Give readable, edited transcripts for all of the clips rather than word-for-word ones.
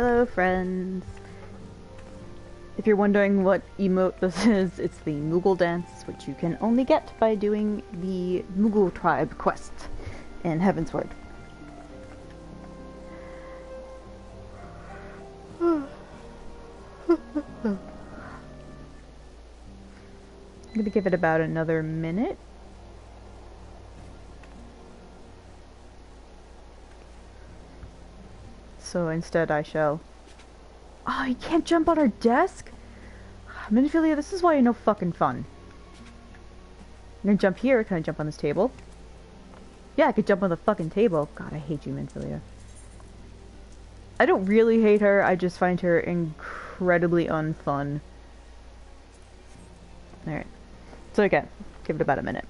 Hello, friends. If you're wondering what emote this is, it's the Moogle dance, which you can only get by doing the Moogle tribe quest in Heavensward. I'm gonna give it about another minute. So instead I shall... Oh, you can't jump on our desk? Minophilia, this is why you're no fucking fun. I'm gonna jump here. Can I jump on this table? Yeah, I could jump on the fucking table. God, I hate you, Minophilia. I don't really hate her, I just find her incredibly unfun. Alright. So again, give it about a minute.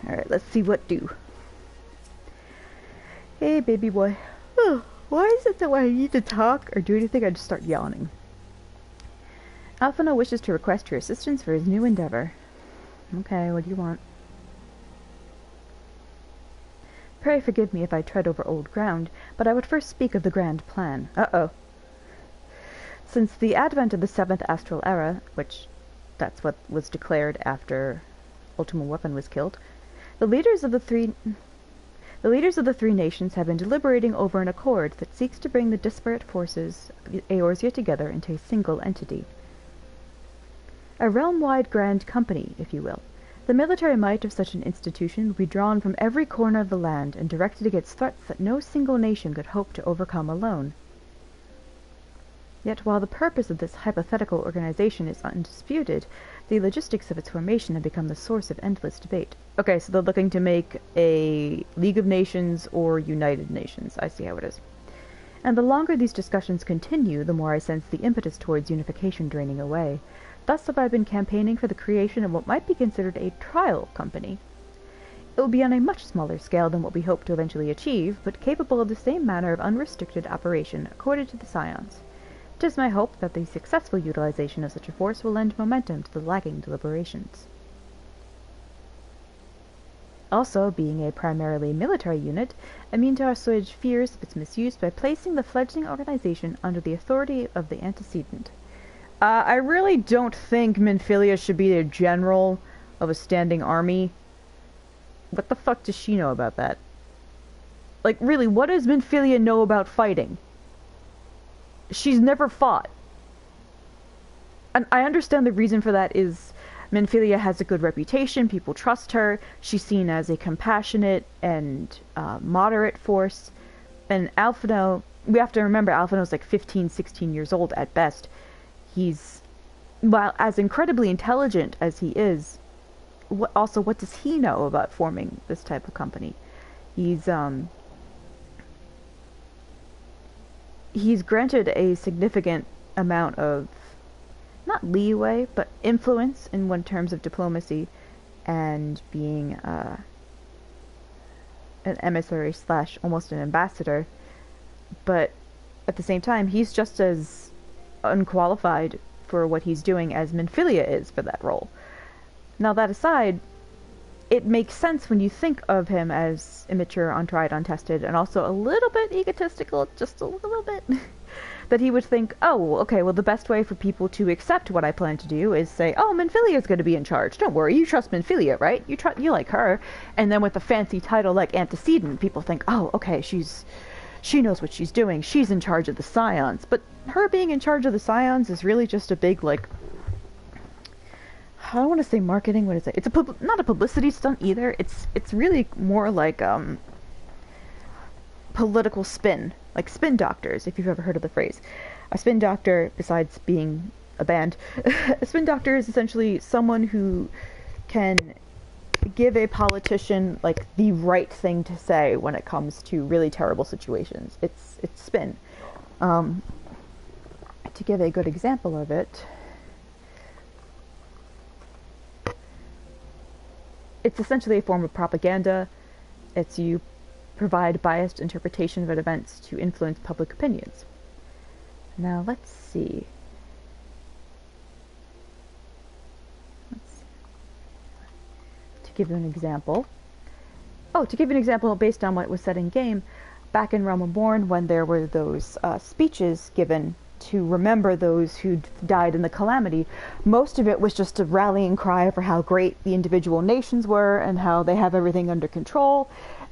Alright, let's see what do. Hey, baby boy. Oh, why is it that when I need to talk or do anything, I just start yawning? Alphino wishes to request your assistance for his new endeavor. Okay, what do you want? Pray forgive me if I tread over old ground, but I would first speak of the grand plan. Uh-oh. Since the advent of the 7th astral era, which that's what was declared after Ultima Weapon was killed, the leaders of the three nations have been deliberating over an accord that seeks to bring the disparate forces of Eorzea together into a single entity. A realm-wide grand company, if you will. The military might of such an institution would be drawn from every corner of the land and directed against threats that no single nation could hope to overcome alone. Yet while the purpose of this hypothetical organization is undisputed, the logistics of its formation have become the source of endless debate. Okay, so they're looking to make a League of Nations or United Nations. I see how it is. And the longer these discussions continue, the more I sense the impetus towards unification draining away. Thus have I been campaigning for the creation of what might be considered a trial company. It will be on a much smaller scale than what we hope to eventually achieve, but capable of the same manner of unrestricted operation accorded to the Scions. It is my hope that the successful utilization of such a force will lend momentum to the lagging deliberations. Also, being a primarily military unit, I mean to assuage fears of its misuse by placing the fledgling organization under the authority of the antecedent. I really don't think Minophilia should be the general of a standing army. What the fuck does she know about that? Like, really, what does Minophilia know about fighting? She's never fought. And I understand the reason for that is Minophilia has a good reputation, people trust her, she's seen as a compassionate and moderate force. And Alphino, we have to remember Alphino's like 15, 16 years old at best. He's, while as incredibly intelligent as he is, what does he know about forming this type of company? He's granted a significant amount of, not leeway, but influence in terms of diplomacy and being an emissary / almost an ambassador. But at the same time, he's just as unqualified for what he's doing as Minfilia is for that role. Now, that aside, it makes sense when you think of him as immature, untried, untested, and also a little bit egotistical, just a little bit, that he would think, oh, okay, well, the best way for people to accept what I plan to do is say, oh, Minfilia's going to be in charge. Don't worry, you trust Minfilia, right? You like her. And then with a fancy title like Antecedent, people think, oh, okay, she knows what she's doing. She's in charge of the Scions. But her being in charge of the Scions is really just a big, like, I don't want to say marketing. What is it? It's not a publicity stunt either. It's really more like political spin, like spin doctors. If you've ever heard of the phrase, a spin doctor, besides being a band, a spin doctor is essentially someone who can give a politician like the right thing to say when it comes to really terrible situations. It's spin. To give a good example of it. It's essentially a form of propaganda. It's you provide biased interpretation of events to influence public opinions. Now, let's see. To give you an example. To give you an example based on what was said in game, back in Realm Reborn, when there were those speeches given to remember those who died in the calamity, most of it was just a rallying cry for how great the individual nations were and how they have everything under control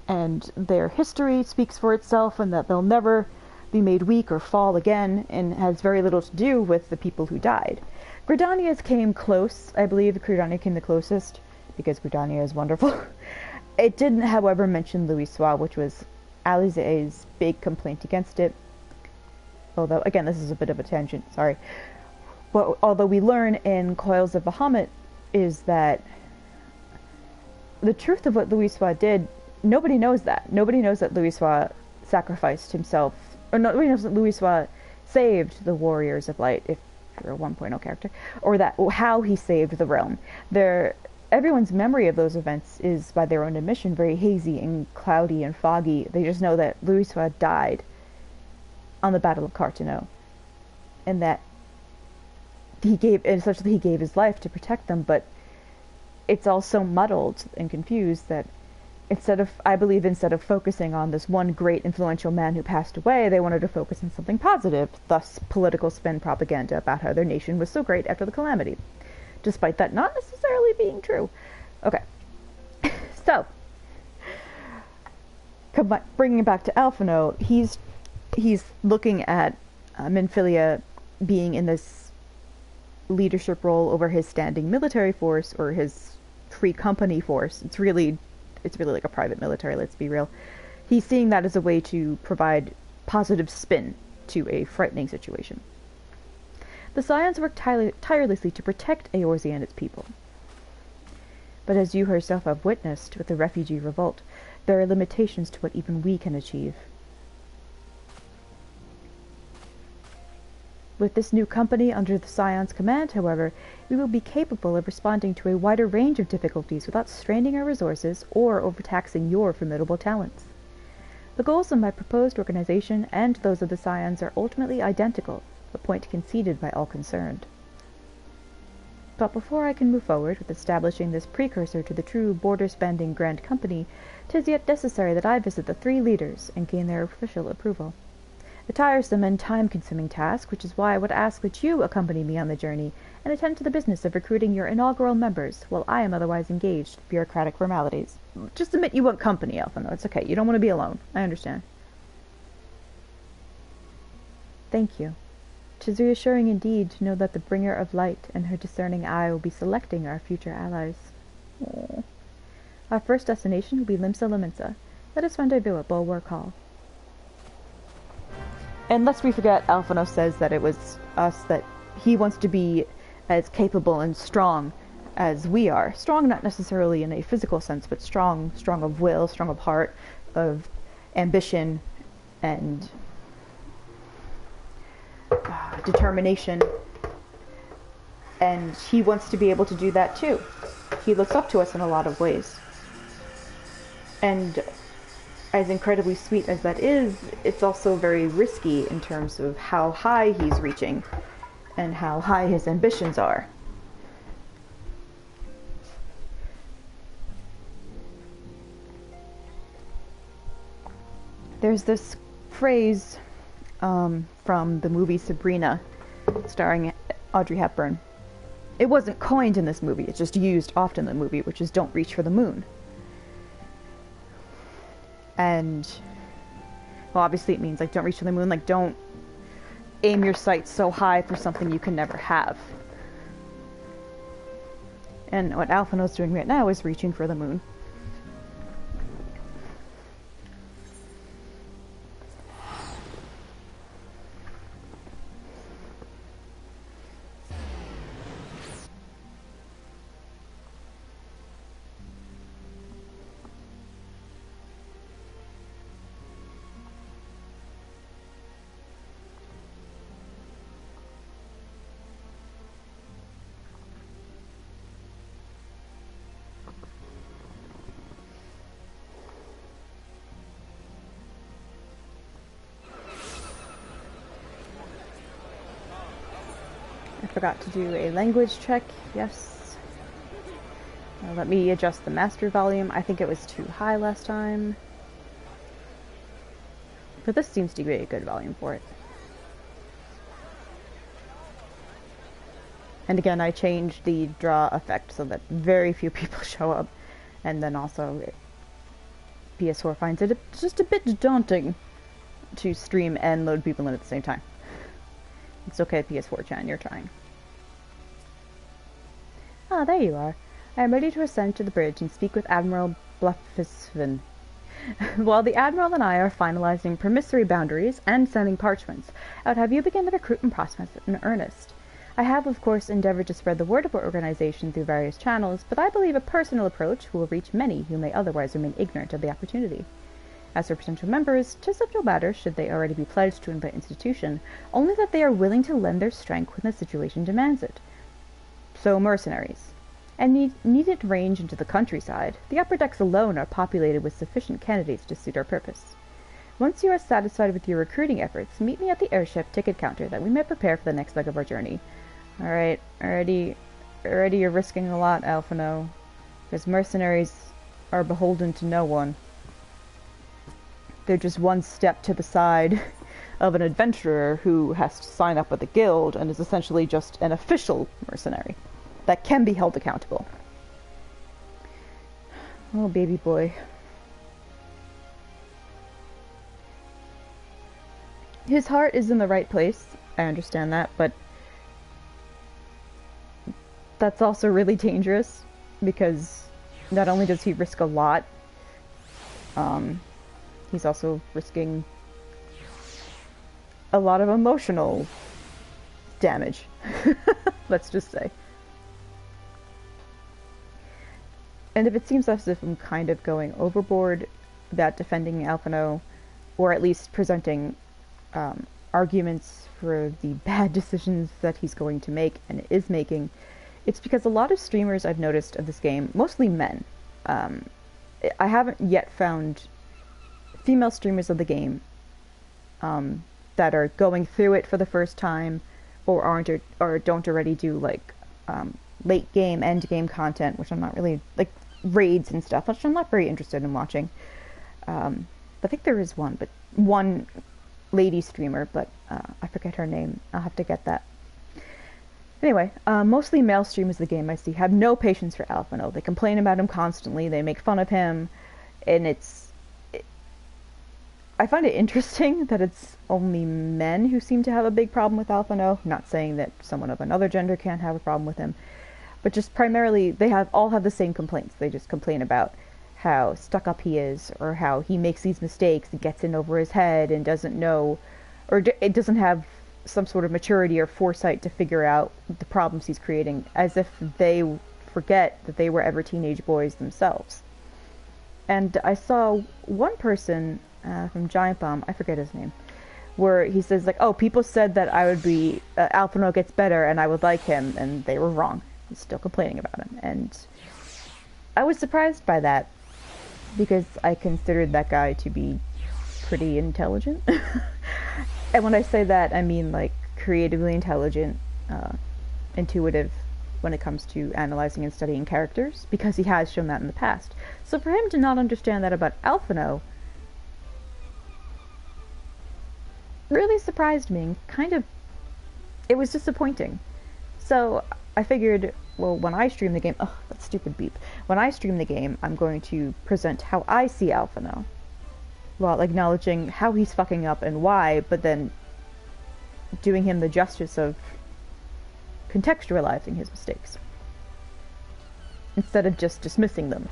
and their history speaks for itself and that they'll never be made weak or fall again, and has very little to do with the people who died. Gridania's came close. I believe Gridania came the closest because Gridania is wonderful. It didn't, however, mention Louisoix, which was Alizé's big complaint against it. Although, again, this is a bit of a tangent, sorry. But although we learn in Coils of Bahamut is that the truth of what Louisoix did, nobody knows that. Nobody knows that Louisoix sacrificed himself, or nobody knows that Louisoix saved the Warriors of Light, if you're a 1.0 character, or that how he saved the realm. Everyone's memory of those events is, by their own admission, very hazy and cloudy and foggy. They just know that Louisoix died on the Battle of Carteneau, and that he gave his life to protect them, but it's all so muddled and confused that instead of focusing on this one great influential man who passed away, they wanted to focus on something positive, thus political spin propaganda about how their nation was so great after the calamity, despite that not necessarily being true. Okay, so bringing it back to Alphinaud, he's looking at Minfilia being in this leadership role over his standing military force, or his free company force. It's really like a private military, let's be real. He's seeing that as a way to provide positive spin to a frightening situation. The Scions work tirelessly to protect Eorzea and its people. But as you herself have witnessed with the refugee revolt, there are limitations to what even we can achieve. With this new company under the Scion's command, however, we will be capable of responding to a wider range of difficulties without straining our resources or overtaxing your formidable talents. The goals of my proposed organization and those of the Scions are ultimately identical, a point conceded by all concerned. But before I can move forward with establishing this precursor to the true border-spanning Grand Company, 'tis yet necessary that I visit the 3 leaders and gain their official approval. A tiresome and time-consuming task, which is why I would ask that you accompany me on the journey and attend to the business of recruiting your inaugural members, while I am otherwise engaged in bureaucratic formalities. Just admit you want company, Alphinaud. It's okay. You don't want to be alone. I understand. Thank you. 'Tis reassuring indeed to know that the bringer of light and her discerning eye will be selecting our future allies. Aww. Our first destination will be Limsa Lominsa. Let us rendezvous at Bulwark Hall. And lest we forget, Alphinaud says that it was us, that he wants to be as capable and strong as we are. Strong not necessarily in a physical sense, but strong of will, strong of heart, of ambition, and determination. And he wants to be able to do that too. He looks up to us in a lot of ways. And as incredibly sweet as that is, it's also very risky in terms of how high he's reaching. and how high his ambitions are. There's this phrase from the movie Sabrina, starring Audrey Hepburn. It wasn't coined in this movie, it's just used often in the movie, which is "don't reach for the moon." And, well, obviously it means, like, don't reach for the moon, like, don't aim your sights so high for something you can never have. And what Alphinaud's doing right now is reaching for the moon. I forgot to do a language check, yes. Let me adjust the master volume. I think it was too high last time. But this seems to be a good volume for it. And again, I changed the draw effect so that very few people show up. And then also, PS4 finds it just a bit daunting to stream and load people in at the same time. It's okay, PS4 Chan, you're trying. Ah, there you are. I am ready to ascend to the bridge and speak with Admiral Bluffisvin. While the Admiral and I are finalizing promissory boundaries and sending parchments, I would have you begin the recruitment process in earnest. I have, of course, endeavored to spread the word of our organization through various channels, but I believe a personal approach will reach many who may otherwise remain ignorant of the opportunity. As for potential members, 'tis of no matter should they already be pledged to the institution, only that they are willing to lend their strength when the situation demands it. So mercenaries. And needn't range into the countryside. The upper decks alone are populated with sufficient candidates to suit our purpose. Once you are satisfied with your recruiting efforts, meet me at the airship ticket counter that we may prepare for the next leg of our journey. Alright, already you're risking a lot, Alphinaud. Because mercenaries are beholden to no one. They're just one step to the side of an adventurer who has to sign up with a guild and is essentially just an official mercenary that can be held accountable. Oh, baby boy. His heart is in the right place, I understand that, but that's also really dangerous because not only does he risk a lot, he's also risking a lot of emotional damage, let's just say. And if it seems as if I'm kind of going overboard about defending Alphinaud, or at least presenting arguments for the bad decisions that he's going to make and is making, it's because a lot of streamers I've noticed of this game, mostly men, I haven't yet found female streamers of the game that are going through it for the first time, or don't already do like late game, end game content, which I'm not really, like raids and stuff, which I'm not very interested in watching. I think there is one lady streamer, but I forget her name. I'll have to get that. Anyway, mostly male streamers of the game I see have no patience for Alphinaud. They complain about him constantly, they make fun of him, and I find it interesting that it's only men who seem to have a big problem with Alphinaud. Not saying that someone of another gender can't have a problem with him, but just primarily they all have the same complaints. They just complain about how stuck up he is, or how he makes these mistakes and gets in over his head and doesn't know, or it doesn't have some sort of maturity or foresight to figure out the problems he's creating, as if they forget that they were ever teenage boys themselves. And I saw one person from Giant Bomb, I forget his name, where he says like, oh, people said that I would be, Alphinaud gets better and I would like him, and they were wrong. He's still complaining about him. And I was surprised by that, because I considered that guy to be pretty intelligent. And when I say that, I mean like creatively intelligent, uh, intuitive when it comes to analyzing and studying characters, because he has shown that in the past. So for him to not understand that about Alphino really surprised me, and kind of, it was disappointing. So I figured, well, when I stream the game, oh, that stupid beep. When I stream the game, I'm going to present how I see Alphino, while acknowledging how he's fucking up and why, but then doing him the justice of contextualizing his mistakes, instead of just dismissing them.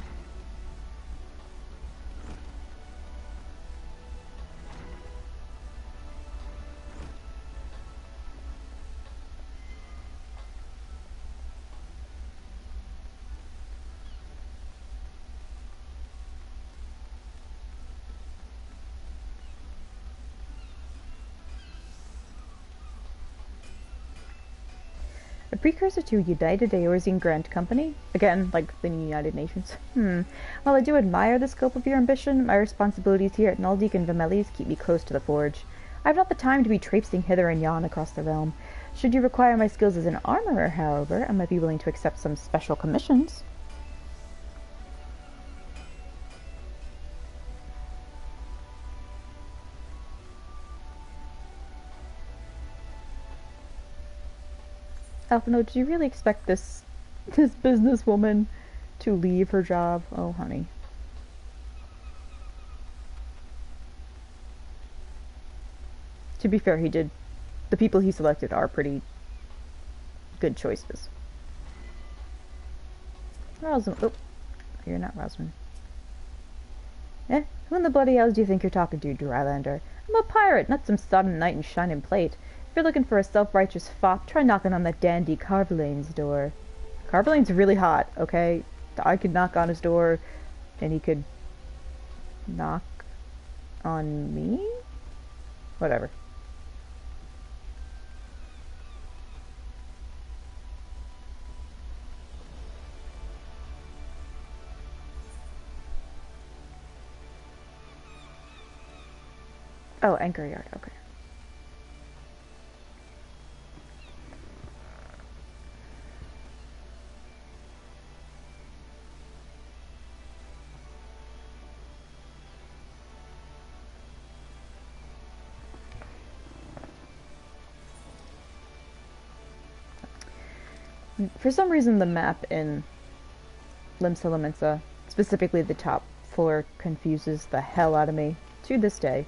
A precursor to United Eorzean Grant Company? Again, like the United Nations. While I do admire the scope of your ambition, my responsibilities here at Naldik and Vimelis keep me close to the forge. I have not the time to be traipsing hither and yon across the realm. Should you require my skills as an armorer, however, I might be willing to accept some special commissions. Alphino, did you really expect this businesswoman to leave her job? Oh, honey. To be fair, he did. The people he selected are pretty good choices. Rosamund. Oh, you're not Rosamund. Who in the bloody hell do you think you're talking to, Drylander? I'm a pirate, not some sodden knight in shining plate. If you're looking for a self-righteous fop, try knocking on that dandy Carvelane's door. Carvelane's really hot, okay? I could knock on his door, and he could knock on me? Whatever. Oh, Anchor Yard, okay. For some reason, the map in Limsa Lominsa, specifically the top floor, confuses the hell out of me to this day.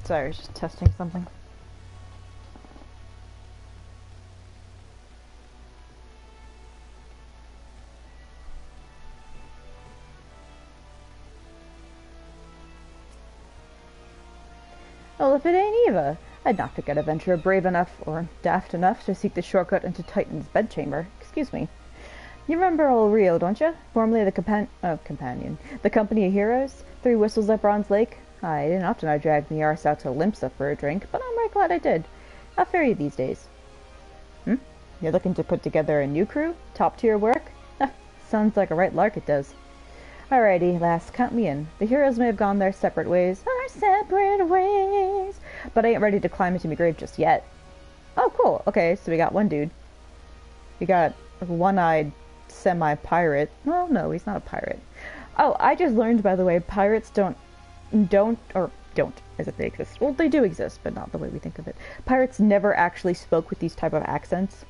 Sorry, I was just testing something. Well, if it ain't Eva, I'd not forget a venturer brave enough, or daft enough, to seek the shortcut into Titan's bedchamber. Excuse me. You remember old Rio, don't you? Formerly the companion. The Company of Heroes? 3 whistles at Bronze Lake? I didn't often I dragged me arse out to Limsa for a drink, but I'm right glad I did. How fare you these days? You're looking to put together a new crew? Top-tier work? Sounds like a right lark it does. Alrighty, lass, count me in. The heroes may have gone their separate ways. Our separate ways! But I ain't ready to climb into my grave just yet. Oh, cool. Okay, so we got one dude. We got a one-eyed semi-pirate. Well, no, he's not a pirate. Oh, I just learned, by the way, pirates don't, as if they exist. Well, they do exist, but not the way we think of it. Pirates never actually spoke with these type of accents.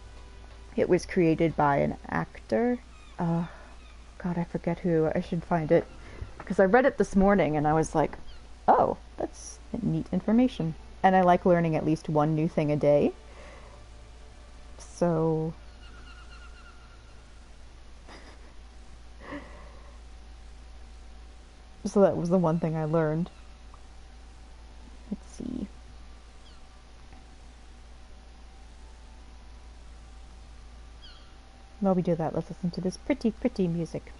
It was created by an actor. God, I forget who. I should find it. Because I read it this morning, and I was like, oh, that's neat information. And I like learning at least one new thing a day. So... So that was the one thing I learned. Let's see. While we do that, let's listen to this pretty, pretty music.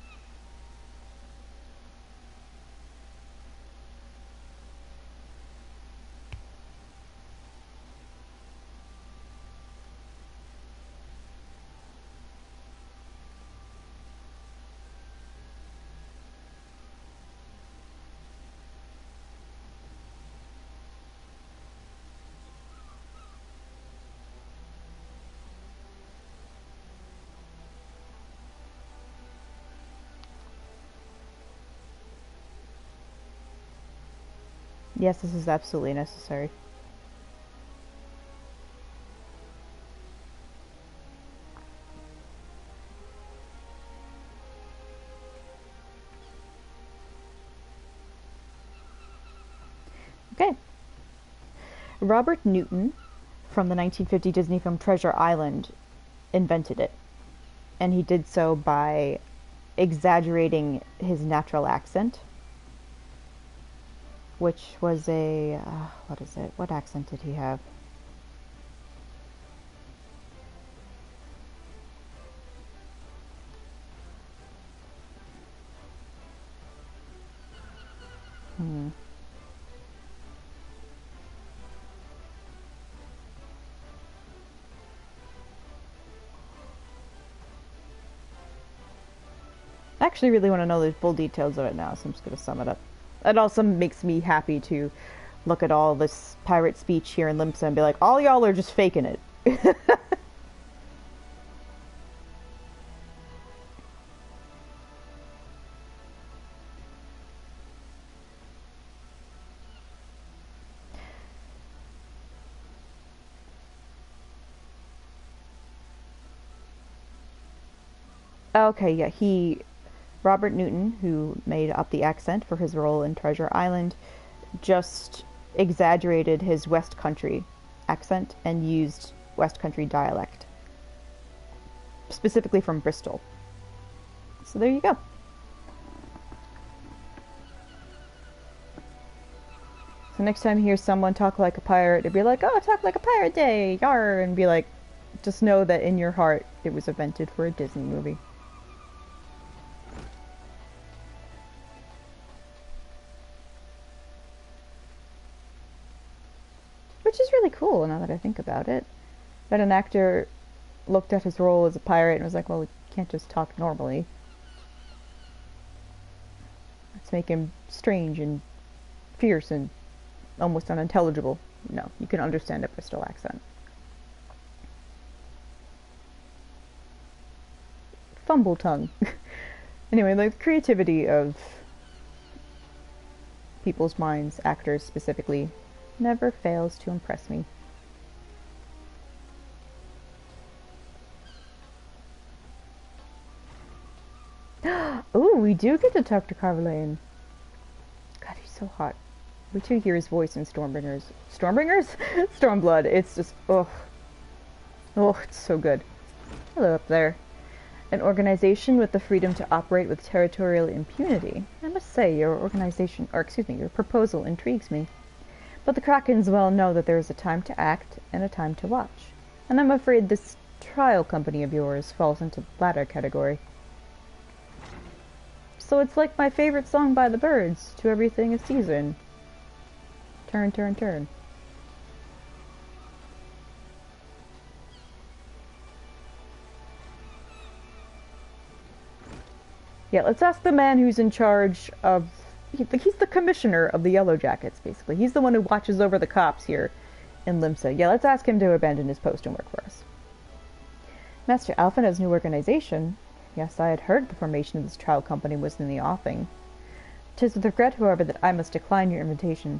Yes, this is absolutely necessary. Okay. Robert Newton, from the 1950 Disney film Treasure Island, invented it. And he did so by exaggerating his natural accent, which was a what is it? What accent did he have? I actually really want to know the full details of it now, so I'm just going to sum it up. It also makes me happy to look at all this pirate speech here in Limsa and be like, all y'all are just faking it. Okay, yeah, Robert Newton, who made up the accent for his role in Treasure Island, just exaggerated his West Country accent and used West Country dialect, specifically from Bristol. So there you go. So next time you hear someone talk like a pirate, it'd be like, oh, talk like a pirate day, yar, and be like, just know that in your heart it was invented for a Disney movie. Which is really cool now that I think about it. That an actor looked at his role as a pirate and was like, well, we can't just talk normally. Let's make him strange and fierce and almost unintelligible. No, you can understand a Bristol accent. Fumble tongue. Anyway, the creativity of people's minds, actors specifically, never fails to impress me. Ooh, we do get to talk to Carvalane. God, he's so hot. We too hear his voice in Stormbringers. Stormbringers? Stormblood. It's just, oh. Oh, it's so good. Hello up there. An organization with the freedom to operate with territorial impunity. I must say, your organization, or excuse me, your proposal intrigues me. But the Krakens well know that there is a time to act and a time to watch. And I'm afraid this trial company of yours falls into the latter category. So it's like my favorite song by the Byrds, To Everything a Season. Turn, turn, turn. Yeah, let's ask the man who's in charge of... He's the commissioner of the Yellow Jackets, basically. He's the one who watches over the cops here in Limsa. Yeah, let's ask him to abandon his post and work for us. Master Alphina's new organization. Yes, I had heard the formation of this trial company was in the offing. 'Tis with regret, however, that I must decline your invitation.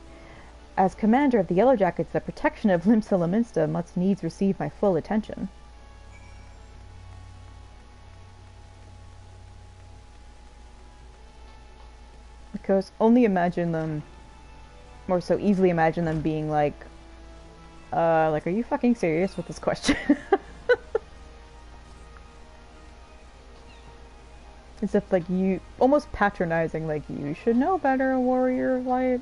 As commander of the Yellow Jackets, the protection of Limsa Lominsta must needs receive my full attention. Because only imagine them, or so easily imagine them being like, are you fucking serious with this question? As if, like, you, almost patronizing, like, you should know better, warrior of light.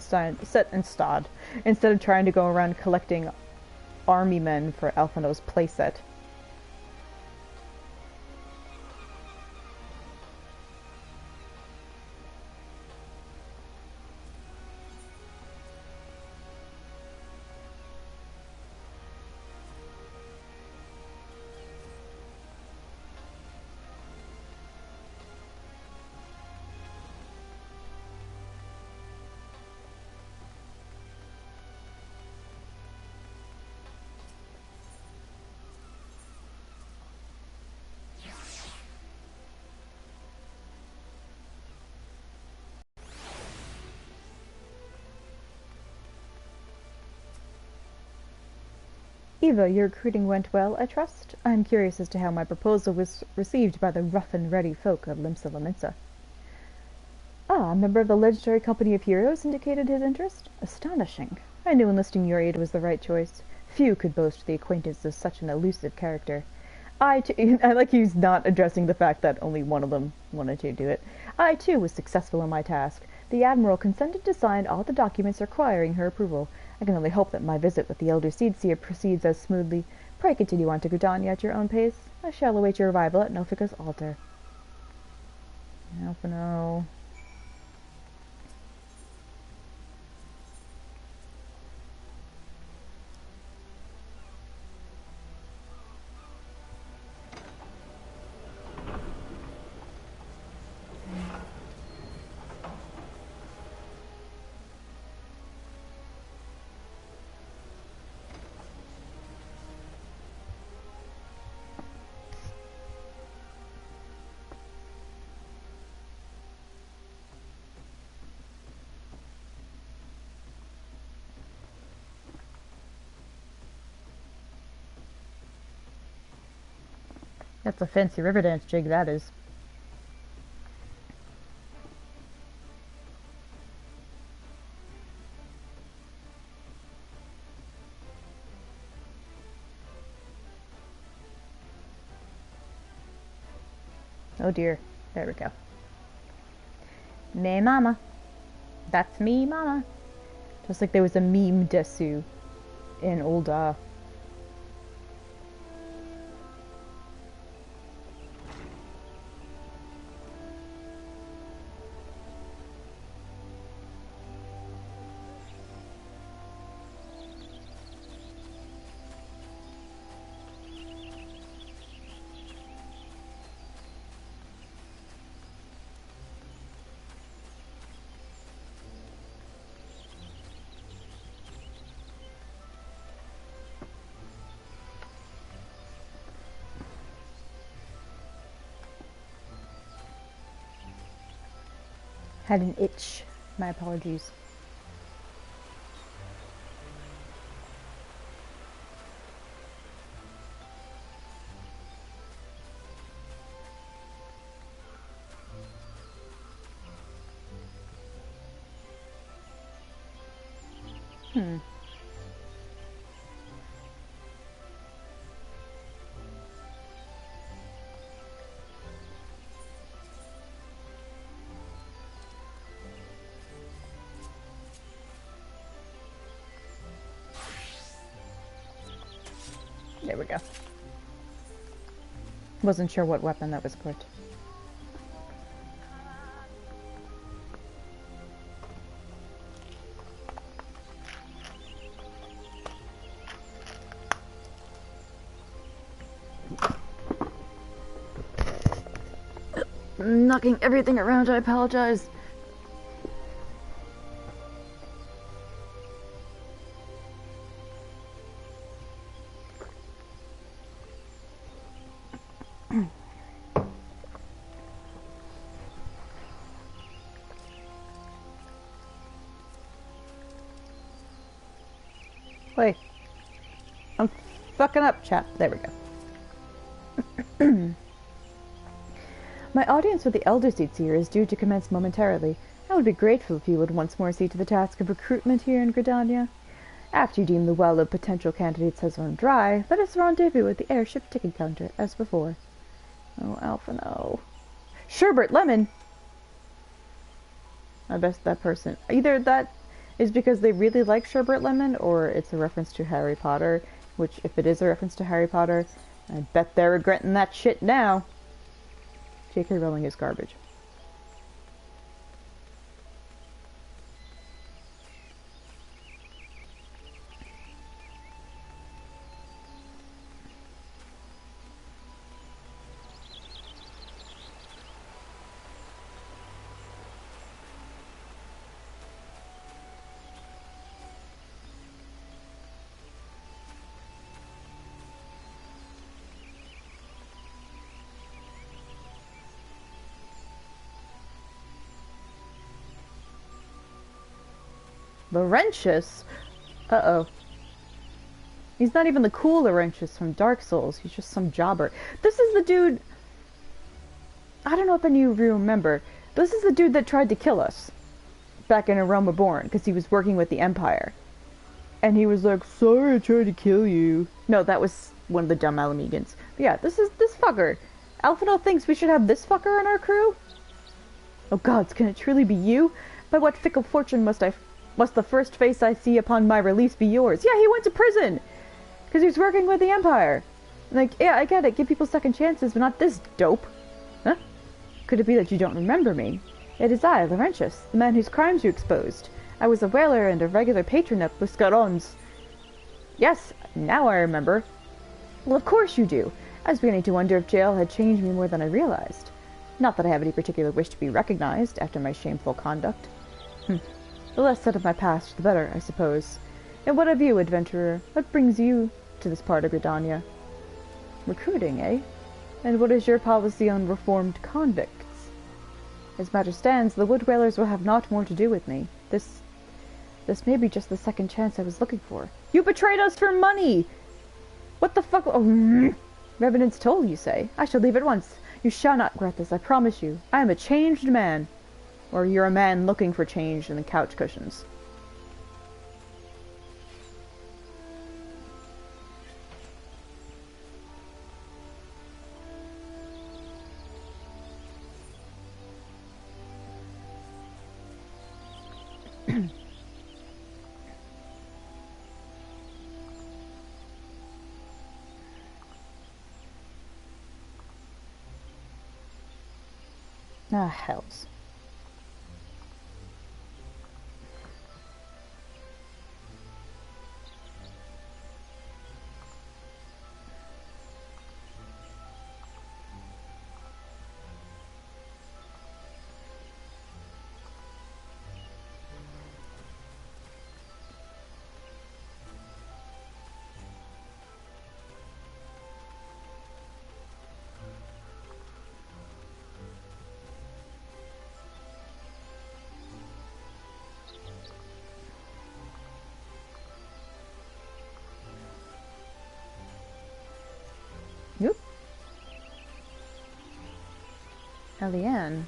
set in stod, instead of trying to go around collecting army men for Alphino's playset. Eva, your recruiting went well, I trust? I am curious as to how my proposal was received by the rough-and-ready folk of Limsa Lominsa. Ah, a member of the legendary company of heroes indicated his interest? Astonishing. I knew enlisting your aid was the right choice. Few could boast the acquaintance of such an elusive character. I like he's not addressing the fact that only one of them wanted to do it. I, too, was successful in my task. The Admiral consented to sign all the documents requiring her approval. I can only hope that my visit with the Elder Seedseer proceeds as smoothly. Pray continue on to Gridania at your own pace. I shall await your arrival at Nofika's altar. No. That's a fancy river dance jig, that is. Oh dear. There we go. Me mama. That's me mama. Just like there was a meme desu in old had an itch. My apologies. There we go. Wasn't sure what weapon that was equipped. Knocking everything around, I apologize. Wait. I'm fucking up, chat. There we go. My audience with the Elder Seedseer is due to commence momentarily. I would be grateful if you would once more see to the task of recruitment here in Gridania. After you deem the well of potential candidates has run dry, let us rendezvous at the airship ticket counter, as before. Oh, Alpha, no. Sherbert Lemon! I bet that person... Either that is because they really like sherbet lemon, or it's a reference to Harry Potter, which, if it is a reference to Harry Potter, I bet they're regretting that shit now. J.K. Rowling is garbage. Laurentius? Uh-oh. He's not even the cool Laurentius from Dark Souls. He's just some jobber. This is the dude... I don't know if any of you remember. This is the dude that tried to kill us back in A Realm Reborn because he was working with the Empire. And he was like, sorry I tried to kill you. No, that was one of the dumb Alamegans. But yeah, this is this fucker. Alphinaud thinks we should have this fucker in our crew? Oh gods, can it truly be you? By what fickle fortune must the first face I see upon my release be yours? Yeah, he went to prison! Because he was working with the Empire. Like, yeah, I get it. Give people second chances, but not this dope. Huh? Could it be that you don't remember me? It is I, Laurentius, the man whose crimes you exposed. I was a whaler and a regular patron at Buscarons. Yes, now I remember. Well, of course you do. I was beginning to wonder if jail had changed me more than I realized. Not that I have any particular wish to be recognized after my shameful conduct. The less said of my past, the better, I suppose. And what of you, adventurer? What brings you to this part of Gridania? Recruiting, eh? And what is your policy on reformed convicts? As matter stands, the wood whalers will have naught more to do with me. This may be just the second chance I was looking for. You betrayed us for money! What the fuck? Oh, Revenant's toll, you say? I shall leave at once. You shall not regret this, I promise you. I am a changed man. Or you're a man looking for change in the couch cushions. Ah, hells. Yep. Eliane.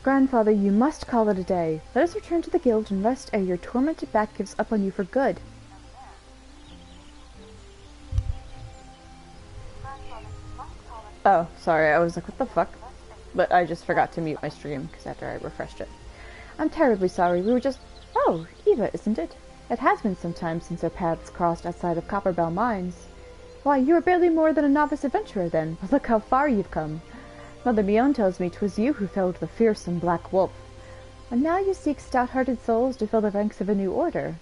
Grandfather, you must call it a day. Let us return to the guild and rest ere your tormented back gives up on you for good. Oh, sorry, I was like, what the fuck? But I just forgot to mute my stream, because after I refreshed it. I'm terribly sorry, we were just... Oh, Eva, isn't it? It has been some time since our paths crossed outside of Copperbell Mines. Why, you are barely more than a novice adventurer then, but look how far you've come. Mother Mion tells me 'twas you who felled the fearsome black wolf. And now you seek stout-hearted souls to fill the ranks of a new order.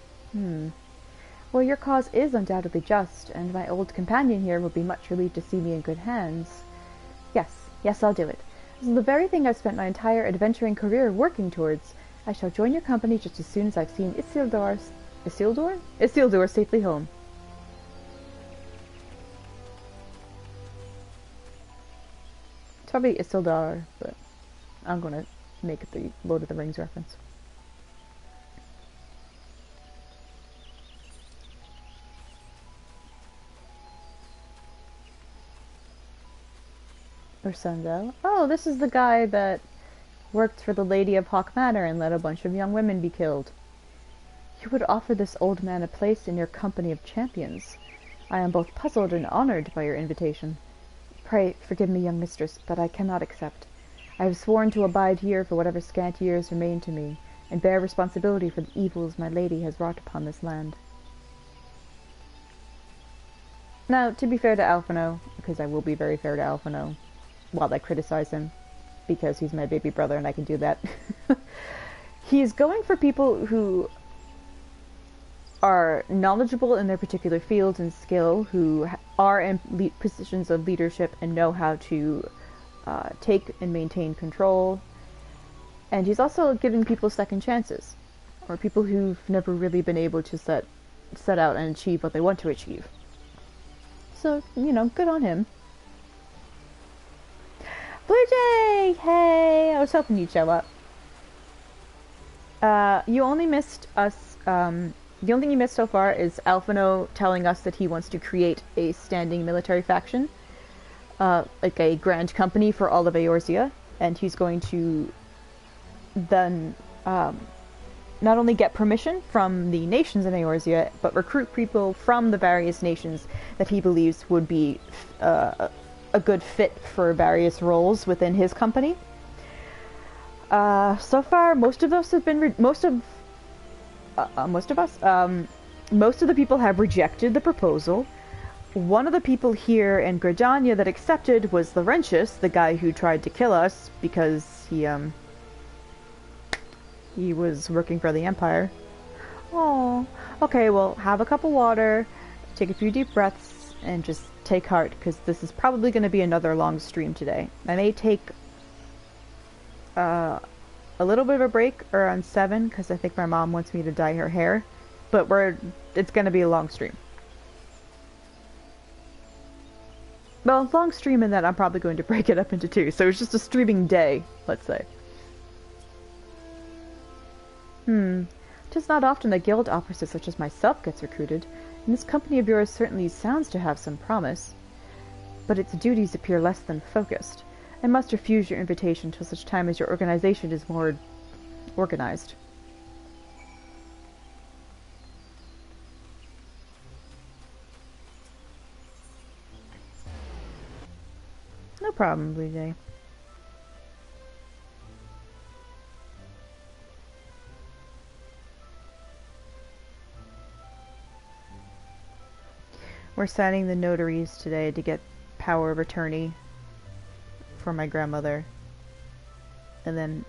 Well, your cause is undoubtedly just, and my old companion here will be much relieved to see me in good hands. Yes, I'll do it. This is the very thing I've spent my entire adventuring career working towards. I shall join your company just as soon as I've seen Isildur safely home. It's probably Isildur, but I'm gonna make it the Lord of the Rings reference. Ursundel. Oh, this is the guy that worked for the Lady of Hawk Manor and let a bunch of young women be killed. You would offer this old man a place in your company of champions. I am both puzzled and honored by your invitation. Pray, forgive me, young mistress, but I cannot accept. I have sworn to abide here for whatever scant years remain to me, and bear responsibility for the evils my lady has wrought upon this land. Now, to be fair to Alphino, because I will be very fair to Alphino, while I criticize him, because he's my baby brother and I can do that, he's going for people who are knowledgeable in their particular fields and skill, who are in positions of leadership and know how to take and maintain control. And he's also giving people second chances, or people who've never really been able to set out and achieve what they want to achieve. So, you know, good on him. Blue Jay! Hey! I was hoping you'd show up. You only missed us, the only thing you missed so far is Alphino telling us that he wants to create a standing military faction, like a grand company for all of Eorzea, and he's going to then not only get permission from the nations in Eorzea, but recruit people from the various nations that he believes would be a good fit for various roles within his company. So far, most of the people have rejected the proposal. One of the people here in Gridania that accepted was Laurentius, the guy who tried to kill us because he was working for the Empire. Oh, okay, well, have a cup of water, take a few deep breaths, and just take heart, because this is probably going to be another long stream today. I may take a little bit of a break around 7, because I think my mom wants me to dye her hair, but it's going to be a long stream. Well, long stream in that I'm probably going to break it up into 2, so it's just a streaming day, let's say. Tis not often that guild officer such as myself gets recruited, and this company of yours certainly sounds to have some promise. But its duties appear less than focused. I must refuse your invitation till such time as your organization is more organized. No problem, Blue Jay. We're signing the notaries today to get power of attorney for my grandmother, and then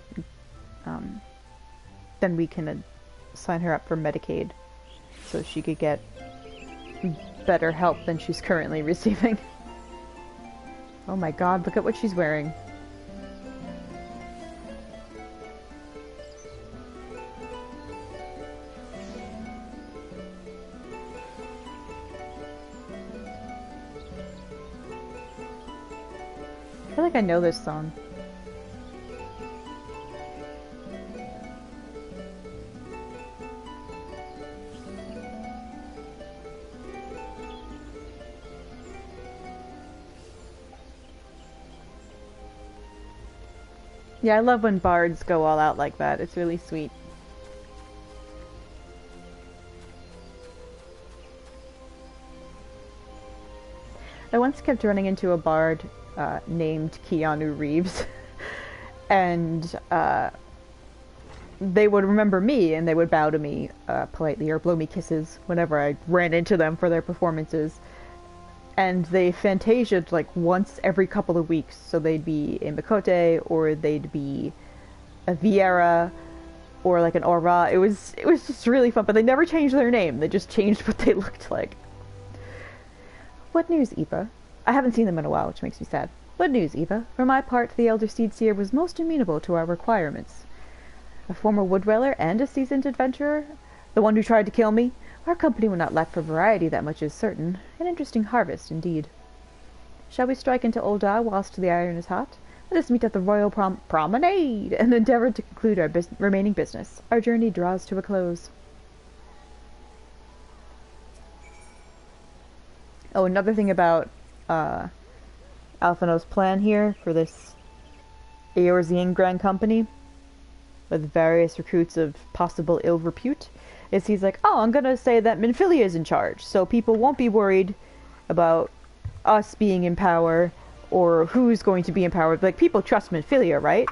we can sign her up for Medicaid so she could get better help than she's currently receiving. Oh my god, look at what she's wearing. I feel like I know this song. Yeah, I love when bards go all out like that. It's really sweet. I once kept running into a bard named Keanu Reeves, and they would remember me and they would bow to me politely or blow me kisses whenever I ran into them for their performances. And they fantasiaed like once every couple of weeks, so they'd be a Mikote, or they'd be a Viera, or like an Aura. It was just really fun, but they never changed their name, they just changed what they looked like. What news, Eva? I haven't seen them in a while, which makes me sad. What news, Eva? For my part, the Elder Seedseer was most amenable to our requirements. A former wood-dweller and a seasoned adventurer? The one who tried to kill me? Our company will not lack for variety, that much is certain. An interesting harvest, indeed. Shall we strike into Ul'dah whilst the iron is hot? Let us meet at the Royal Promenade, and endeavour to conclude our remaining business. Our journey draws to a close. Oh, another thing about Alphino's plan here for this Eorzean Grand Company, with various recruits of possible ill repute, is he's like, oh, I'm gonna say that Minfilia is in charge, so people won't be worried about us being in power, or who's going to be empowered. Like, people trust Minfilia, right?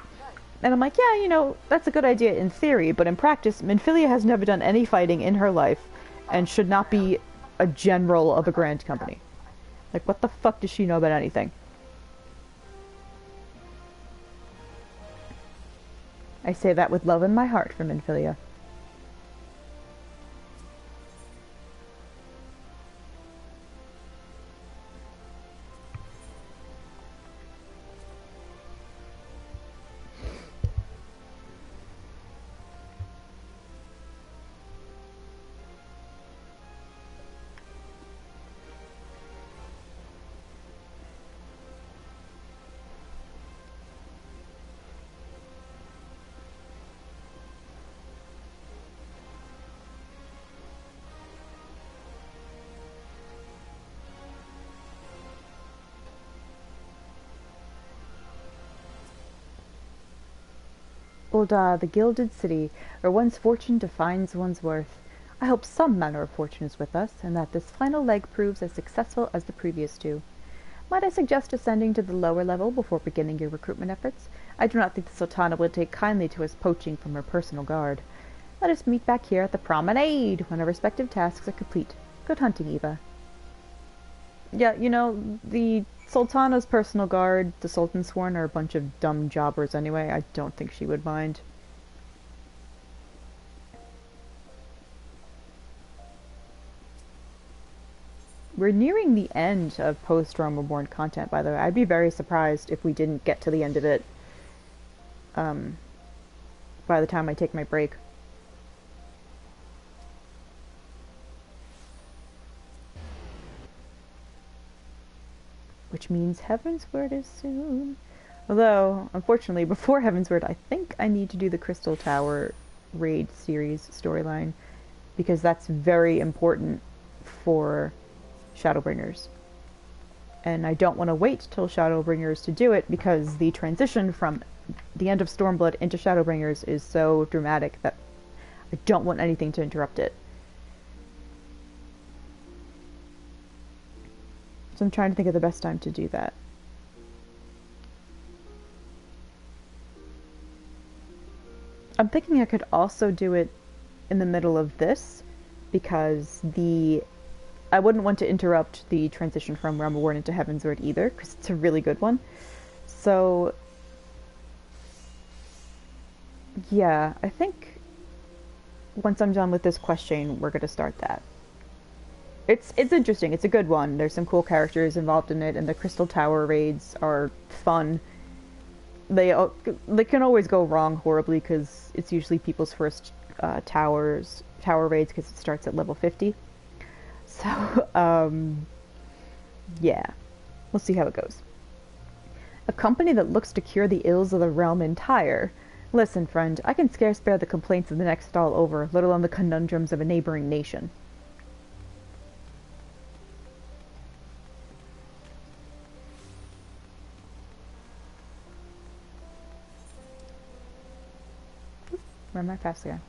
And I'm like, yeah, you know, that's a good idea in theory, but in practice, Minfilia has never done any fighting in her life and should not be a general of a grand company. Like, what the fuck does she know about anything? I say that with love in my heart for Minfilia. Ul'dah, the gilded city, where one's fortune defines one's worth. I hope some manner of fortune is with us, and that this final leg proves as successful as the previous two. Might I suggest ascending to the lower level before beginning your recruitment efforts? I do not think the Sultana would take kindly to us poaching from her personal guard. Let us meet back here at the promenade when our respective tasks are complete. Good hunting, Eva. Yeah, you know, the Sultana's personal guard, the Sultan Sworn, are a bunch of dumb jobbers anyway. I don't think she would mind. We're nearing the end of post-Rome Reborn content, by the way. I'd be very surprised if we didn't get to the end of it by the time I take my break. Which means Heavensward is soon. Although, unfortunately, before Heavensward, I think I need to do the Crystal Tower raid series storyline, because that's very important for Shadowbringers. And I don't want to wait till Shadowbringers to do it, because the transition from the end of Stormblood into Shadowbringers is so dramatic that I don't want anything to interrupt it. So I'm trying to think of the best time to do that. I'm thinking I could also do it in the middle of this, because I wouldn't want to interrupt the transition from Realm Reborn into Heavensward either, because it's a really good one. So yeah, I think once I'm done with this quest chain, we're gonna start that. It's interesting. It's a good one. There's some cool characters involved in it, and the Crystal Tower raids are fun. They can always go wrong horribly, because it's usually people's first tower raids, because it starts at level 50. So yeah, we'll see how it goes. A company that looks to cure the ills of the realm entire. Listen, friend, I can scarce bear the complaints of the next stall over, let alone the conundrums of a neighboring nation. Where am I fast again?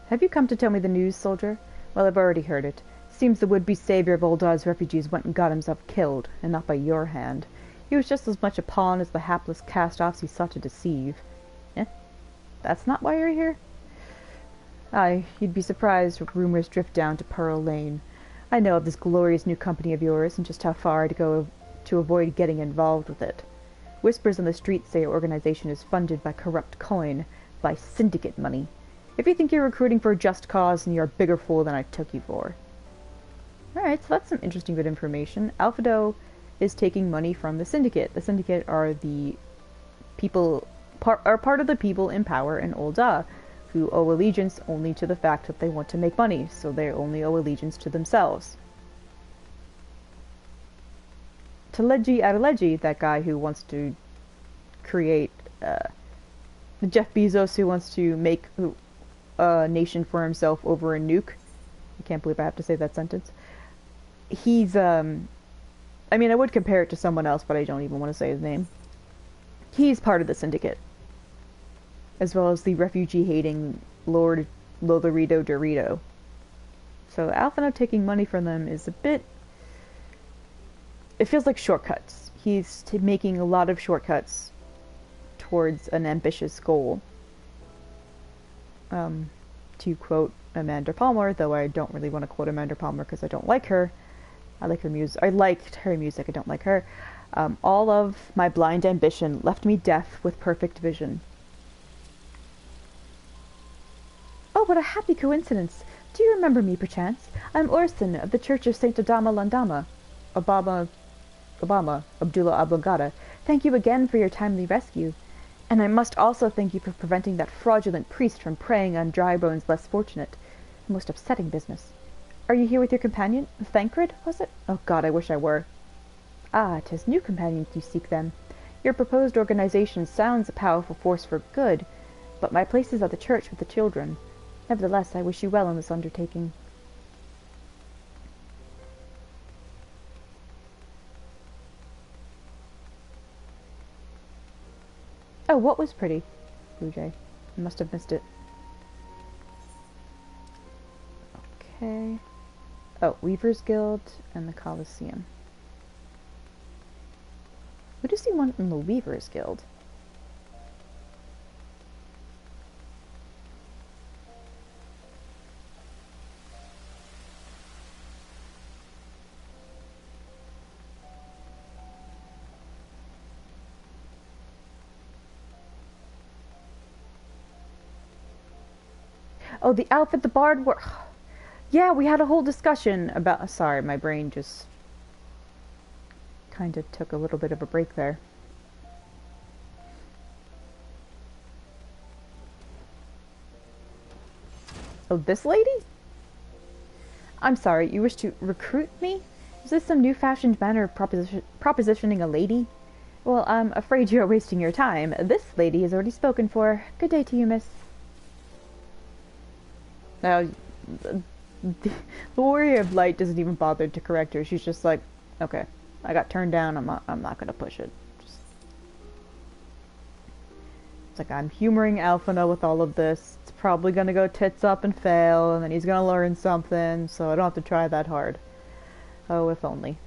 Have you come to tell me the news, soldier? Well, I've already heard it. Seems the would-be savior of Ul'dah's refugees went and got himself killed, and not by your hand. He was just as much a pawn as the hapless cast-offs he sought to deceive. Eh? That's not why you're here? Aye, you'd be surprised if rumors drift down to Pearl Lane. I know of this glorious new company of yours, and just how far I'd go to avoid getting involved with it. Whispers on the street say your organization is funded by corrupt coin, by syndicate money. If you think you're recruiting for a just cause, then you're a bigger fool than I took you for. Alright, so that's some interesting good information. Alphado is taking money from the Syndicate. The Syndicate are the people, are part of the people in power in Ul'dah, who owe allegiance only to the fact that they want to make money, so they only owe allegiance to themselves. Taleji Adeleji, that guy who wants to create, Jeff Bezos, who wants to make a nation for himself over a nuke. I can't believe I have to say that sentence. He's, I mean, I would compare it to someone else, but I don't even want to say his name. He's part of the Syndicate. as well as the refugee-hating Lord Lolorito Dorito. So Alphino taking money from them is a bit... It feels like shortcuts. He's making a lot of shortcuts towards an ambitious goal. To quote Amanda Palmer, though I don't really want to quote Amanda Palmer because I don't like her. I like her music. I liked her music. I don't like her. All of my blind ambition left me deaf with perfect vision. Oh, what a happy coincidence! Do you remember me, perchance? I'm Orson of the Church of Saint Adama Landama. Abdullah Ablongada. Thank you again for your timely rescue. And I must also thank you for preventing that fraudulent priest from preying on dry bones less fortunate. A most upsetting business. Are you here with your companion? Thancred, was it? Oh God, I wish I were. Ah, 'tis new companions you seek then. Your proposed organization sounds a powerful force for good, but my place is at the church with the children. Nevertheless, I wish you well in this undertaking. Oh, what was pretty? Blue Jay. I must have missed it. Okay. Oh, Weaver's Guild and the Colosseum. What does he want in the Weaver's Guild? Oh, the outfit the bard wore. Yeah, we had a whole discussion about... Sorry, my brain just kind of took a little bit of a break there. Oh, this lady? I'm sorry, you wish to recruit me? Is this some new-fashioned manner of propositioning a lady? Well, I'm afraid you're wasting your time. This lady is already spoken for. Good day to you, miss. Now, the Warrior of Light doesn't even bother to correct her. She's just like, okay, I got turned down. I'm not gonna push it. Just... It's like I'm humoring Alphino with all of this. It's probably gonna go tits up and fail, and then he's gonna learn something, so I don't have to try that hard. Oh, if only.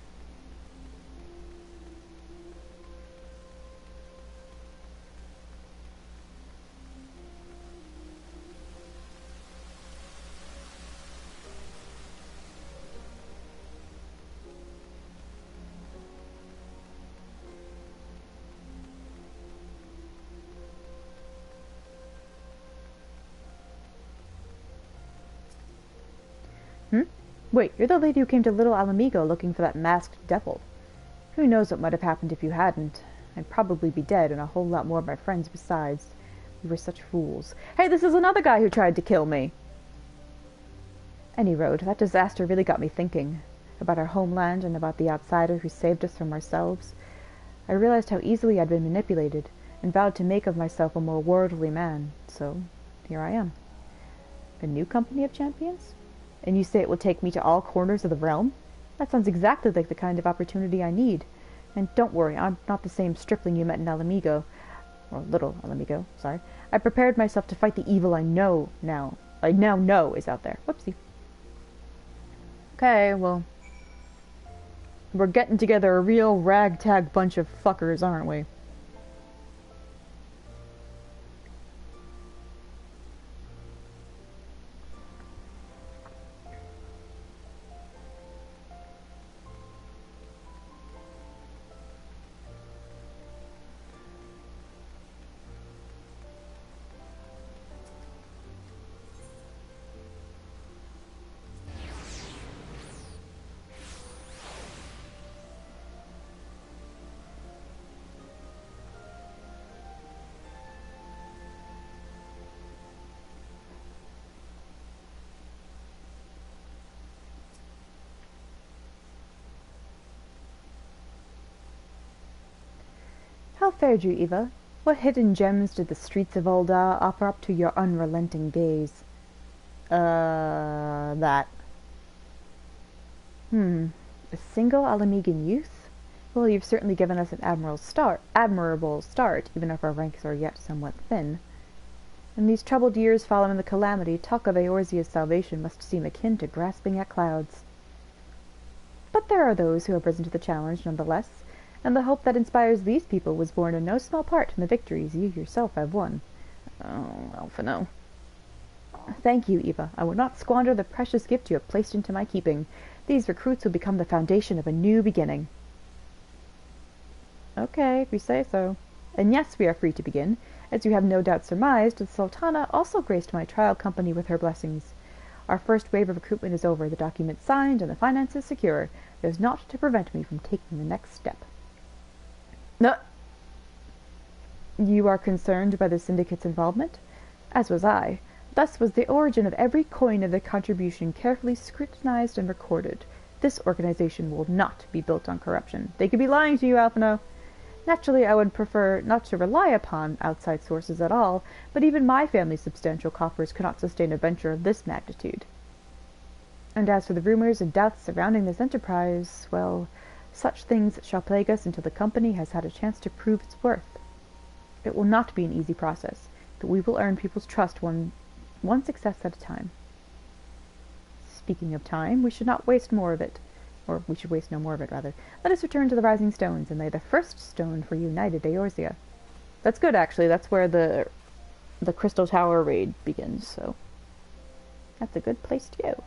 Wait, you're the lady who came to Little Alamigo looking for that masked devil. Who knows what might have happened if you hadn't. I'd probably be dead and a whole lot more of my friends besides. We were such fools. Hey, this is another guy who tried to kill me! Any road, that disaster really got me thinking. About our homeland and about the outsider who saved us from ourselves. I realized how easily I'd been manipulated, and vowed to make of myself a more worldly man. So, here I am. A new company of champions? And you say it will take me to all corners of the realm? That sounds exactly like the kind of opportunity I need. And don't worry, I'm not the same stripling you met in Alamigo. Or Little Alamigo, sorry. I prepared myself to fight the evil I now know is out there. Whoopsie. Okay, well... We're getting together a real ragtag bunch of fuckers, aren't we? How fared you, Eva? What hidden gems did the streets of Ul'dah offer up to your unrelenting gaze? That. A single Alamigan youth? Well, you've certainly given us an admirable start, even if our ranks are yet somewhat thin. In these troubled years following the calamity, talk of Eorzea's salvation must seem akin to grasping at clouds. But there are those who have risen to the challenge nonetheless, and the hope that inspires these people was born in no small part from the victories you yourself have won. Oh, Alphino. Thank you, Eva. I will not squander the precious gift you have placed into my keeping. These recruits will become the foundation of a new beginning. Okay, if you say so. And yes, we are free to begin. As you have no doubt surmised, the Sultana also graced my trial company with her blessings. Our first wave of recruitment is over, the document signed, and the finances secure. There's naught to prevent me from taking the next step. No. You are concerned by the syndicate's involvement? As was I. Thus was the origin of every coin of the contribution carefully scrutinized and recorded. This organization will not be built on corruption. They could be lying to you, Alphino. Naturally, I would prefer not to rely upon outside sources at all, but even my family's substantial coffers cannot sustain a venture of this magnitude. And as for the rumors and doubts surrounding this enterprise, well, such things shall plague us until the company has had a chance to prove its worth. It will not be an easy process, but we will earn people's trust one success at a time. Speaking of time, we should not waste more of it. Or we should waste no more of it, rather. Let us return to the Rising Stones and lay the first stone for united Eorzea. That's good, actually. That's where the Crystal Tower raid begins, so that's a good place to go.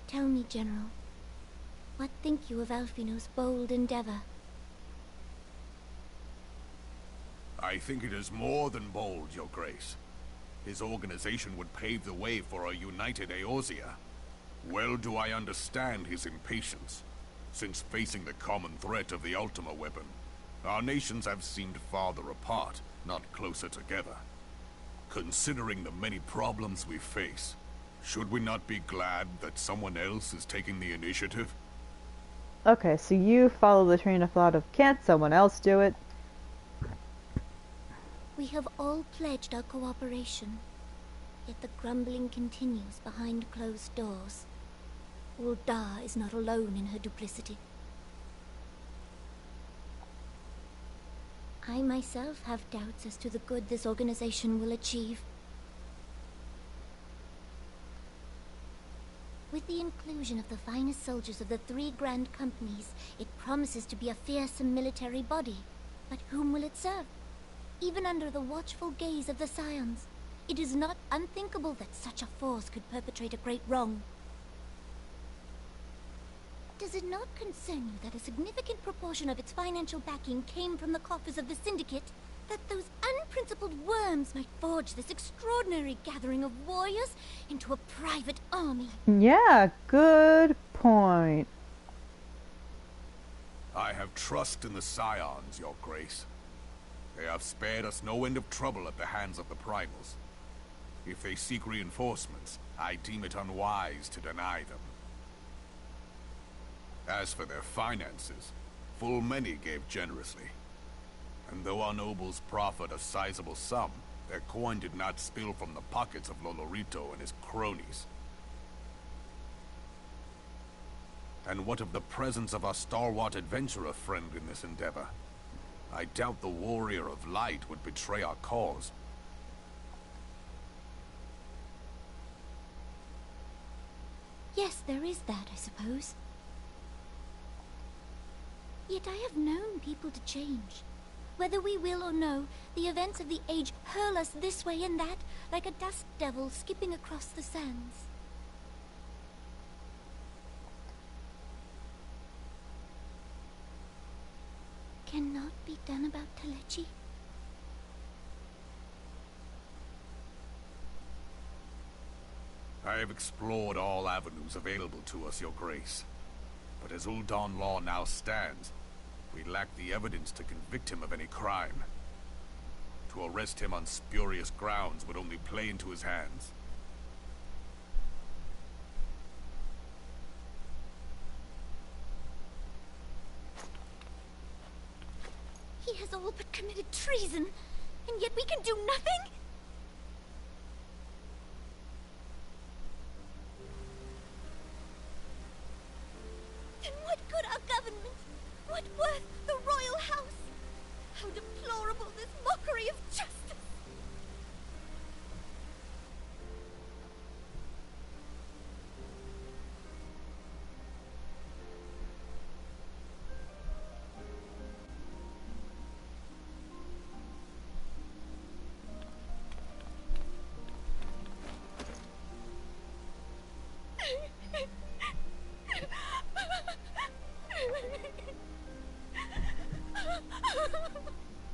Tell me, General, what think you of Alphino's bold endeavor? I think it is more than bold, Your Grace. His organization would pave the way for a united Eorzea. Well do I understand his impatience, since facing the common threat of the Ultima weapon, our nations have seemed farther apart, not closer together. Considering the many problems we face, should we not be glad that someone else is taking the initiative? Okay, so you follow the train of thought of, can't someone else do it? We have all pledged our cooperation, yet the grumbling continues behind closed doors. Ul'dah is not alone in her duplicity. I myself have doubts as to the good this organization will achieve. With the inclusion of the finest soldiers of the 3 grand companies, it promises to be a fearsome military body. But whom will it serve? Even under the watchful gaze of the Scions, it is not unthinkable that such a force could perpetrate a great wrong. Does it not concern you that a significant proportion of its financial backing came from the coffers of the Syndicate? That those unprincipled worms might forge this extraordinary gathering of warriors into a private army? Yeah, good point. I have trust in the Scions, Your Grace. They have spared us no end of trouble at the hands of the Primals. If they seek reinforcements, I deem it unwise to deny them. As for their finances, full many gave generously. And though our nobles proffered a sizable sum, their coin did not spill from the pockets of Lolorito and his cronies. And what of the presence of our stalwart adventurer friend in this endeavor? I doubt the warrior of light would betray our cause. Yes, there is that, I suppose. Yet I have known people to change. Whether we will or no, the events of the age hurl us this way and that, like a dust devil skipping across the sands. Cannot be done about Telechi? I have explored all avenues available to us, Your Grace. But as Ul'Dan law now stands, we lack the evidence to convict him of any crime. To arrest him on spurious grounds would only play into his hands. He has all but committed treason, and yet we can do nothing? Then what good our government? What worth the royal house? How deplorable this mockery of justice!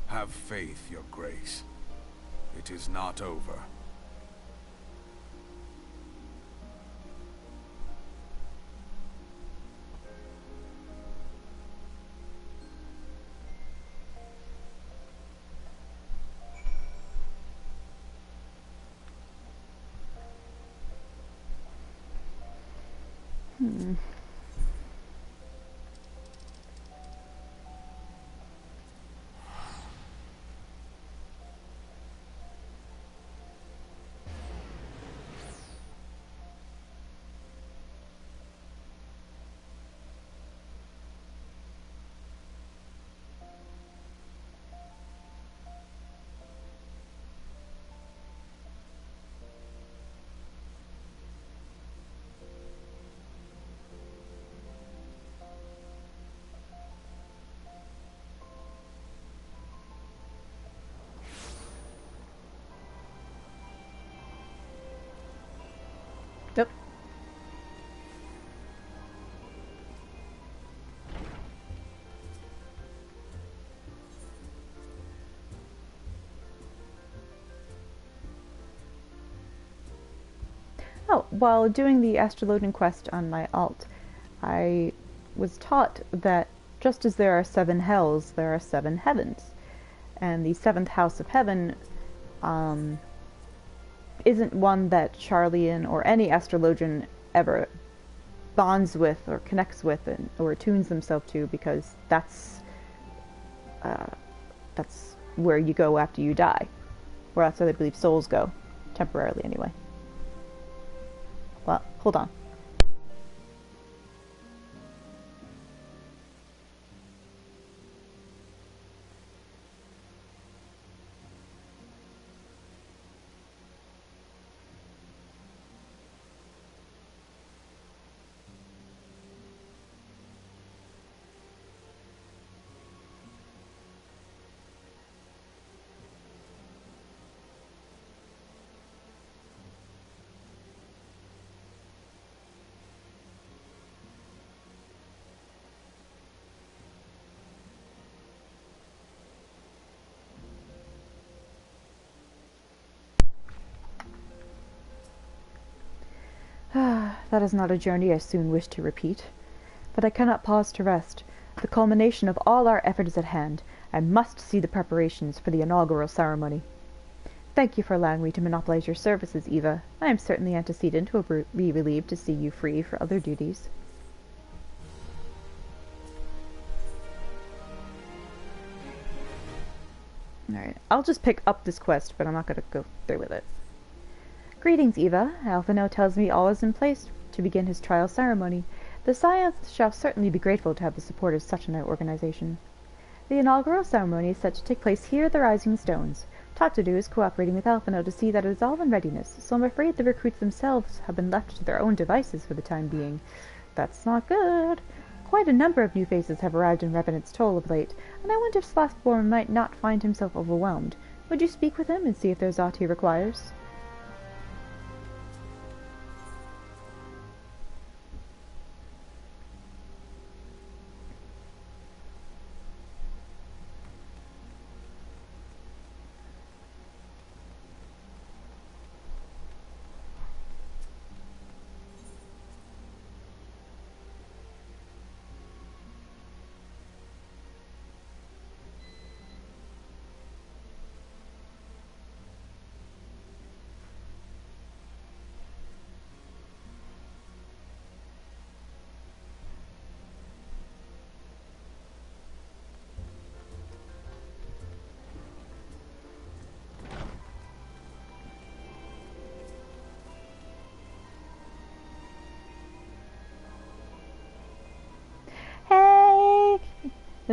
Have faith, Your Grace. It is not over. Yep. Oh, while doing the astrologian quest on my alt, I was taught that just as there are 7 hells, there are 7 heavens. And the 7th house of heaven isn't one that Charlian or any astrologian ever bonds with or connects with or attunes themselves to, because that's where you go after you die. Or that's where they believe souls go. Temporarily, anyway. Well, hold on. That is not a journey I soon wish to repeat. But I cannot pause to rest. The culmination of all our effort is at hand. I must see the preparations for the inaugural ceremony. Thank you for allowing me to monopolize your services, Eva. I am certain the antecedent will be relieved to see you free for other duties. Alright, I'll just pick up this quest, but I'm not going to go through with it. Greetings, Eva. Alphino tells me all is in place to begin his trial ceremony. The Scions shall certainly be grateful to have the support of such an organization. The inaugural ceremony is set to take place here at the Rising Stones. Tatsudu is cooperating with Alphino to see that it is all in readiness, so I'm afraid the recruits themselves have been left to their own devices for the time being. That's not good. Quite a number of new faces have arrived in Revenant's Toll of late, and I wonder if Slothborn might not find himself overwhelmed. Would you speak with him and see if there's aught he requires?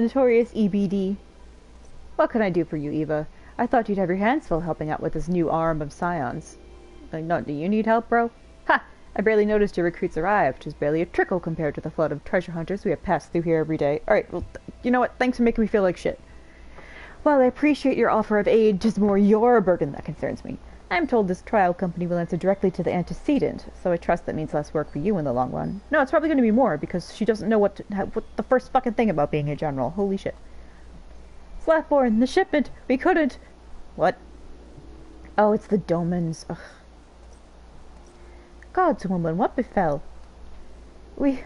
The notorious EBD. What can I do for you, Eva? I thought you'd have your hands full helping out with this new arm of Scions. No, do you need help, bro? Ha! I barely noticed your recruits arrived, which is barely a trickle compared to the flood of treasure hunters we have passed through here every day. Alright, well, you know what? Thanks for making me feel like shit. While I appreciate your offer of aid, 'tis more your burden that concerns me. I'm told this trial company will answer directly to the antecedent, so I trust that means less work for you in the long run. No, it's probably going to be more, because she doesn't know what the first fucking thing about being a general. Holy shit. Slackborn, the shipment! We couldn't! What? Oh, it's the Domans. Ugh. Gods, woman, what befell? We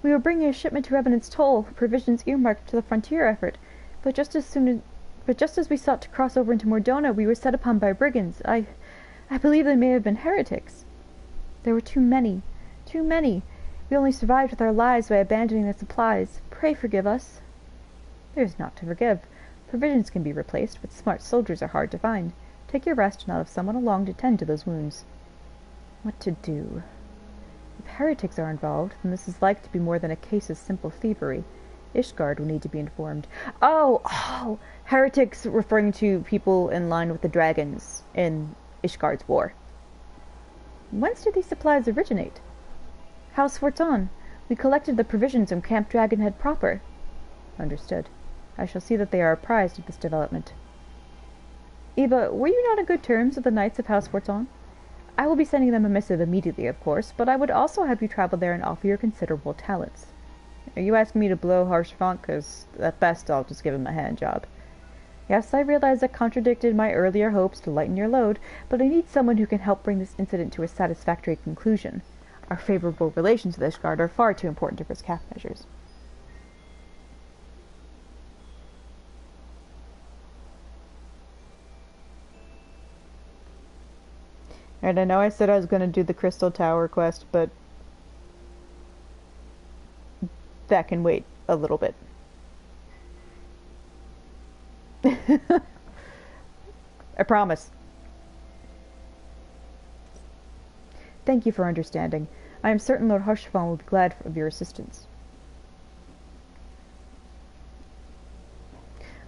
were bringing a shipment to Revenant's Toll, provisions earmarked to the frontier effort, but just as we sought to cross over into Mordona, we were set upon by brigands. I believe they may have been heretics. There were too many. Too many. We only survived with our lives by abandoning the supplies. Pray forgive us. There's naught to forgive. Provisions can be replaced, but smart soldiers are hard to find. Take your rest and I'll have someone along to tend to those wounds. What to do? If heretics are involved, then this is like to be more than a case of simple thievery. Ishgard will need to be informed. Oh! Heretics referring to people in line with the dragons in Ishgard's war. Whence did these supplies originate? House Forton. We collected the provisions from Camp Dragonhead proper. Understood. I shall see that they are apprised of this development. Eva, were you not on good terms with the Knights of House Forton? I will be sending them a missive immediately, of course, but I would also have you travel there and offer your considerable talents. Are you asking me to blow Harshfont? Because at best I'll just give him a hand job. Yes, I realize that contradicted my earlier hopes to lighten your load, but I need someone who can help bring this incident to a satisfactory conclusion. Our favorable relations with Ishgard are far too important to risk half measures. And I know I said I was going to do the Crystal Tower quest, but that can wait a little bit. I promise. Thank you for understanding. I am certain Lord Harshfont will be glad of your assistance.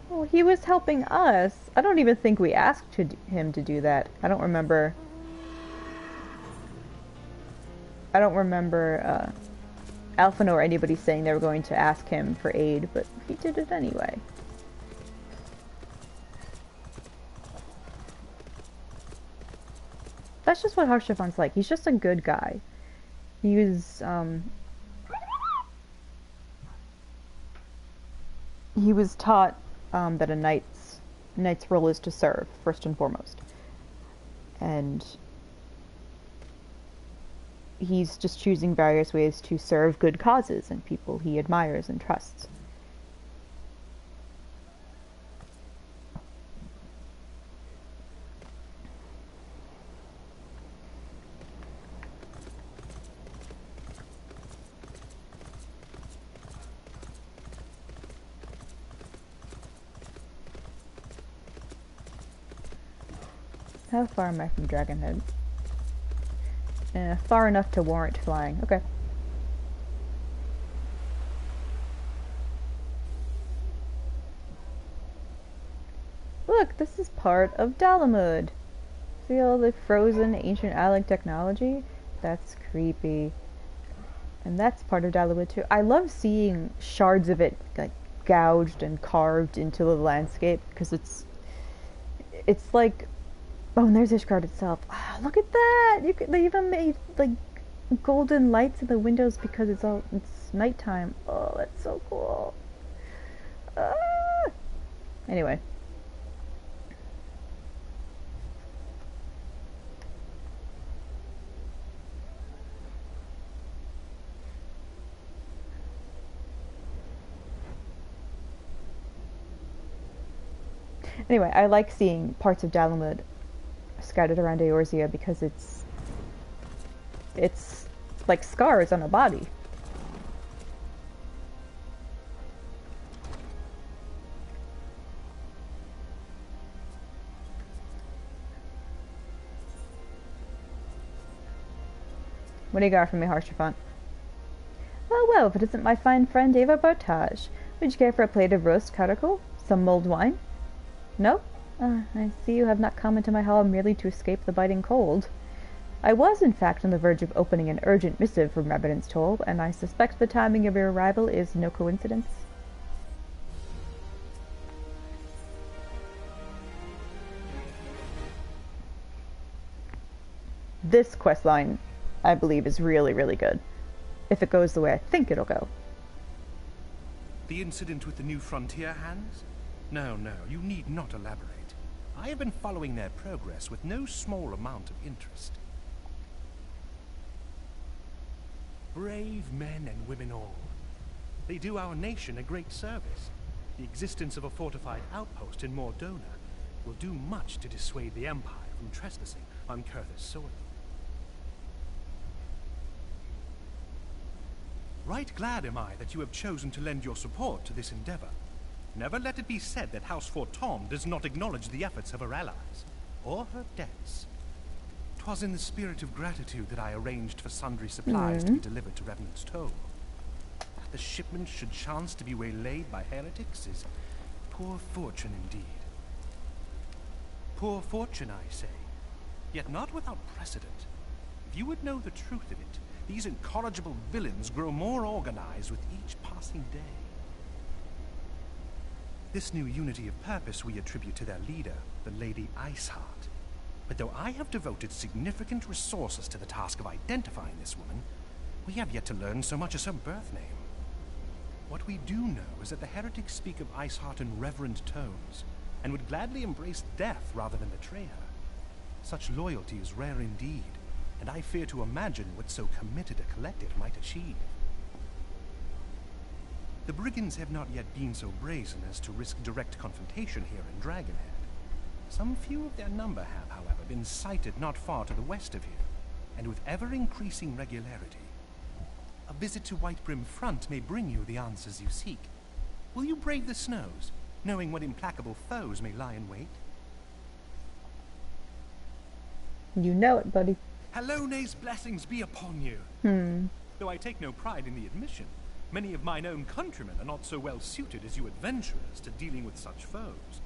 Well, he was helping us. I don't even think we asked him to do that. I don't remember Alphino or anybody saying they were going to ask him for aid, but he did it anyway. That's just what Harshafon's like. He's just a good guy. He was taught that a knight's role is to serve, first and foremost. And he's just choosing various ways to serve good causes and people he admires and trusts. How far am I from Dragonhead? Far enough to warrant flying. Okay. Look, this is part of Dalamud. See all the frozen ancient Alec technology? That's creepy. And that's part of Dalamud too. I love seeing shards of it like gouged and carved into the landscape because it's like, oh, and there's Ishgard itself. Oh, look at that! They even made like golden lights in the windows because it's nighttime. Oh, that's so cool. Ah! Anyway. Anyway, I like seeing parts of Dalamud scattered around Eorzea because it's like scars on a body. What do you got for me, Harshafont? Well, well, if it isn't my fine friend Eva Bartage. Would you care for a plate of roast caracal? Some mulled wine? No? I see you have not come into my hall merely to escape the biting cold. I was, in fact, on the verge of opening an urgent missive from Revenant's Toll, and I suspect the timing of your arrival is no coincidence. This questline, I believe, is really, really good. If it goes the way I think it'll go. The incident with the new frontier hands? No, you need not elaborate. I have been following their progress with no small amount of interest. Brave men and women all. They do our nation a great service. The existence of a fortified outpost in Mordona will do much to dissuade the Empire from trespassing on Kurth's soil. Right glad am I that you have chosen to lend your support to this endeavor. Never let it be said that House Fortom does not acknowledge the efforts of her allies, or her debts. 'Twas in the spirit of gratitude that I arranged for sundry supplies to be delivered to Revenant's Toll. That the shipment should chance to be waylaid by heretics is poor fortune indeed. Poor fortune, I say, yet not without precedent. If you would know the truth of it, these incorrigible villains grow more organized with each passing day. This new unity of purpose we attribute to their leader, the Lady Iceheart. But though I have devoted significant resources to the task of identifying this woman, we have yet to learn so much as her birth name. What we do know is that the heretics speak of Iceheart in reverent tones, and would gladly embrace death rather than betray her. Such loyalty is rare indeed, and I fear to imagine what so committed a collective might achieve. The brigands have not yet been so brazen as to risk direct confrontation here in Dragonhead. Some few of their number have, however, been sighted not far to the west of here, and with ever-increasing regularity. A visit to Whitebrim Front may bring you the answers you seek. Will you brave the snows, knowing what implacable foes may lie in wait? You know it, buddy. Hallone's blessings be upon you. Though I take no pride in the admission, many of mine own countrymen are not so well suited as you adventurers to dealing with such foes.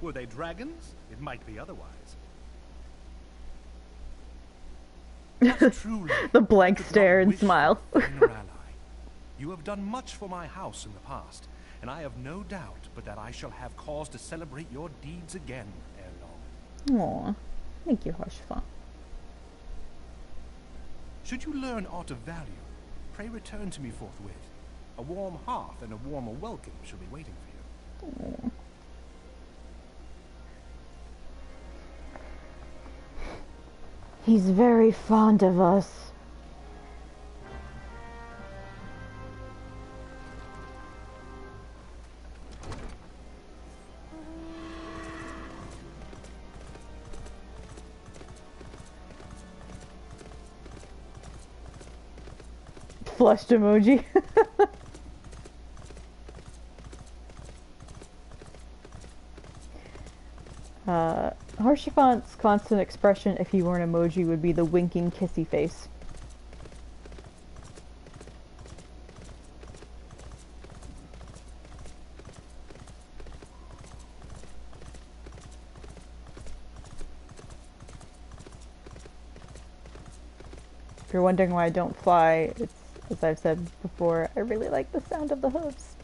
Were they dragons, it might be otherwise. Truly, the blank stare and smile. You have done much for my house in the past, and I have no doubt but that I shall have cause to celebrate your deeds again ere long. Aw, thank you, Harshfa. Should you learn aught of value, pray return to me forthwith. A warm hearth and a warmer welcome shall be waiting for you. Aww. He's very fond of us. Flushed emoji. Harshifont's constant expression if he were an emoji would be the winking kissy face. If you're wondering why I don't fly, it's, as I've said before, I really like the sound of the hooves.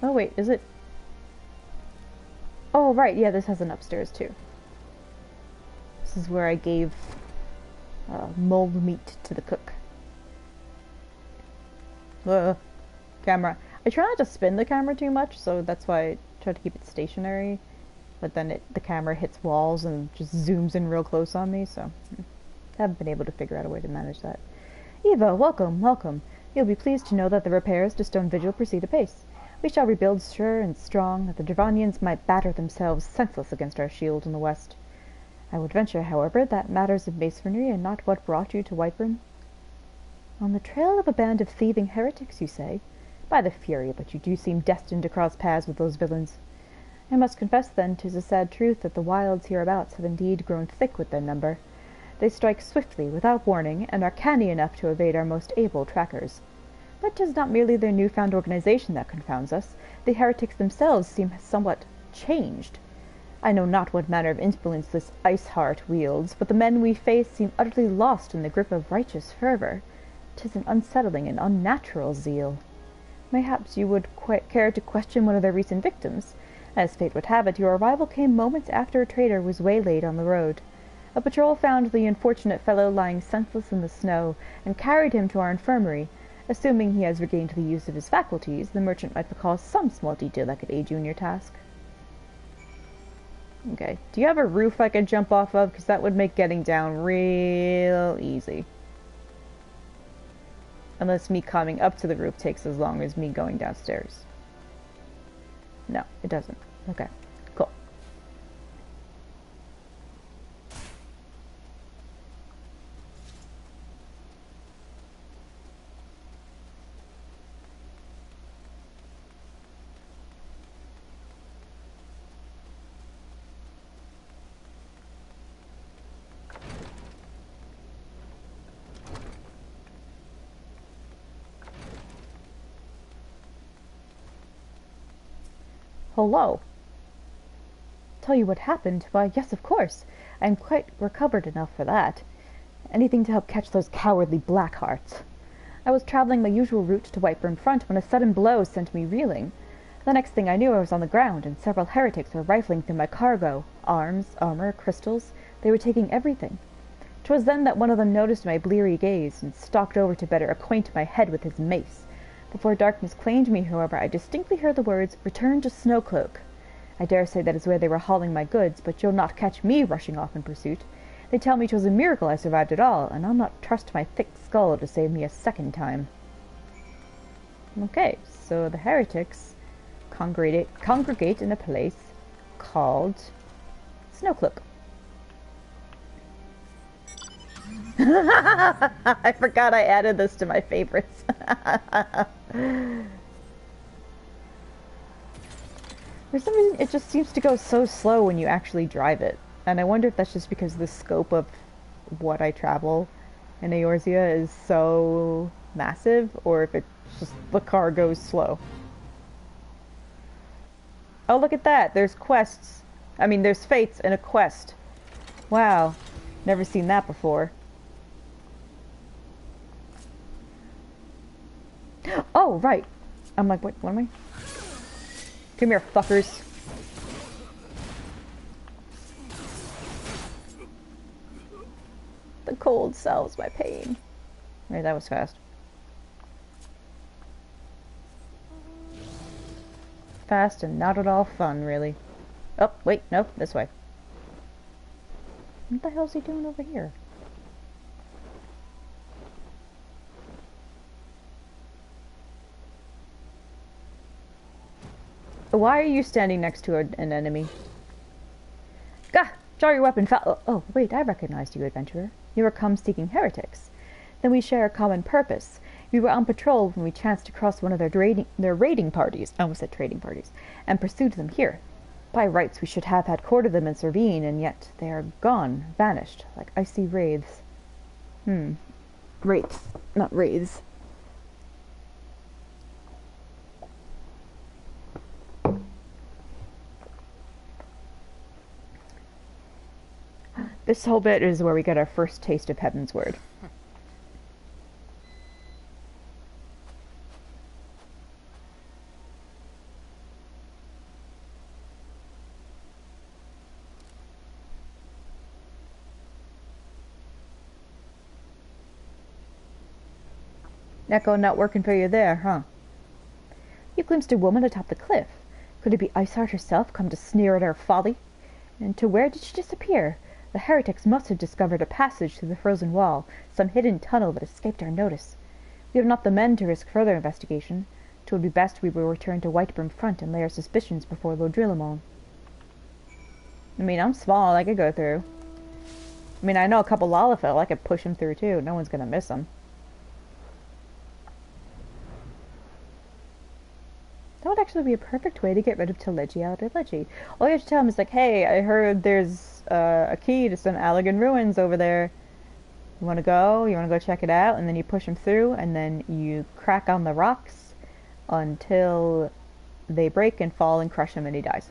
Oh wait, is it? Oh right, yeah, this has an upstairs too. This is where I gave mulled meat to the cook. Camera. I try not to spin the camera too much, so that's why I try to keep it stationary. But then the camera hits walls and just zooms in real close on me, so I haven't been able to figure out a way to manage that. Eva, welcome, welcome. You'll be pleased to know that the repairs to Stone Vigil proceed apace. We shall rebuild sure and strong, that the Dravanians might batter themselves senseless against our shield in the west. I would venture, however, that matters of masonry are not what brought you to Whiteburn. On the trail of a band of thieving heretics, you say? By the fury, but you do seem destined to cross paths with those villains. I must confess, then, 'tis a sad truth that the wilds hereabouts have indeed grown thick with their number. They strike swiftly, without warning, and are canny enough to evade our most able trackers. But 'tis not merely their new-found organization that confounds us. The heretics themselves seem somewhat changed. I know not what manner of influence this Ice-Heart wields, but the men we face seem utterly lost in the grip of righteous fervor. 'Tis an unsettling and unnatural zeal. Mayhaps you would care to question one of their recent victims. As fate would have it, your arrival came moments after a trader was waylaid on the road. A patrol found the unfortunate fellow lying senseless in the snow, and carried him to our infirmary. Assuming he has regained the use of his faculties, the merchant might recall some small detail that could aid you in your task. Okay. Do you have a roof I could jump off of? Because that would make getting down real easy. Unless me climbing up to the roof takes as long as me going downstairs. No, it doesn't. Okay. Cool. Hello. Tell you what happened? Why, yes, of course. I am quite recovered enough for that. Anything to help catch those cowardly Blackhearts. I was traveling my usual route to Whiteburn Front when a sudden blow sent me reeling. The next thing I knew I was on the ground, and several heretics were rifling through my cargo. Arms, armor, crystals. They were taking everything. 'Twas then that one of them noticed my bleary gaze, and stalked over to better acquaint my head with his mace. Before darkness claimed me, however, I distinctly heard the words, "Return to Snowcloak." I dare say that is where they were hauling my goods, but you'll not catch me rushing off in pursuit. They tell me 'twas a miracle I survived at all, and I'll not trust my thick skull to save me a second time. Okay, so the heretics congregate in a place called Snowcloak. I forgot I added this to my favorites. For some reason, it just seems to go so slow when you actually drive it. And I wonder if that's just because the scope of what I travel in Eorzea is so massive, or if it's just the car goes slow. Oh, look at that! There's quests. I mean, there's fates and a quest. Wow. Never seen that before. Oh, right. I'm like, what am I? Come here, fuckers. The cold solves my pain. Right, that was fast. Fast and not at all fun, really. Oh, wait, no, this way. What the hell is he doing over here? Why are you standing next to an enemy? Gah! Draw your weapon, Oh, wait, I recognized you, adventurer. You are come seeking heretics. Then we share a common purpose. We were on patrol when we chanced to cross one of their raiding parties, I almost said trading parties, and pursued them here. By rights we should have had quartered them in Servine, and yet they are gone, vanished, like icy wraiths. Wraiths, not wraiths. This whole bit is where we get our first taste of Heaven's Word. Echo not working for you there, huh? You glimpsed a woman atop the cliff. Could it be Iceheart herself come to sneer at our folly? And to where did she disappear? The heretics must have discovered a passage through the frozen wall, some hidden tunnel that escaped our notice. We have not the men to risk further investigation. 'Twould be best we will return to Whitebrim Front and lay our suspicions before Lord Drillamon. I mean, I'm small, I could go through. I mean, I know a couple lalafell, I could push him through too. No one's gonna miss him. That would actually be a perfect way to get rid of Telegia out of Leggy. All you have to tell him is like, hey, I heard there's a key to some Allegan ruins over there. You wanna go? You wanna go check it out? And then you push him through, and then you crack on the rocks until they break and fall and crush him and he dies.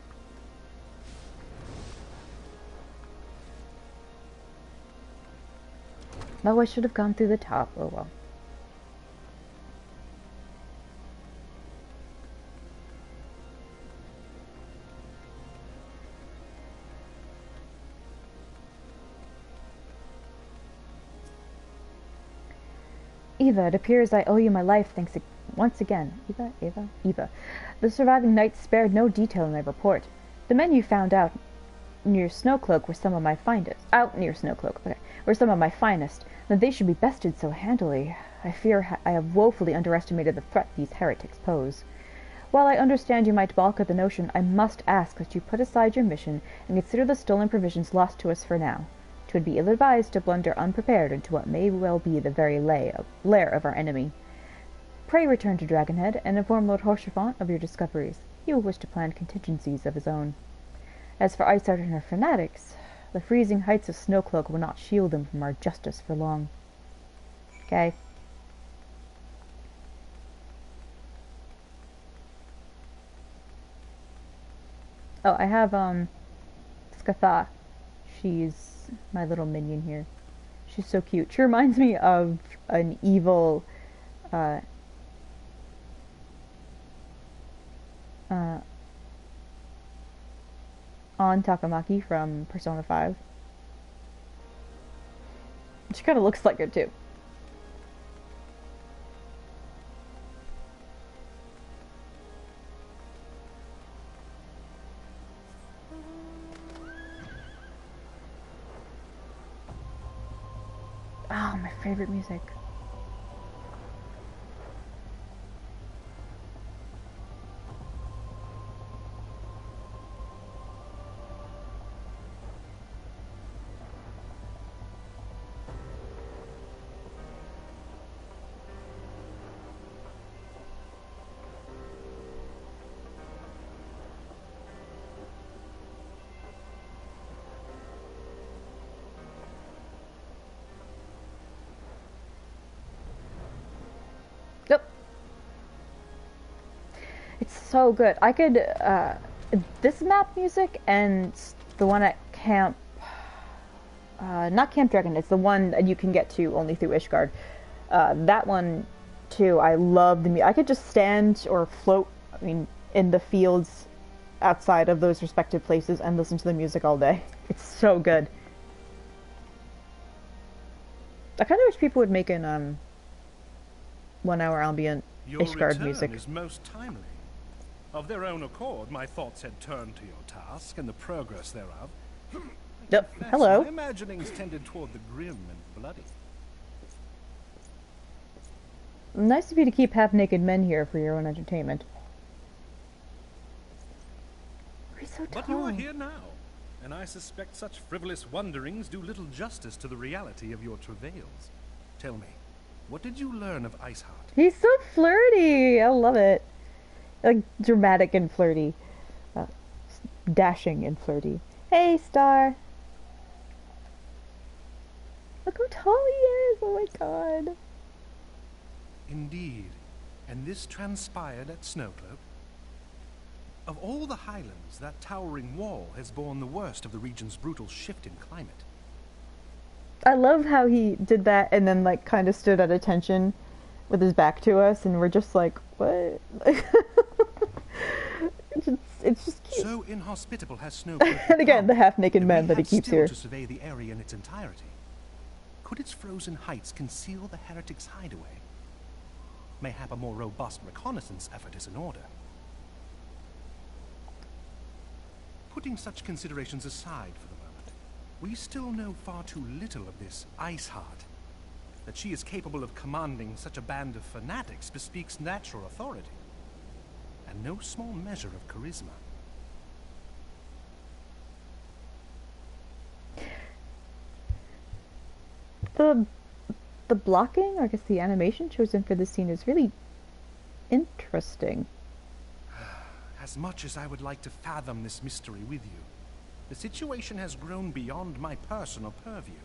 Oh, I should have gone through the top. Oh well. Eva, it appears I owe you my life thanks once again. Eva. The surviving knights spared no detail in their report. The men you found out near Snowcloak were some of my finest. Were some of my finest. That they should be bested so handily. I fear I have woefully underestimated the threat these heretics pose. While I understand you might balk at the notion, I must ask that you put aside your mission and consider the stolen provisions lost to us for now. 'Twould be ill-advised to blunder unprepared into what may well be the very lair of our enemy. Pray return to Dragonhead and inform Lord Horsefant of your discoveries. He will wish to plan contingencies of his own. As for Isart and her fanatics, the freezing heights of Snowcloak will not shield them from our justice for long. Okay. Oh, I have, Skatha. She's my little minion here. She's so cute. She reminds me of an evil, on Takamaki from Persona 5. She kind of looks like her too. Oh, my favorite music. Yep. It's so good. I could, this map music and the one at Camp, not Camp Dragon, it's the one that you can get to only through Ishgard. That one, too, I love the music. I could just stand or float, I mean, in the fields outside of those respective places and listen to the music all day. It's so good. I kind of wish people would make an, 1 hour ambient Ishgard music. Your return is most timely. Of their own accord, my thoughts had turned to your task and the progress thereof. Yep. Hello. My imaginings tended toward the grim and bloody. Nice of you to keep half-naked men here for your own entertainment. He's so tall. But you are here now, and I suspect such frivolous wonderings do little justice to the reality of your travails. Tell me, what did you learn of Iceheart? He's so flirty. I love it. Like, dramatic and flirty. Dashing and flirty. Hey, Star. Look how tall he is. Oh my god. Indeed. And this transpired at Snowcloak? Of all the highlands, that towering wall has borne the worst of the region's brutal shift in climate. I love how he did that and then, like, kind of stood at attention with his back to us, and we're just like, what? It's just cute. So inhospitable has Snowcloak And again, the half-naked that men we that he have keeps still here. to survey the area in its entirety. Could its frozen heights conceal the heretics' hideaway? Mayhap a more robust reconnaissance effort is in order. Putting such considerations aside for the moment, we still know far too little of this Iceheart. That she is capable of commanding such a band of fanatics bespeaks natural authority. and no small measure of charisma. The blocking, or I guess the animation chosen for this scene is really interesting. As much as I would like to fathom this mystery with you, the situation has grown beyond my personal purview.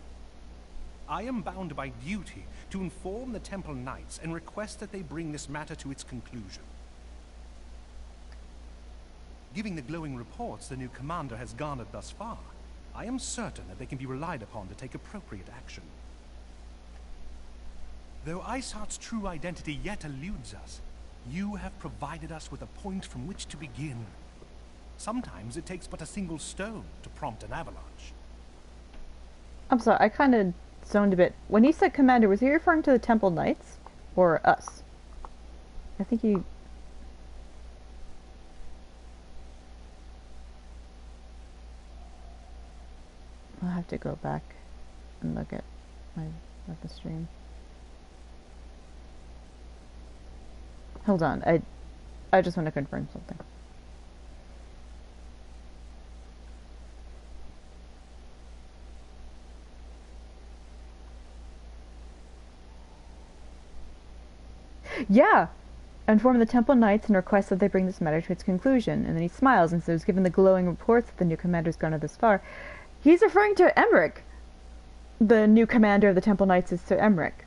I am bound by duty to inform the Temple Knights and request that they bring this matter to its conclusion. Given the glowing reports the new commander has garnered thus far, I am certain that they can be relied upon to take appropriate action. Though Iceheart's true identity yet eludes us, you have provided us with a point from which to begin. Sometimes it takes but a single stone to prompt an avalanche. I'm sorry, I kind of zoned a bit. When he said commander, was he referring to the Temple Knights? Or us? I think he... I'll have to go back and look at the stream. Hold on, I just want to confirm something. Yeah! Inform the Temple Knights and request that they bring this matter to its conclusion. And then he smiles and says, given the glowing reports that the new commander's gone this far. He's referring to Emmerich! The new commander of the Temple Knights is Sir Emmerich.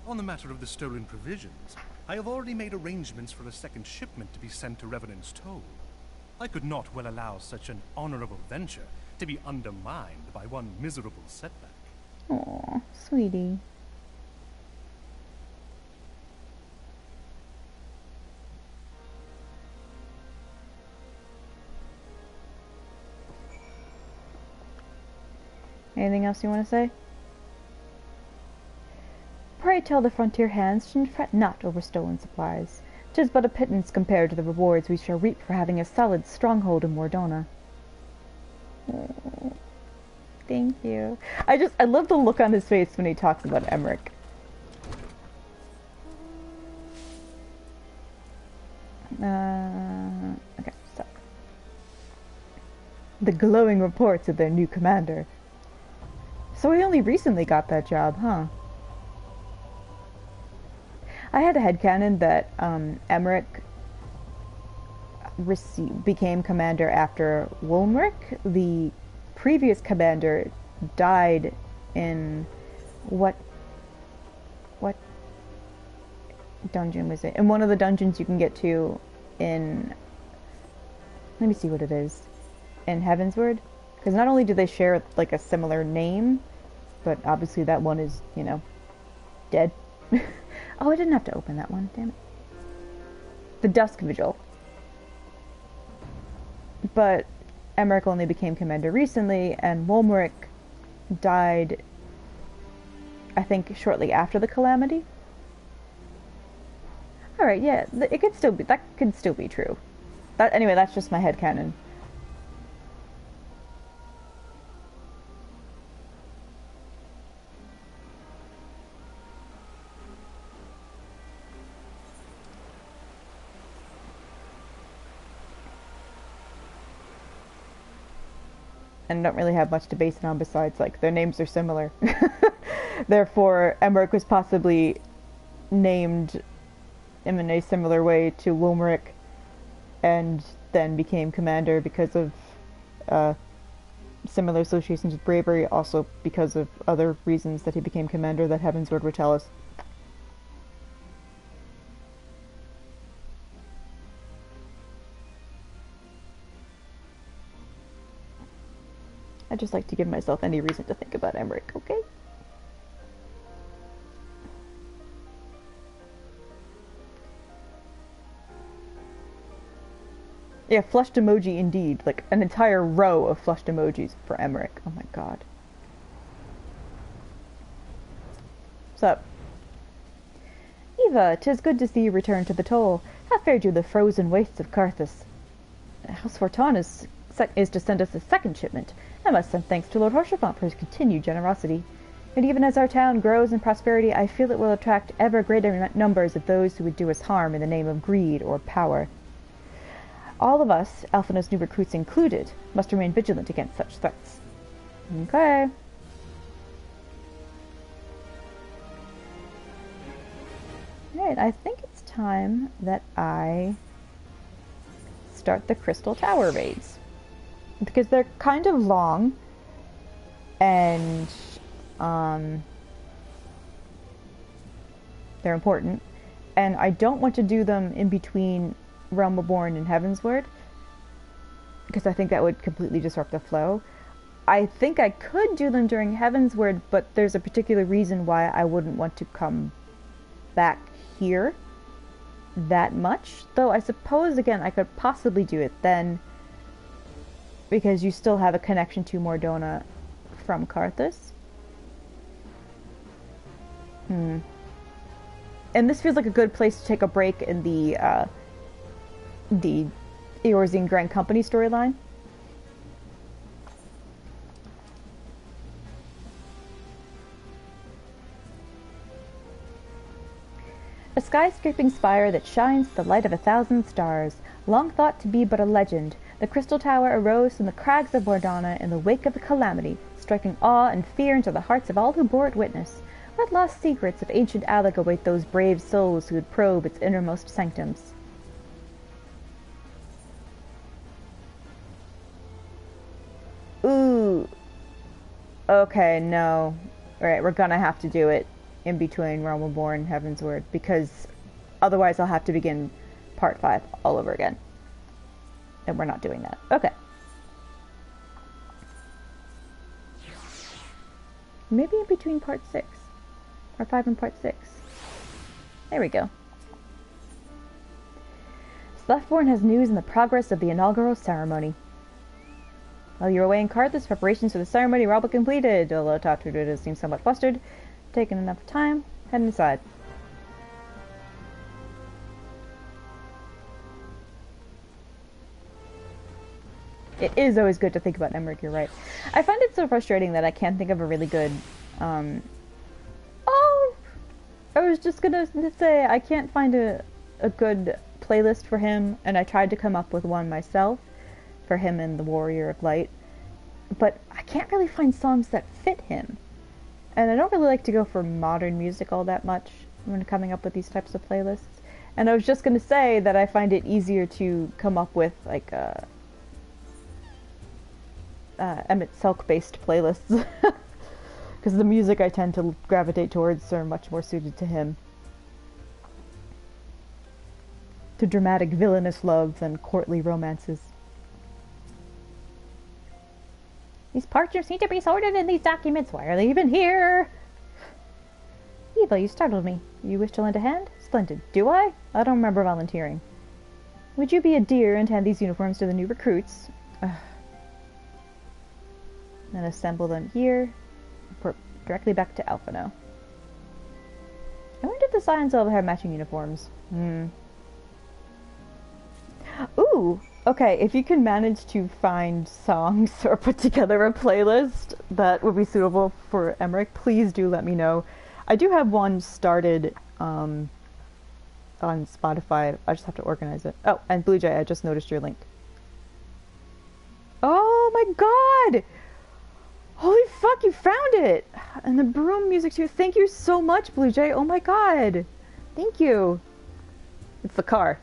On the matter of the stolen provisions, I have already made arrangements for a second shipment to be sent to Revenant's Toll. I could not well allow such an honorable venture to be undermined by one miserable setback. Aw, sweetie. Anything else you want to say? Pray tell the frontier hands to fret not over stolen supplies. 'Tis but a pittance compared to the rewards we shall reap for having a solid stronghold in Mordona. Oh, thank you. I love the look on his face when he talks about Emmerich. Okay, so. The glowing reports of their new commander. So he only recently got that job, huh? I had a headcanon that Emmerich became commander after Wulmrich. The previous commander died in what dungeon was it? In one of the dungeons you can get to in, let me see what it is, in Heavensward. Because not only do they share like a similar name, but obviously that one is, you know, dead. Oh, I didn't have to open that one, damn it. The Dusk Vigil. But Emmerich only became commander recently, and Wulmrich died, I think, shortly after the Calamity. Alright, yeah, it could still be, that could still be true. Anyway, that's just my headcanon. And don't really have much to base it on besides, like, their names are similar. Therefore, Emmerich was possibly named in a similar way to Wulmrich, and then became commander because of similar associations with bravery, also because of other reasons that he became commander that Heavensward would tell us. I just like to give myself any reason to think about Emmerich, okay? Yeah, flushed emoji indeed. Like, an entire row of flushed emojis for Emmerich. Oh my god. What's up? Eva, 'tis good to see you return to the Toll. How fared you the frozen wastes of Carthus? House Forton is to send us a second shipment. I must send thanks to Lord Haurchefant for his continued generosity. And even as our town grows in prosperity, I feel it will attract ever greater numbers of those who would do us harm in the name of greed or power. All of us, Alphina's new recruits included, must remain vigilant against such threats. Okay. Alright, I think it's time that I start the Crystal Tower raids. Because they're kind of long, and they're important, and I don't want to do them in between Realm Reborn and Heavensward, because I think that would completely disrupt the flow. I think I could do them during Heavensward, but there's a particular reason why I wouldn't want to come back here that much. Though I suppose, again, I could possibly do it then, because you still have a connection to Mordona from Karthus. And this feels like a good place to take a break in the Eorzean Grand Company storyline. A skyscraping spire that shines the light of 1,000 stars, long thought to be but a legend, the Crystal Tower arose from the crags of Mordana in the wake of a calamity, striking awe and fear into the hearts of all who bore it witness. What lost secrets of ancient Alec await those brave souls who would probe its innermost sanctums? Ooh. Okay, no. Alright, we're gonna have to do it in between Realm Reborn and Heavensward, because otherwise I'll have to begin Part 5 all over again. And we're not doing that. Okay. Maybe in between Part 6. Part 5 and Part 6. There we go. Sleftborn has news on the progress of the inaugural ceremony. While you're away in Karthus, preparations for the ceremony were all but completed, although Tatruda seems somewhat flustered. Taken enough time, head inside. It is always good to think about Emmerich, you're right. I find it so frustrating that I can't think of a really good, Oh! I was just gonna say, I can't find a good playlist for him, and I tried to come up with one myself, for him and the Warrior of Light, but I can't really find songs that fit him. And I don't really like to go for modern music all that much when coming up with these types of playlists. And I was just gonna say that I find it easier to come up with, like, Emmett Selk-based playlists. Because the music I tend to gravitate towards are much more suited to him. To dramatic villainous love than courtly romances. These parchments need to be sorted in these documents. Why are they even here? Eva, you startled me. You wish to lend a hand? Splendid. Do I? I don't remember volunteering. Would you be a dear and hand these uniforms to the new recruits? And assemble them here. Report directly back to Alphino. I wonder if the Scions all have matching uniforms. Ooh! Okay, if you can manage to find songs or put together a playlist that would be suitable for Emmerich, please do let me know. I do have one started on Spotify. I just have to organize it. Oh, and Blue Jay, I just noticed your link. Oh my god! Holy fuck, you found it! And the broom music too. Thank you so much, Blue Jay. Oh my god. Thank you. It's the car.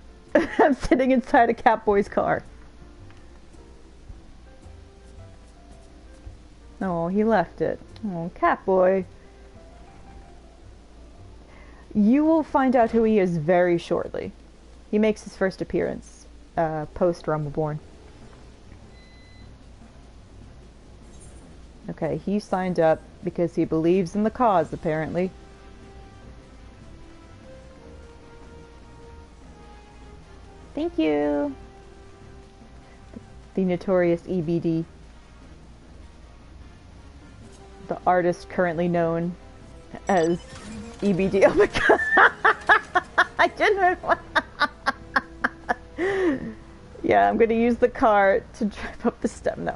I'm sitting inside a Catboy's car. Oh, he left it. Oh, Catboy. You will find out who he is very shortly. He makes his first appearance post Realm Reborn. Okay, he signed up because he believes in the cause, apparently. Thank you! The notorious EBD. The artist currently known as EBD. Oh my god! I didn't... Yeah, I'm gonna use the car to drive up the step. No.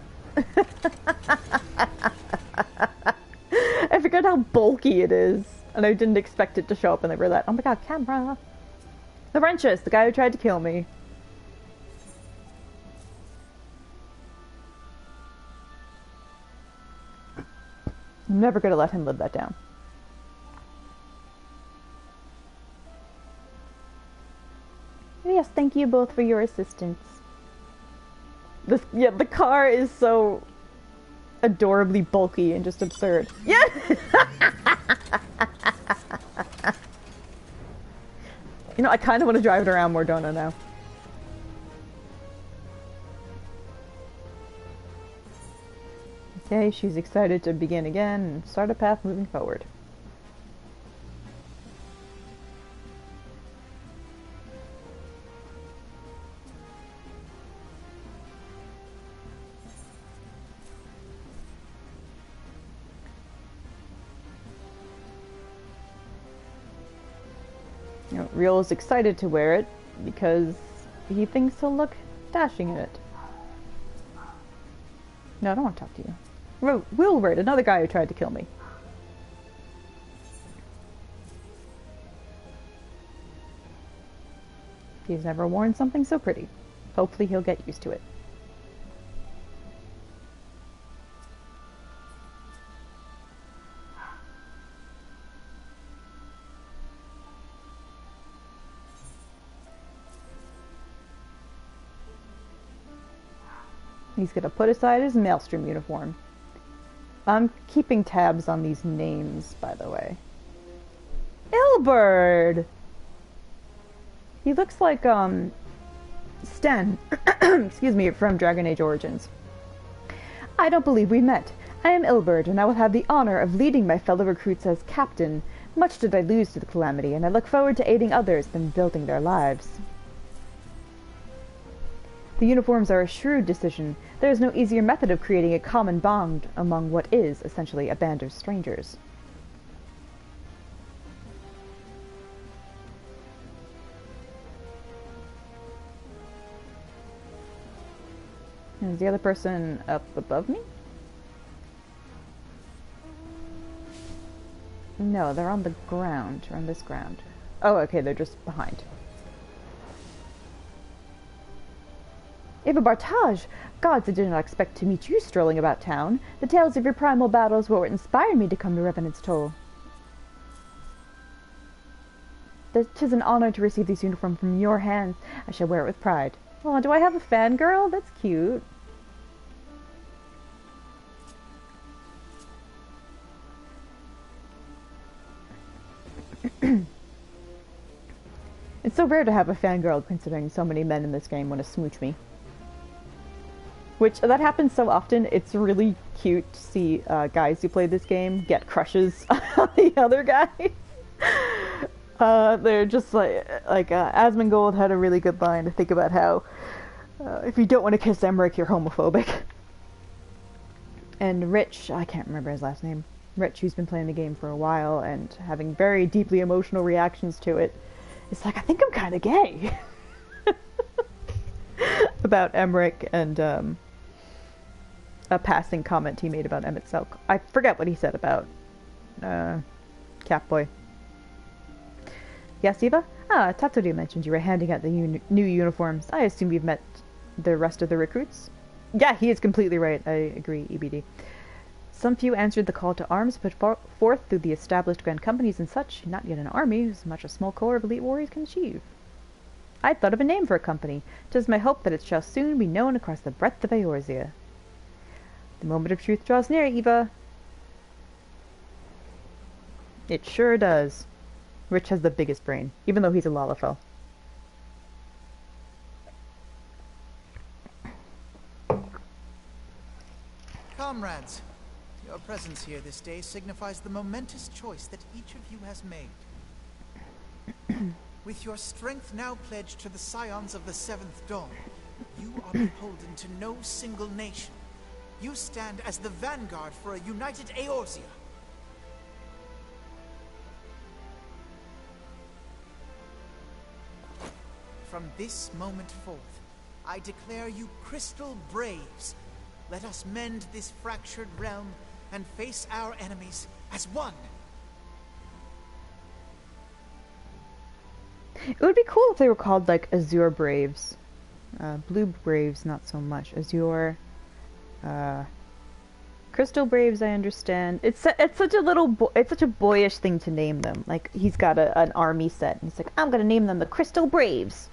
I forgot how quirky it is. And I didn't expect it to show up in the roulette. Oh my god, camera! Laurentius, the guy who tried to kill me. I'm never gonna let him live that down. Yes, thank you both for your assistance. The car is so adorably bulky and just absurd. Yeah! You know, I kind of want to drive it around more, don't I now? Okay, she's excited to begin again and start a path moving forward. You know, Real is excited to wear it because he thinks he'll look dashing in it. No, I don't want to talk to you. Wilbert, another guy who tried to kill me. He's never worn something so pretty. Hopefully he'll get used to it. He's gonna put aside his Maelstrom uniform. I'm keeping tabs on these names, by the way. Ilberd! He looks like, Sten. Excuse me, from Dragon Age Origins. I don't believe we met. I am Ilberd, and I will have the honor of leading my fellow recruits as captain. Much did I lose to the Calamity, and I look forward to aiding others in building their lives. The uniforms are a shrewd decision. There is no easier method of creating a common bond among what is, essentially, a band of strangers. Is the other person up above me? No, they're on the ground, or on this ground. Oh, okay, they're just behind. Eva Bartage! Gods, I did not expect to meet you strolling about town. The tales of your primal battles were what inspired me to come to Revenant's Toll. 'Tis an honor to receive this uniform from your hands. I shall wear it with pride. Oh, do I have a fangirl? That's cute. It's so rare to have a fangirl, considering so many men in this game want to smooch me. Which, that happens so often, it's really cute to see guys who play this game get crushes on the other guys. They're just like Asmongold had a really good line to think about how if you don't want to kiss Emmerich, you're homophobic. And Rich, I can't remember his last name, Rich, who's been playing the game for a while and having very deeply emotional reactions to it, it's like, I think I'm kind of gay. About Emmerich and a passing comment he made about Emmett Selk. I forget what he said about Catboy. Yes, Eva? Ah, Tatori mentioned you were handing out the new uniforms. I assume you've met the rest of the recruits? Yeah, he is completely right. I agree, EBD. Some few answered the call to arms put forth through the established grand companies and such. Not yet an army, as much a small corps of elite warriors can achieve. I thought of a name for a company. 'Tis my hope that it shall soon be known across the breadth of Eorzea. The moment of truth draws near, Eva. It sure does. Rich has the biggest brain, even though he's a lalafell. Comrades, your presence here this day signifies the momentous choice that each of you has made. With your strength now pledged to the scions of the Seventh Dawn, you are beholden to no single nation. You stand as the vanguard for a united Eorzea. From this moment forth, I declare you crystal braves. Let us mend this fractured realm and face our enemies as one. It would be cool if they were called like Azure Braves. Blue Braves, not so much. Azure, Crystal Braves, I understand. It's such a it's such a boyish thing to name them. Like he's got an army set, and he's like, I'm gonna name them the Crystal Braves.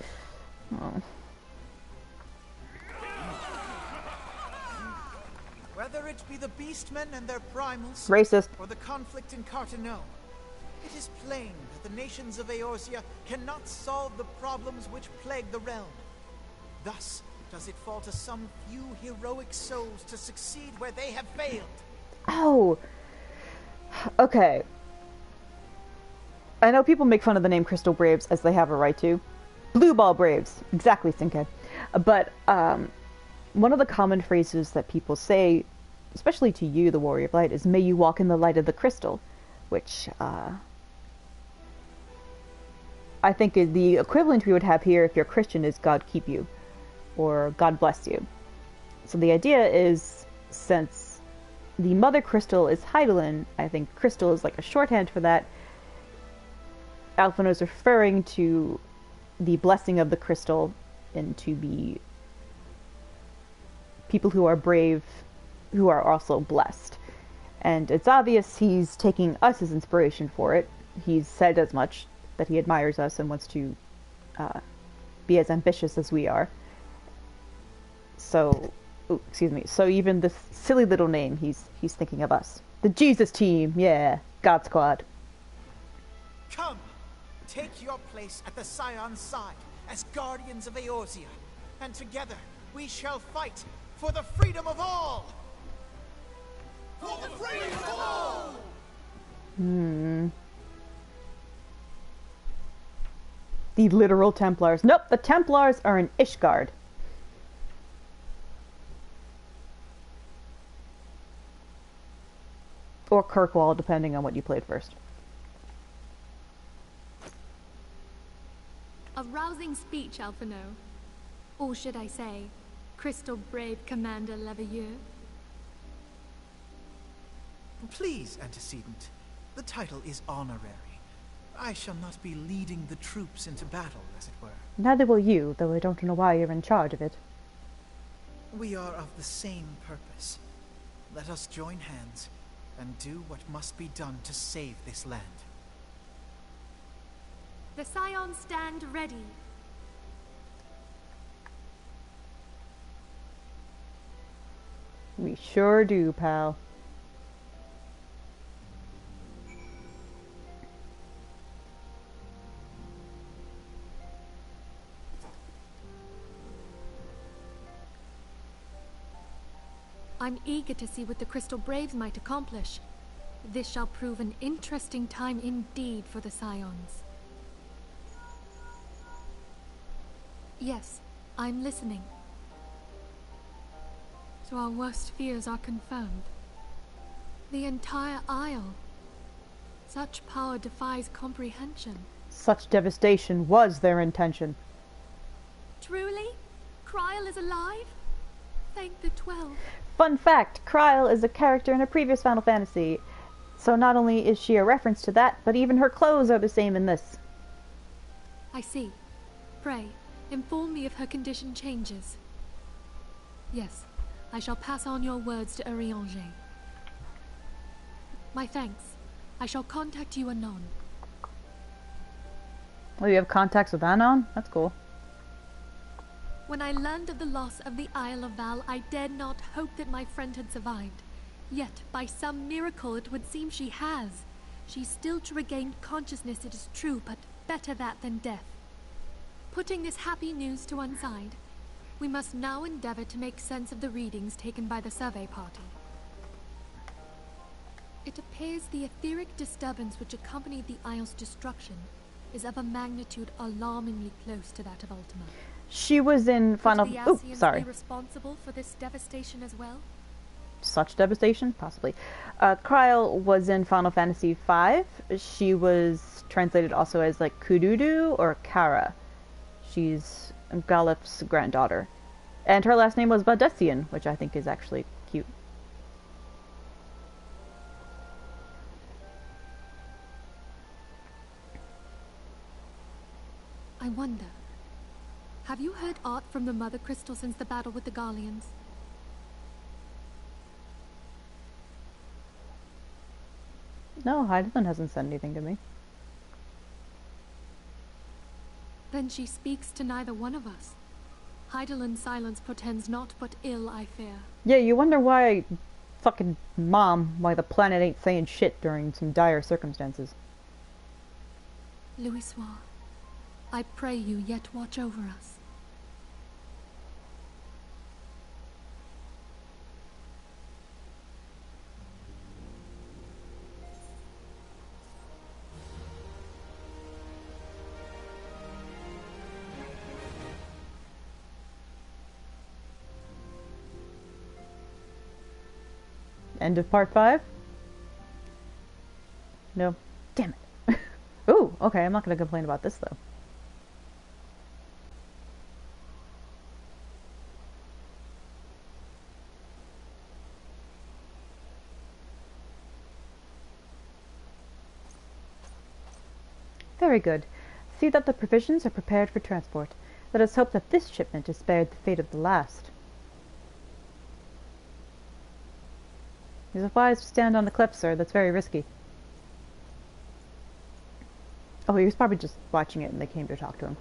Oh. Whether it be the beastmen and their primals, Racist. or the conflict in Carteneau, it is plain that the nations of Eorzea cannot solve the problems which plague the realm. Thus, does it fall to some few heroic souls to succeed where they have failed? Oh. Okay. I know people make fun of the name Crystal Braves, as they have a right to. Blue Ball Braves. Exactly, Sinke. But, one of the common phrases that people say, especially to you, the Warrior of Light, is, may you walk in the light of the crystal, which, I think the equivalent we would have here if you're Christian is God keep you, or God bless you. So the idea is, since the mother crystal is Heidelin, I think crystal is like a shorthand for that. Alphinaud is referring to the blessing of the crystal and to be people who are brave, who are also blessed. And it's obvious he's taking us as inspiration for it. He's said as much, that he admires us and wants to be as ambitious as we are. So, excuse me. So even this silly little name, he's thinking of us. The Jesus team, yeah, God Squad. Come, take your place at the Scion's side as guardians of Eorzea, and together we shall fight for the freedom of all! For the freedom of all! The literal Templars. Nope, the Templars are in Ishgard. Or Kirkwall, depending on what you played first. A rousing speech, Alphinaud. Or should I say, Crystal Brave Commander Leveilleur? Please, Antecedent. The title is honorary. I shall not be leading the troops into battle, as it were. Neither will you, though I don't know why you're in charge of it. We are of the same purpose. Let us join hands and do what must be done to save this land. The Scions stand ready. We sure do, pal. I'm eager to see what the Crystal Braves might accomplish. This shall prove an interesting time indeed for the Scions. Yes, I'm listening. So our worst fears are confirmed. The entire Isle. Such power defies comprehension. Such devastation was their intention. Truly? Kryl is alive? Thank the 12. Fun fact, Kryl is a character in a previous Final Fantasy. So not only is she a reference to that, but even her clothes are the same in this. I see. Pray, inform me if her condition changes. Yes, I shall pass on your words to Urianger. My thanks. I shall contact you anon. Oh, you have contacts with Anon? That's cool. When I learned of the loss of the Isle of Val, I dared not hope that my friend had survived. Yet, by some miracle, it would seem she has. She's still to regain consciousness, it is true, but better that than death. Putting this happy news to one side, we must now endeavor to make sense of the readings taken by the survey party. It appears the etheric disturbance which accompanied the Isle's destruction is of a magnitude alarmingly close to that of Ultima. She was in Final... Could the Oh, Ascians sorry. be responsible for this devastation as well? Such devastation? Possibly. Kryl was in Final Fantasy V. She was translated also as, like, Kududu or Kara. She's Galif's granddaughter. And her last name was Badessian, which I think is actually cute. I wonder, have you heard aught from the Mother Crystal since the battle with the Garleans? No, Heidelin hasn't said anything to me. Then she speaks to neither one of us. Heidelin's silence portends naught but ill, I fear. Yeah, you wonder why fucking mom, why the planet ain't saying shit during some dire circumstances. Louisoix, I pray you yet watch over us. End of part 5? No. Damn it. Ooh, okay, I'm not gonna complain about this though. Very good. See that the provisions are prepared for transport. Let us hope that this shipment is spared the fate of the last. He's advised to stand on the cliff, sir. That's very risky. Oh, he was probably just watching it and they came to talk to him.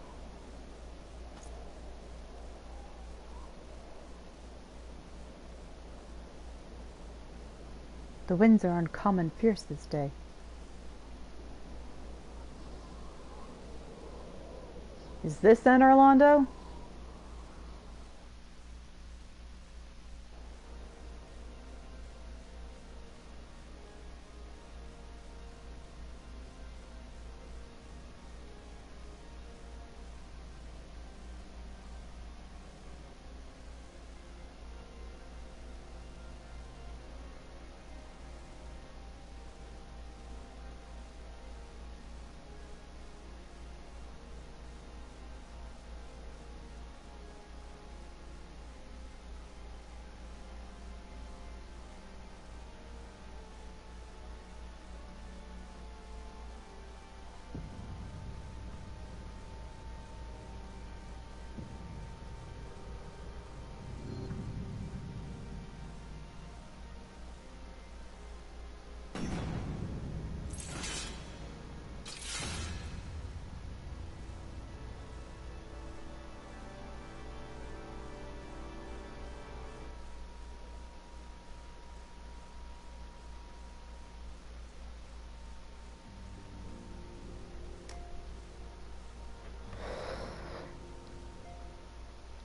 The winds are uncommon fierce this day. Is this then Orlando?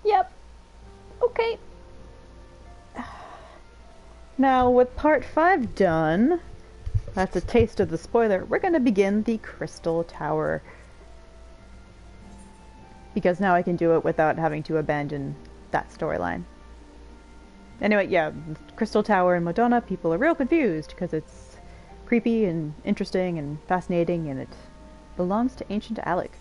Yep. Okay. Now, with part 5 done, that's a taste of the spoiler, we're going to begin the Crystal Tower. Because now I can do it without having to abandon that storyline. Anyway, yeah, Crystal Tower in Madonna, people are real confused because it's creepy and interesting and fascinating and it belongs to ancient Alec.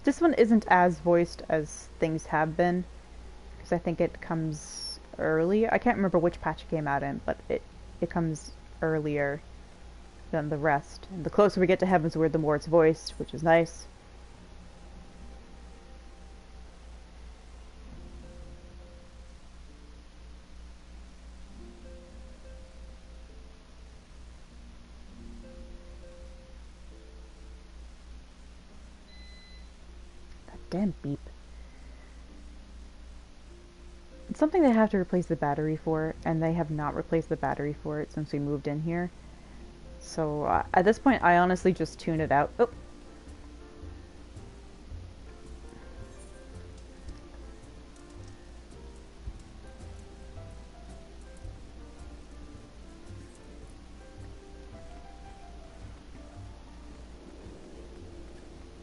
This one isn't as voiced as things have been, because I think it comes early. I can't remember which patch it came out in, but it comes earlier than the rest. And the closer we get to Heavensward, the more it's voiced, which is nice. Damn beep. It's something they have to replace the battery for, and they have not replaced the battery for it since we moved in here. So at this point, I honestly just tune it out. Oh.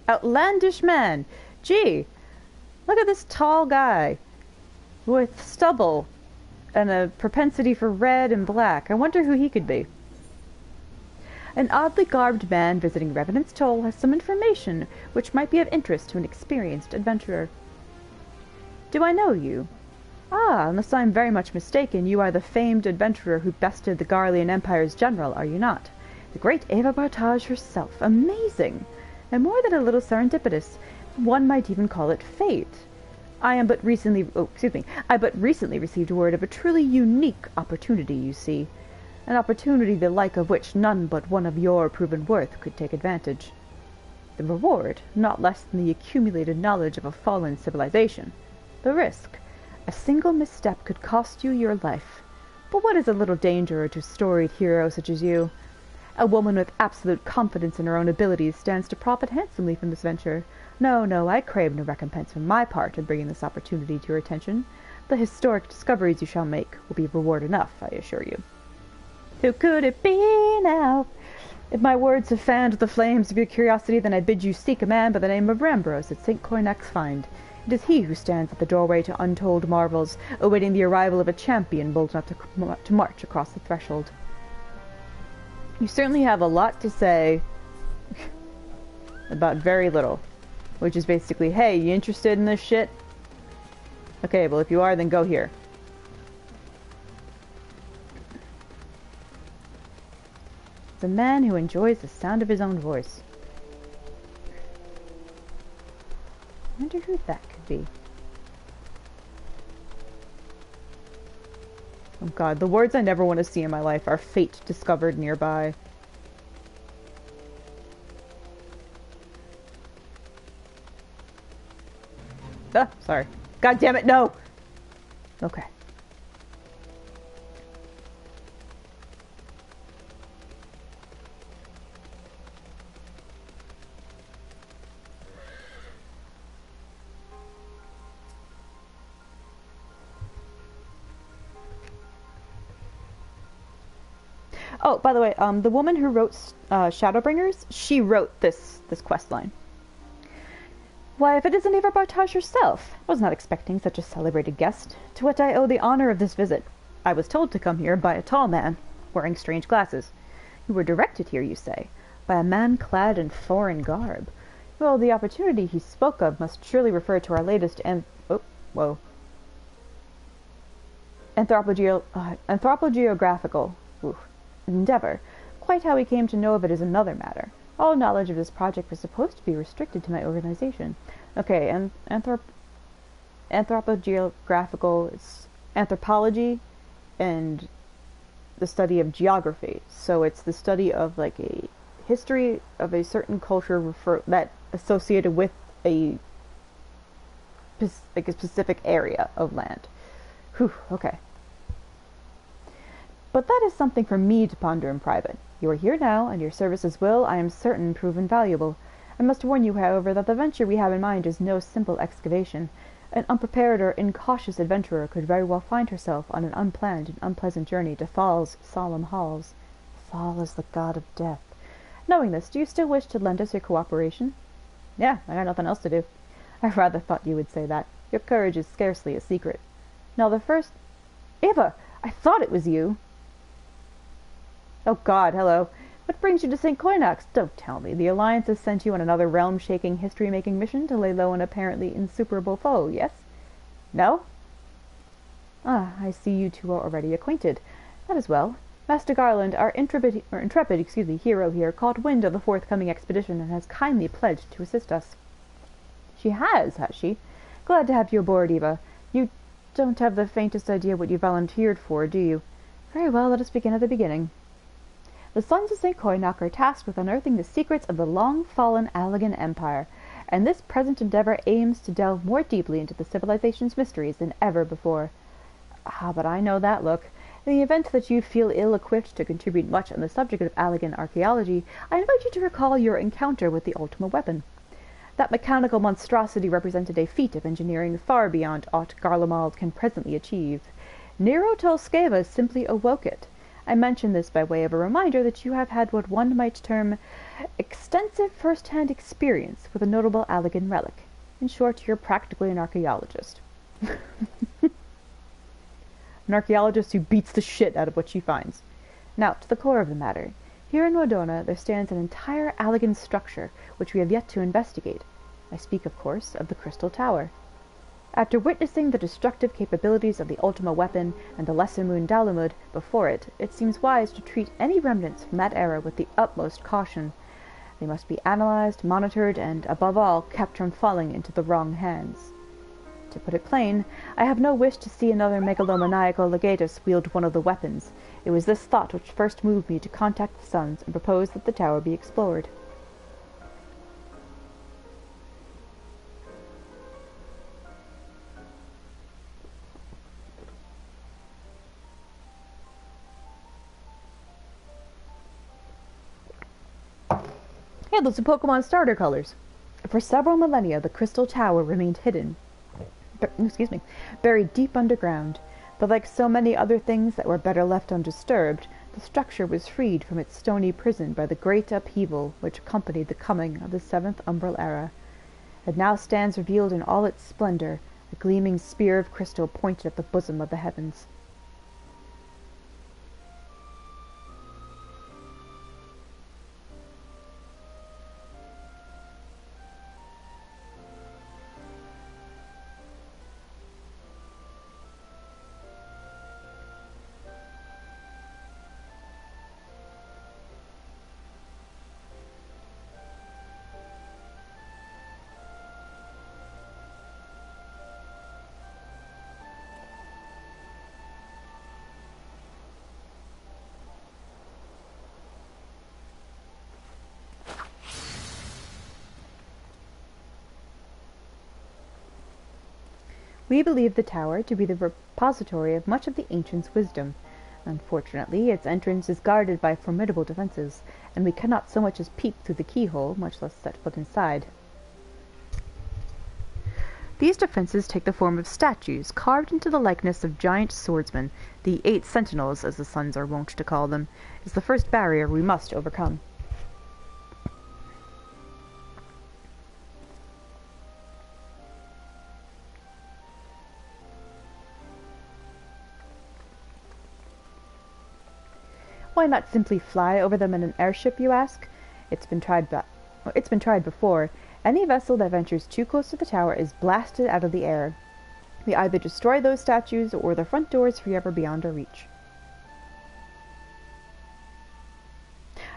Outlandish man! Gee, look at this tall guy with stubble and a propensity for red and black. I wonder who he could be. An oddly garbed man visiting Revenant's Toll has some information which might be of interest to an experienced adventurer. Do I know you? Ah, unless I am very much mistaken, you are the famed adventurer who bested the Garlean Empire's general, are you not? The great Eva Bartage herself. Amazing! And more than a little serendipitous. One might even call it fate. I but recently received word of a truly unique opportunity, you see. An opportunity the like of which none but one of your proven worth could take advantage. The reward, not less than the accumulated knowledge of a fallen civilization. The risk, a single misstep could cost you your life. But what is a little danger to a storied hero such as you? A woman with absolute confidence in her own abilities stands to profit handsomely from this venture. No, I crave no recompense from my part in bringing this opportunity to your attention. The historic discoveries you shall make will be reward enough, I assure you. Who could it be now? If my words have fanned the flames of your curiosity, then I bid you seek a man by the name of Rambros at St. Coinac's Find. It is he who stands at the doorway to untold marvels, awaiting the arrival of a champion bold enough to march across the threshold. You certainly have a lot to say about very little, which is basically, hey, you interested in this shit? Okay, well, if you are, then go here. It's a man who enjoys the sound of his own voice. I wonder who that could be. Oh god, the words I never want to see in my life are fate discovered nearby. Ah, sorry. God damn it, no! Okay. Oh, by the way, the woman who wrote Shadowbringers, she wrote this quest line. Why, if it isn't Eva Bartage herself! I was not expecting such a celebrated guest. To what I owe the honor of this visit. I was told to come here by a tall man, wearing strange glasses. You were directed here, you say, by a man clad in foreign garb. Well, the opportunity he spoke of must surely refer to our latest anthropogeographical endeavor. Quite how he came to know of it is another matter. All knowledge of this project was supposed to be restricted to my organization. Okay, and anthropogeographical is anthropology and the study of geography. So it's the study of like a history of a certain culture that associated with a specific area of land. Whew, okay. But that is something for me to ponder in private. You are here now, and your services will, I am certain, prove invaluable. I must warn you, however, that the venture we have in mind is no simple excavation. An unprepared or incautious adventurer could very well find herself on an unplanned and unpleasant journey to Thal's solemn halls. Thal is the god of death. Knowing this, do you still wish to lend us your cooperation? Yeah, I got nothing else to do. I rather thought you would say that. Your courage is scarcely a secret. Now the first... Eva! I thought it was you! Oh god, hello. What brings you to St. Coinac's? Don't tell me. The Alliance has sent you on another realm-shaking, history-making mission to lay low an apparently insuperable foe, yes? No? Ah, I see you two are already acquainted. That is well. Master Garland, our intrepid hero here, caught wind of the forthcoming expedition and has kindly pledged to assist us. She has she? Glad to have you aboard, Eva. You don't have the faintest idea what you volunteered for, do you? Very well, let us begin at the beginning. The sons of St. Coinac are tasked with unearthing the secrets of the long-fallen Allegan Empire, and this present endeavor aims to delve more deeply into the civilization's mysteries than ever before. Ah, but I know that look. In the event that you feel ill-equipped to contribute much on the subject of Allegan archaeology, I invite you to recall your encounter with the Ultima weapon. That mechanical monstrosity represented a feat of engineering far beyond aught Garlemald can presently achieve. Nero Tolskeva simply awoke it. I mention this by way of a reminder that you have had what one might term extensive first-hand experience with a notable Allegan relic. In short, you're practically an archaeologist. An archaeologist who beats the shit out of what she finds. Now, to the core of the matter. Here in Modona there stands an entire elegant structure which we have yet to investigate. I speak, of course, of the Crystal Tower. After witnessing the destructive capabilities of the Ultima weapon and the Lesser Moon Dalamud before it, it seems wise to treat any remnants from that era with the utmost caution. They must be analyzed, monitored, and, above all, kept from falling into the wrong hands. To put it plain, I have no wish to see another megalomaniacal legatus wield one of the weapons. It was this thought which first moved me to contact the Sons and propose that the tower be explored. Hey, those are Pokemon starter colors. For several millennia, the Crystal Tower remained hidden. Buried deep underground. But like so many other things that were better left undisturbed, the structure was freed from its stony prison by the great upheaval which accompanied the coming of the Seventh Umbral Era. It now stands revealed in all its splendor, a gleaming spear of crystal pointed at the bosom of the heavens. We believe the tower to be the repository of much of the ancients' wisdom. Unfortunately, its entrance is guarded by formidable defenses, and we cannot so much as peep through the keyhole, much less set foot inside. These defenses take the form of statues carved into the likeness of giant swordsmen. The 8 sentinels, as the Sons are wont to call them, is the first barrier we must overcome. Why not simply fly over them in an airship, you ask? It's been tried before. Any vessel that ventures too close to the tower is blasted out of the air. We either destroy those statues, or the front door is forever beyond our reach.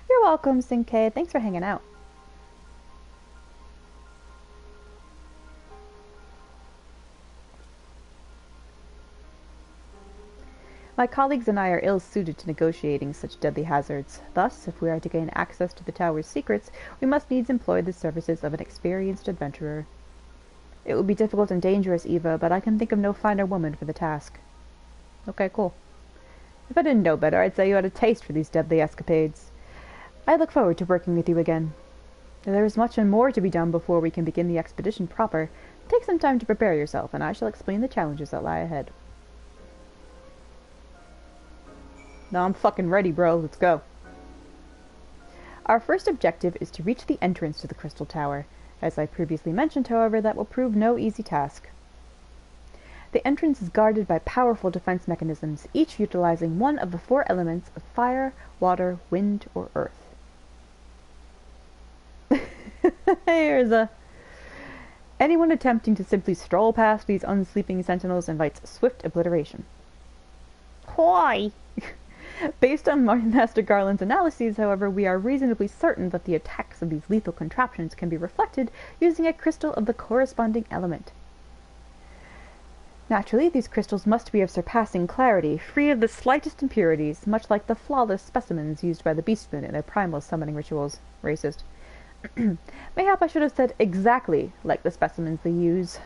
You're welcome, Sinkei. Thanks for hanging out. My colleagues and I are ill-suited to negotiating such deadly hazards. Thus, if we are to gain access to the tower's secrets, we must needs employ the services of an experienced adventurer. It would be difficult and dangerous, Eva, but I can think of no finer woman for the task. Okay, cool. If I didn't know better, I'd say you had a taste for these deadly escapades. I look forward to working with you again. There is much and more to be done before we can begin the expedition proper. Take some time to prepare yourself, and I shall explain the challenges that lie ahead. Now I'm fucking ready, bro. Let's go. Our first objective is to reach the entrance to the Crystal Tower. As I previously mentioned, however, that will prove no easy task. The entrance is guarded by powerful defense mechanisms, each utilizing one of the 4 elements of fire, water, wind, or earth. Anyone attempting to simply stroll past these unsleeping sentinels invites swift obliteration. Why? Based on Master Garland's analyses, however, we are reasonably certain that the attacks of these lethal contraptions can be reflected using a crystal of the corresponding element. Naturally, these crystals must be of surpassing clarity, free of the slightest impurities, much like the flawless specimens used by the Beastmen in their primal summoning rituals. Racist. Mayhap I should have said exactly like the specimens they use.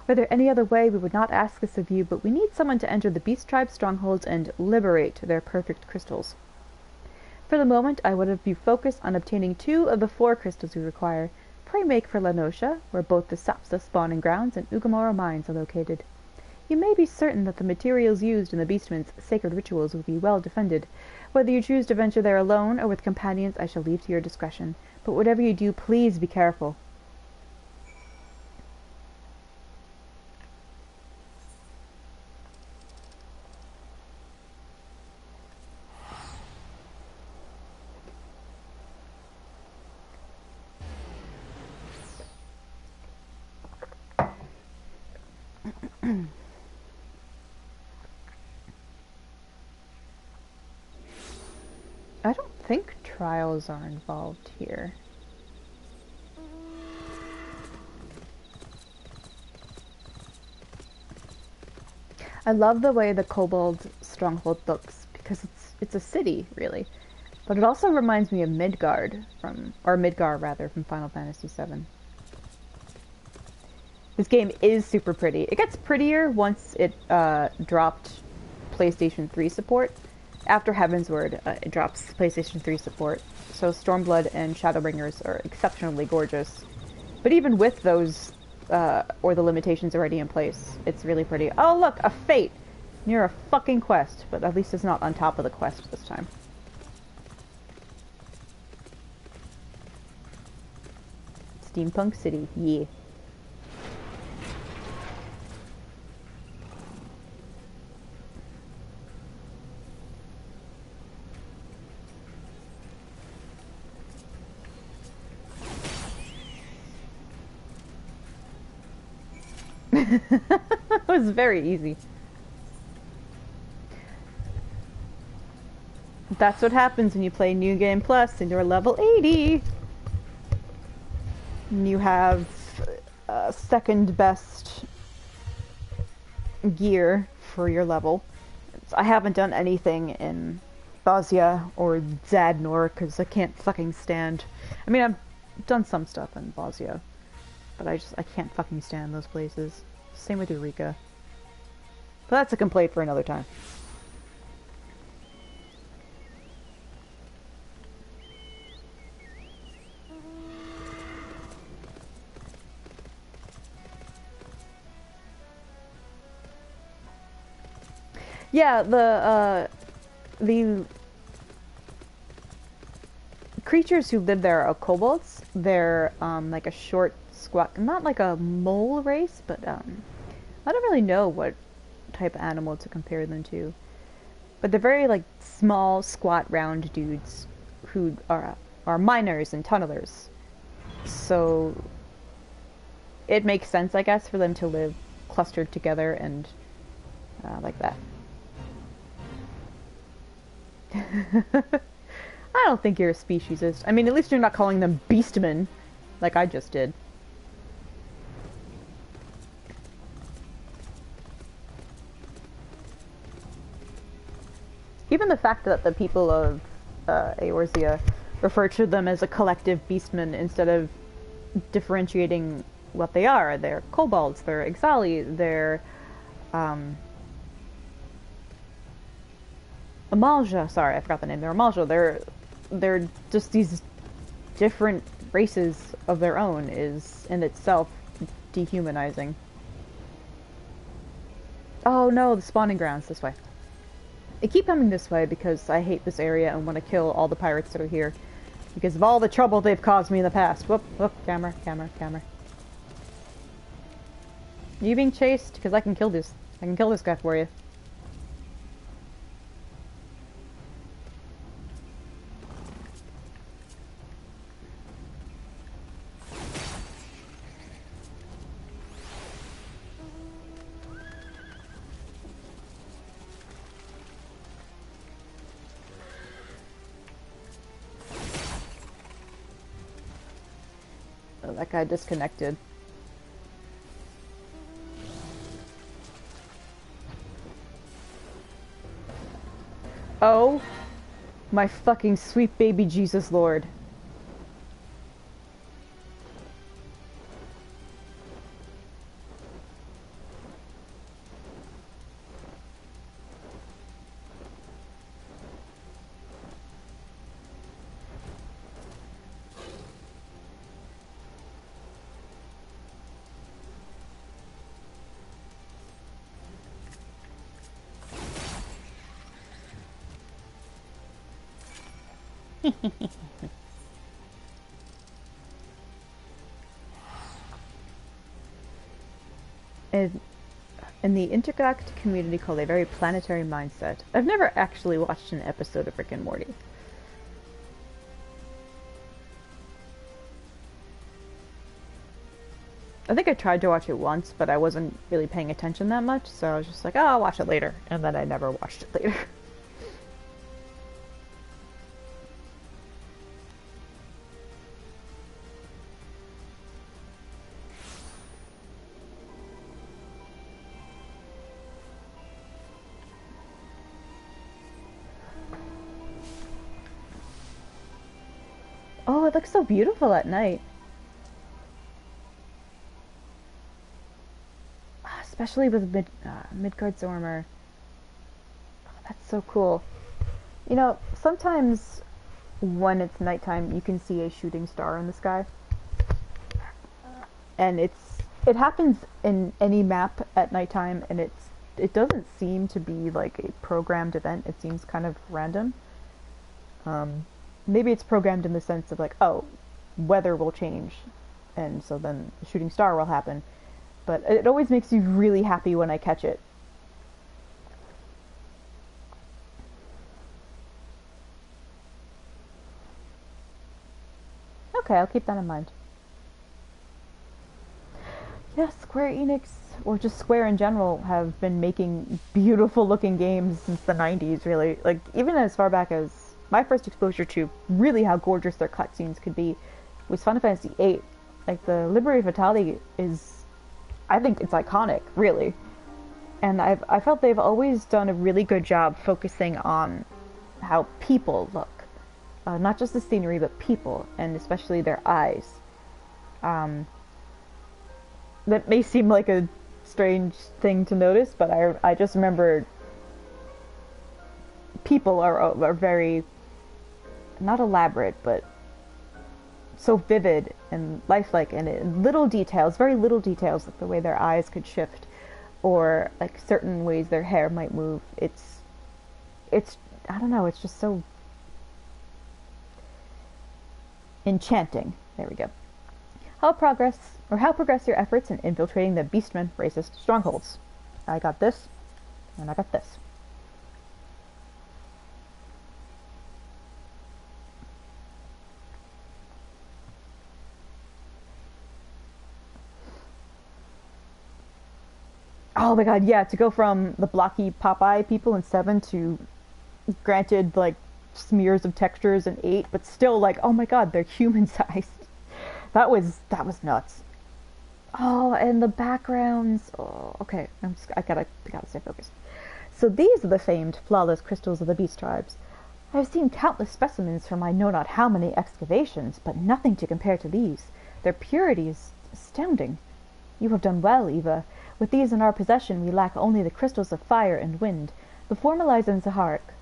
Were there any other way, we would not ask this of you, but we need someone to enter the Beast Tribe's strongholds and liberate their perfect crystals. For the moment, I would have you focus on obtaining 2 of the 4 crystals we require. Pray make for Lanosha, where both the Sapsa spawning grounds and Ugamora mines are located. You may be certain that the materials used in the Beastmen's sacred rituals will be well defended. Whether you choose to venture there alone or with companions, I shall leave to your discretion. But whatever you do, please be careful. I don't think trials are involved here. I love the way the Kobold stronghold looks because it's a city, really. But it also reminds me of Midgard Midgar rather, from Final Fantasy VII. This game is super pretty. It gets prettier once it dropped PlayStation 3 support. After Heavensward, it drops PlayStation 3 support. So Stormblood and Shadowbringers are exceptionally gorgeous. But even with those, or the limitations already in place, it's really pretty. Oh look, a fate! Near a fucking quest, but at least it's not on top of the quest this time. Steampunk City, yeah. It was very easy. That's what happens when you play New Game Plus and you're level 80. And you have second best gear for your level. I haven't done anything in Bosnia or Zadnor because I can't fucking stand. I mean, I've done some stuff in Bosnia, but I can't fucking stand those places. Same with Eureka. But that's a complaint for another time. Yeah, the creatures who live there are kobolds. They're like a short, squat, not like a mole race, but I don't really know what type of animal to compare them to. But they're very like small, squat, round dudes who are miners and tunnelers. So it makes sense, I guess, for them to live clustered together and like that. I don't think you're a speciesist. I mean, at least you're not calling them beastmen, like I just did. Even the fact that the people of Eorzea refer to them as a collective beastmen instead of differentiating what they are. They're kobolds, they're Ixali, they're Amalja, sorry, I forgot the name. They're Amalja. They're just these different races of their own is in itself dehumanizing. Oh no, the spawning grounds this way. I keep coming this way because I hate this area and want to kill all the pirates that are here because of all the trouble they've caused me in the past. Whoop, whoop, camera, camera, camera. Are you being chased? Because I can kill this. I can kill this guy for you. Oh, that guy disconnected. Oh, my fucking sweet baby Jesus Lord. In the intergalactic community called a very planetary mindset. I've never actually watched an episode of Rick and Morty. I think I tried to watch it once, but I wasn't really paying attention that much, so I was just like, oh, I'll watch it later. And then I never watched it later. Oh, it looks so beautiful at night. Especially with Midgard's armor. Oh, that's so cool. You know, sometimes when it's nighttime, you can see a shooting star in the sky. And it happens in any map at nighttime, and it doesn't seem to be like a programmed event. It seems kind of random. Maybe it's programmed in the sense of like, oh, weather will change, and so then the shooting star will happen. But it always makes me really happy when I catch it. Okay, I'll keep that in mind. Yeah, Square Enix, or just Square in general, have been making beautiful looking games since the 90s, really. Like, even as far back as my first exposure to really how gorgeous their cutscenes could be was Final Fantasy VIII. Like, the Liberi Vitali is, I think it's iconic, really. And I felt they've always done a really good job focusing on how people look. Not just the scenery, but people, and especially their eyes. That may seem like a strange thing to notice, but I just remember people are very, not elaborate, but so vivid and lifelike, and in little details, very little details, like the way their eyes could shift, or like certain ways their hair might move. It's I don't know, it's just so enchanting. There we go. How progress your efforts in infiltrating the Beastmen racist strongholds? I got this, and I got this. Oh my god, yeah, to go from the blocky Popeye people in 7 to granted like smears of textures in 8, but still like, oh my god, they're human sized. That was nuts. Oh, and the backgrounds. Oh, okay, I gotta stay focused. So these are the famed flawless crystals of the beast tribes. I've seen countless specimens from I know not how many excavations, but nothing to compare to these. Their purity is astounding. You have done well, Eva. With these in our possession, we lack only the crystals of fire and wind, the Formalize and Zaharak,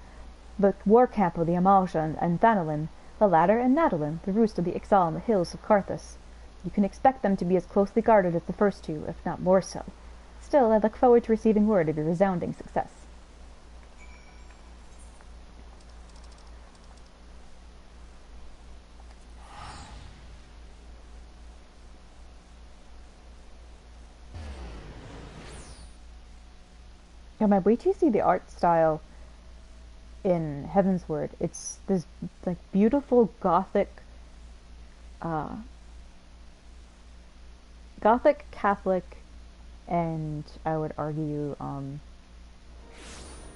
the war camp of the Amalja and Thanolin, the latter and Nadolin, the roost of the Ixal on the hills of Carthus. You can expect them to be as closely guarded as the first two, if not more so. Still, I look forward to receiving word of your resounding success. Yeah, man, wait till you see the art style in Heavensward. It's this like beautiful gothic Catholic, and I would argue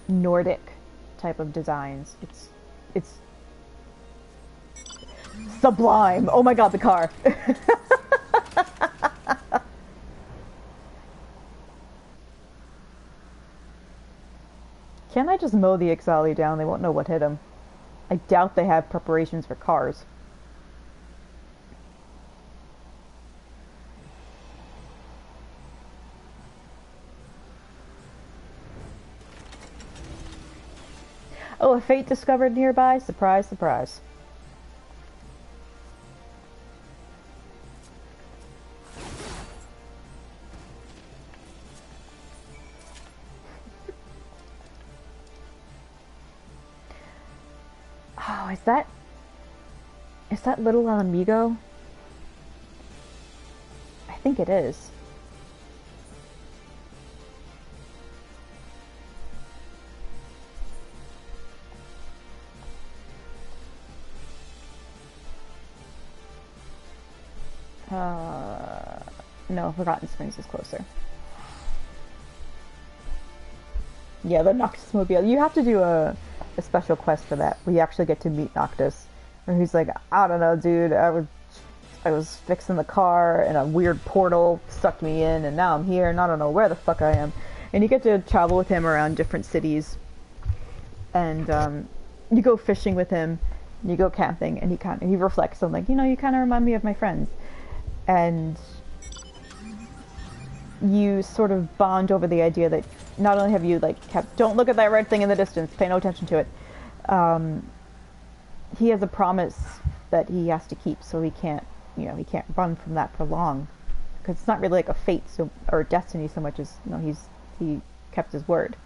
Nordic type of designs. It's sublime. Oh my god, the car. Can I just mow the Ixali down? They won't know what hit them. I doubt they have preparations for cars. Oh, a fate discovered nearby? Surprise, surprise. Oh, is that little amigo? I think it is. No, Forgotten Springs is closer. Yeah, the Noctis Mobile. You have to do a special quest for that, where you actually get to meet Noctis. Where he's like, I don't know, dude, I was fixing the car, and a weird portal sucked me in, and now I'm here, and I don't know where the fuck I am. And you get to travel with him around different cities, and you go fishing with him, and you go camping, and he reflects on, like, you know, you kind of remind me of my friends. And you sort of bond over the idea that not only have you, like, don't look at that red thing in the distance, pay no attention to it. He has a promise that he has to keep, so he can't run from that for long. Because it's not really like a fate or a destiny so much as, you know, he kept his word.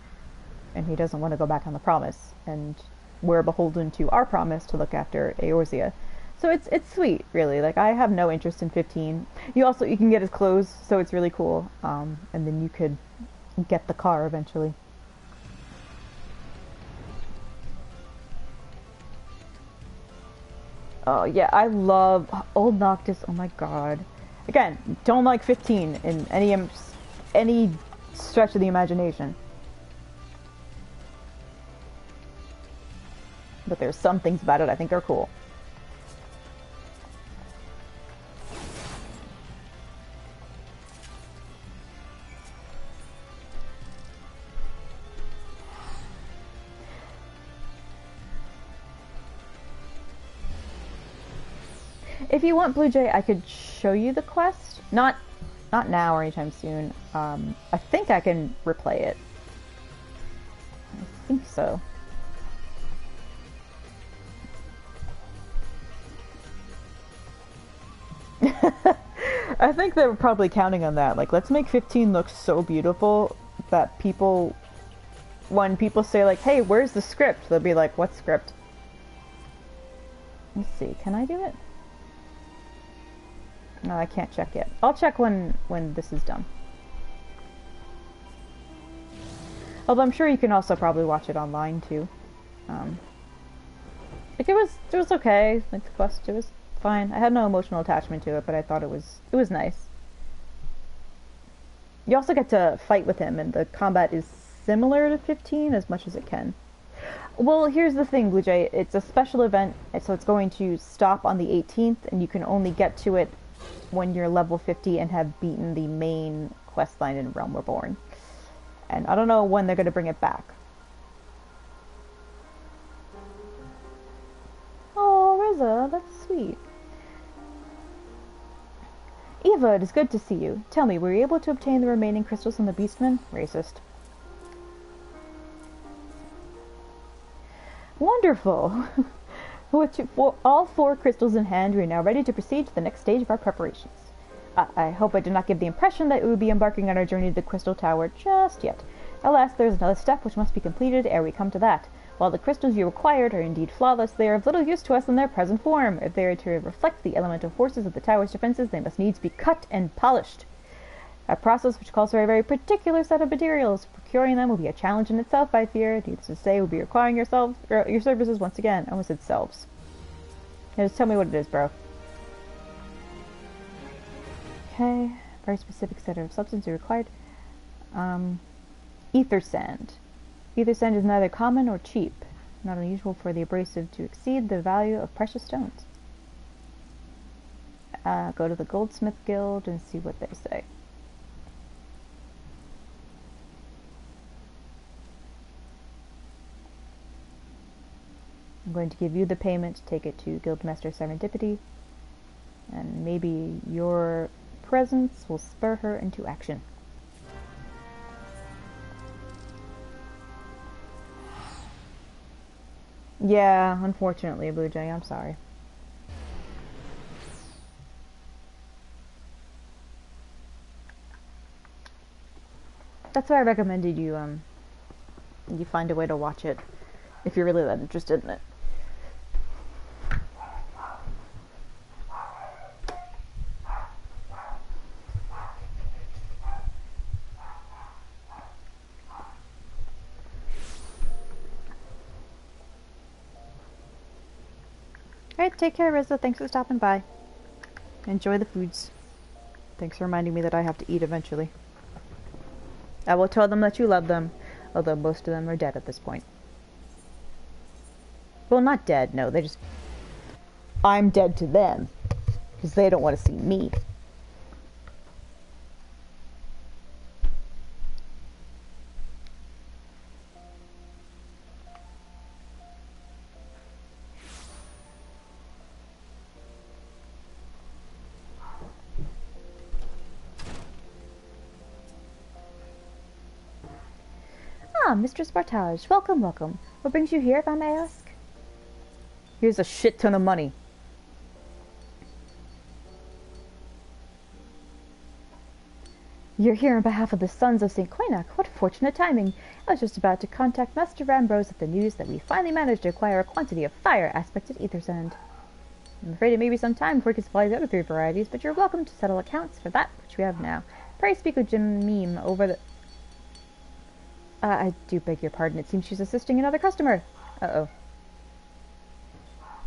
And he doesn't want to go back on the promise. And we're beholden to our promise to look after Eorzea. So it's sweet, really. Like, I have no interest in 15. You can get his clothes, so it's really cool. And then you could get the car eventually. Oh yeah, I love Old Noctis. Oh my god. Again, don't like 15 in any stretch of the imagination. But there's some things about it I think are cool. If you want, Blue Jay, I could show you the quest. Not now or anytime soon. I think I can replay it. I think so. I think they were probably counting on that. Like, let's make 15 look so beautiful that when people say, like, hey, where's the script? They'll be like, what script? Let's see, can I do it? No, I can't check yet. I'll check when this is done. Although I'm sure you can also probably watch it online too. Like, it was okay. Like, the quest, it was fine. I had no emotional attachment to it, but I thought it was nice. You also get to fight with him, and the combat is similar to 15 as much as it can. Well, here's the thing, Blue Jay. It's a special event, so it's going to stop on the 18th, and you can only get to it when you're level 50 and have beaten the main questline in Realm Reborn. And I don't know when they're going to bring it back. Oh, Riza, that's sweet. Eva, it is good to see you. Tell me, were you able to obtain the remaining crystals from the Beastman? Racist. Wonderful! With all 4 crystals in hand, we are now ready to proceed to the next stage of our preparations. I hope I did not give the impression that we will be embarking on our journey to the Crystal Tower just yet. Alas, there is another step which must be completed ere we come to that. While the crystals you required are indeed flawless, they are of little use to us in their present form. If they are to reflect the elemental forces of the tower's defenses, they must needs be cut and polished. A process which calls for a very particular set of materials. Procuring them will be a challenge in itself, I fear. Needless to say, we'll be requiring your services once again. I almost said selves. Now just tell me what it is, bro. Okay. Very specific set of substances required. Ether sand. Ether sand is neither common or cheap. Not unusual for the abrasive to exceed the value of precious stones. Go to the Goldsmith Guild and see what they say. I'm going to give you the payment to take it to Guildmaster Serendipity, and maybe your presence will spur her into action. Yeah, unfortunately, Blue Jay, I'm sorry. That's why I recommended you find a way to watch it if you're really that interested in it. Alright, take care, Riza. Thanks for stopping by. Enjoy the foods. Thanks for reminding me that I have to eat eventually. I will tell them that you love them, although most of them are dead at this point. Well, not dead, no, they just... I'm dead to them, because they don't want to see me. Ah, Mistress Bartage, welcome, welcome. What brings you here, if I may ask? Here's a shit ton of money. You're here on behalf of the Sons of St. Quaynoch. What fortunate timing. I was just about to contact Master Rambrose with the news that we finally managed to acquire a quantity of fire-aspected ether sand. I'm afraid it may be some time before we can supply the other 3 varieties, but you're welcome to settle accounts for that which we have now. Pray speak with Jim Meme over the... I do beg your pardon. It seems she's assisting another customer. Uh-oh.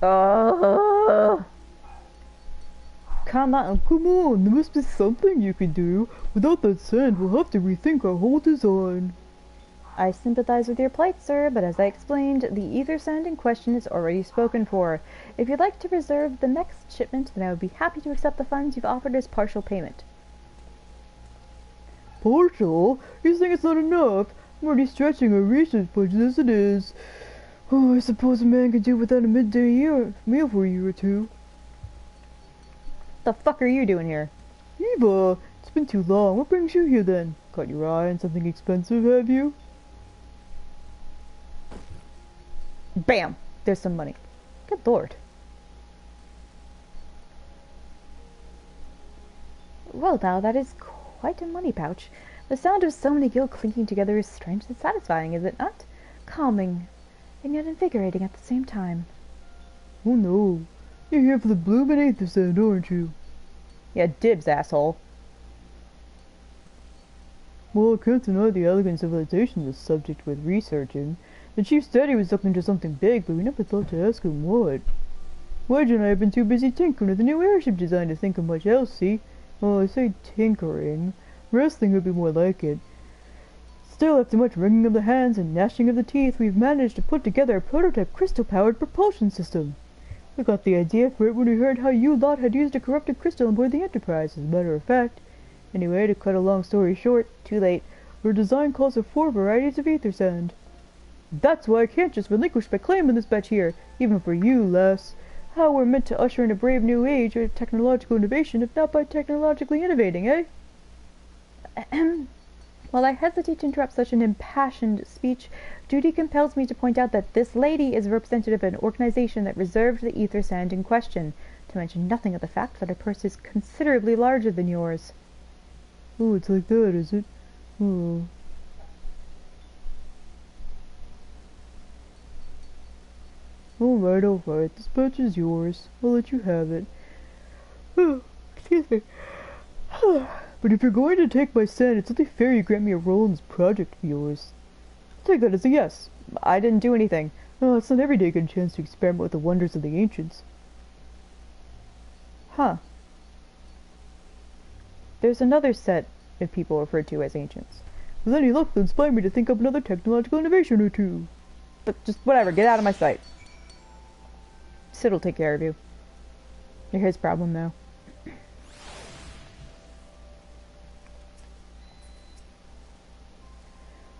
Oh! Come on, there must be something you can do. Without that sand, we'll have to rethink our whole design. I sympathize with your plight, sir, but as I explained, the ether sand in question is already spoken for. If you'd like to reserve the next shipment, then I would be happy to accept the funds you've offered as partial payment. Partial? You think it's not enough? I'm already stretching our research budget as it is. Oh, I suppose a man could do without a midday meal for a year or two. The fuck are you doing here? Eva, it's been too long. What brings you here then? Caught your eye on something expensive, have you? Bam! There's some money. Good lord. Well now, that is quite a money pouch. The sound of so many gills clinking together is strangely satisfying, is it not? Calming, and yet invigorating at the same time. Oh no. You're here for the bloomin' ether sand, aren't you? Yeah, dibs, asshole. Well, I can't deny the elegant civilization is subject with researching. The chief said he was looking into something big, but we never thought to ask him what. Wedge and I have been too busy tinkering with the new airship design to think of much else, see? Well, I say tinkering. Wrestling would be more like it. Still, after much wringing of the hands and gnashing of the teeth, we've managed to put together a prototype crystal-powered propulsion system. We got the idea for it when we heard how you lot had used a corrupted crystal on board the Enterprise, as a matter of fact. Anyway, to cut a long story short, too late, our design calls for 4 varieties of ether sand. That's why I can't just relinquish my claim on this batch here, even for you, lass. How we're meant to usher in a brave new age of technological innovation, if not by technologically innovating, eh? Ahem. While I hesitate to interrupt such an impassioned speech, duty compels me to point out that this lady is a representative of an organization that reserved the ether sand in question, to mention nothing of the fact that her purse is considerably larger than yours. Oh, it's like that, is it? Oh. Alright, this batch is yours. I'll let you have it. Oh, excuse me. But if you're going to take my sand, it's only fair you grant me a role in this project of yours. I'll take that as a yes. I didn't do anything. Oh, it's not every day I get a chance to experiment with the wonders of the ancients. Huh. There's another set of people referred to as ancients. With any luck, they'll inspire me to think up another technological innovation or two. But just whatever, get out of my sight. Sid'll take care of you. You're his problem now.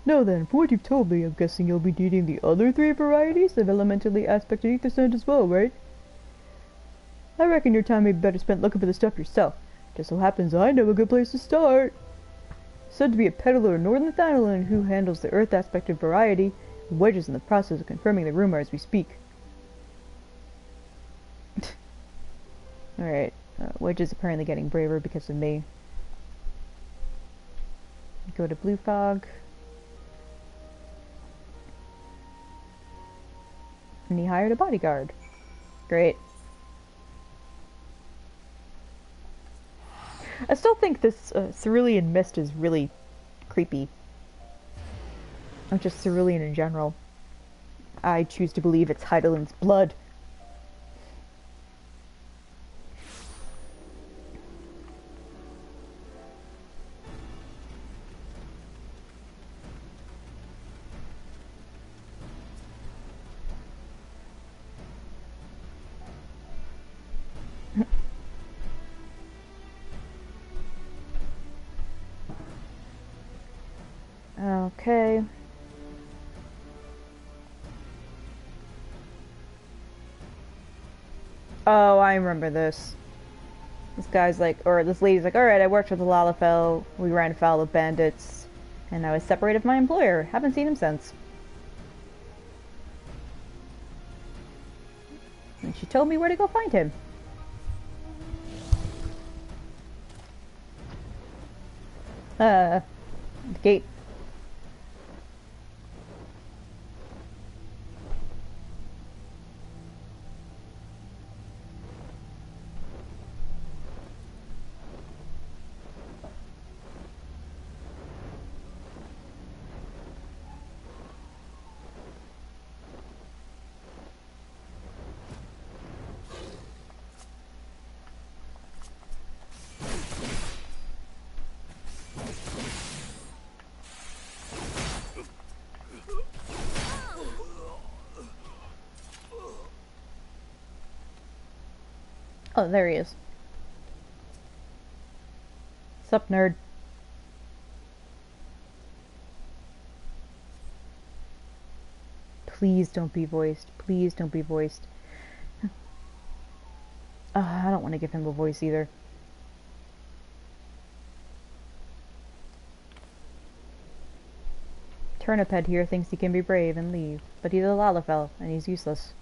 Now then, from what you've told me, I'm guessing you'll be needing the other 3 varieties of elementally aspected ether sand as well, right? I reckon your time may be better spent looking for the stuff yourself. Just so happens I know a good place to start. Said to be a peddler in Northern Thailand who handles the earth aspected variety. Wedge is in the process of confirming the rumor as we speak. Alright, Wedge is apparently getting braver because of me. Go to Blue Fog. And he hired a bodyguard. Great. I still think this cerulean mist is really creepy. Or just cerulean in general. I choose to believe it's Heidelin's blood. Oh, I remember this. This guy's like, or this lady's like, alright, I worked with the lalafell, we ran afoul of bandits, and I was separated from my employer. Haven't seen him since. And she told me where to go find him. The gate. Oh, there he is. Sup, nerd? Please don't be voiced. Please don't be voiced. I don't want to give him a voice either. Turniphead here thinks he can be brave and leave, but he's a lalafell, and he's useless.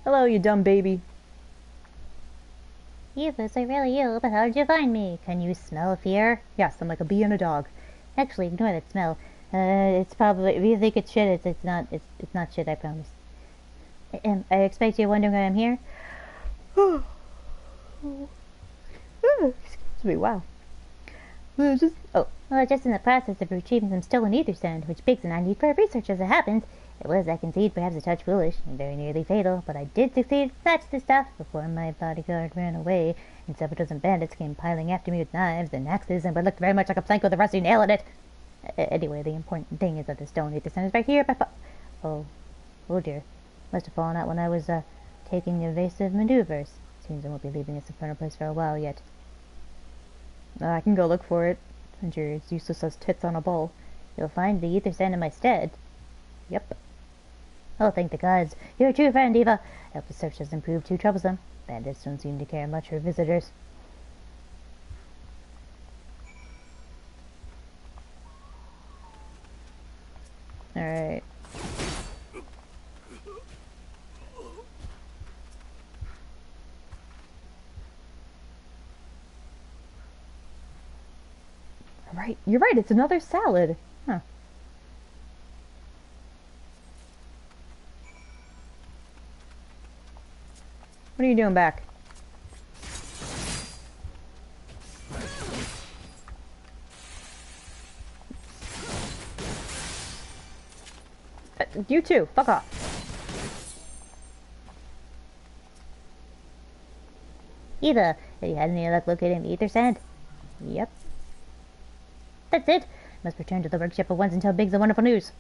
Hello, you dumb baby. Evas, I really ill, but how did you find me? Can you smell fear? Yes, I'm like a bee and a dog. Actually, ignore that smell. It's probably, if you think it's shit, it's not shit, I promise. I expect you're wondering why I'm here? Excuse me, wow. Just in the process of retrieving some stolen ether sand, which Biggs and I need for our research as it happens. It was, I concede, perhaps a touch foolish and very nearly fatal, but I did succeed to snatch the stuff before my bodyguard ran away, and several dozen bandits came piling after me with knives and axes, and what looked very much like a plank with a rusty nail in it. Anyway, the important thing is that the stone ether sand is right here. Oh dear. Must have fallen out when I was, taking evasive maneuvers. Seems I won't be leaving this infernal place for a while yet. I can go look for it, since you're as useless as tits on a bowl. You'll find the ether sand in my stead. Yep. Oh, thank the gods. You're a true friend, Eva. I hope the search doesn't prove too troublesome. Bandits don't seem to care much for visitors. Alright. Right, you're right, it's another salad. Huh. What are you doing back? You too, fuck off. Eva, have you had any luck locating the ether sand? Yep. That's it. Must return to the workshop at once and tell Biggs the wonderful news.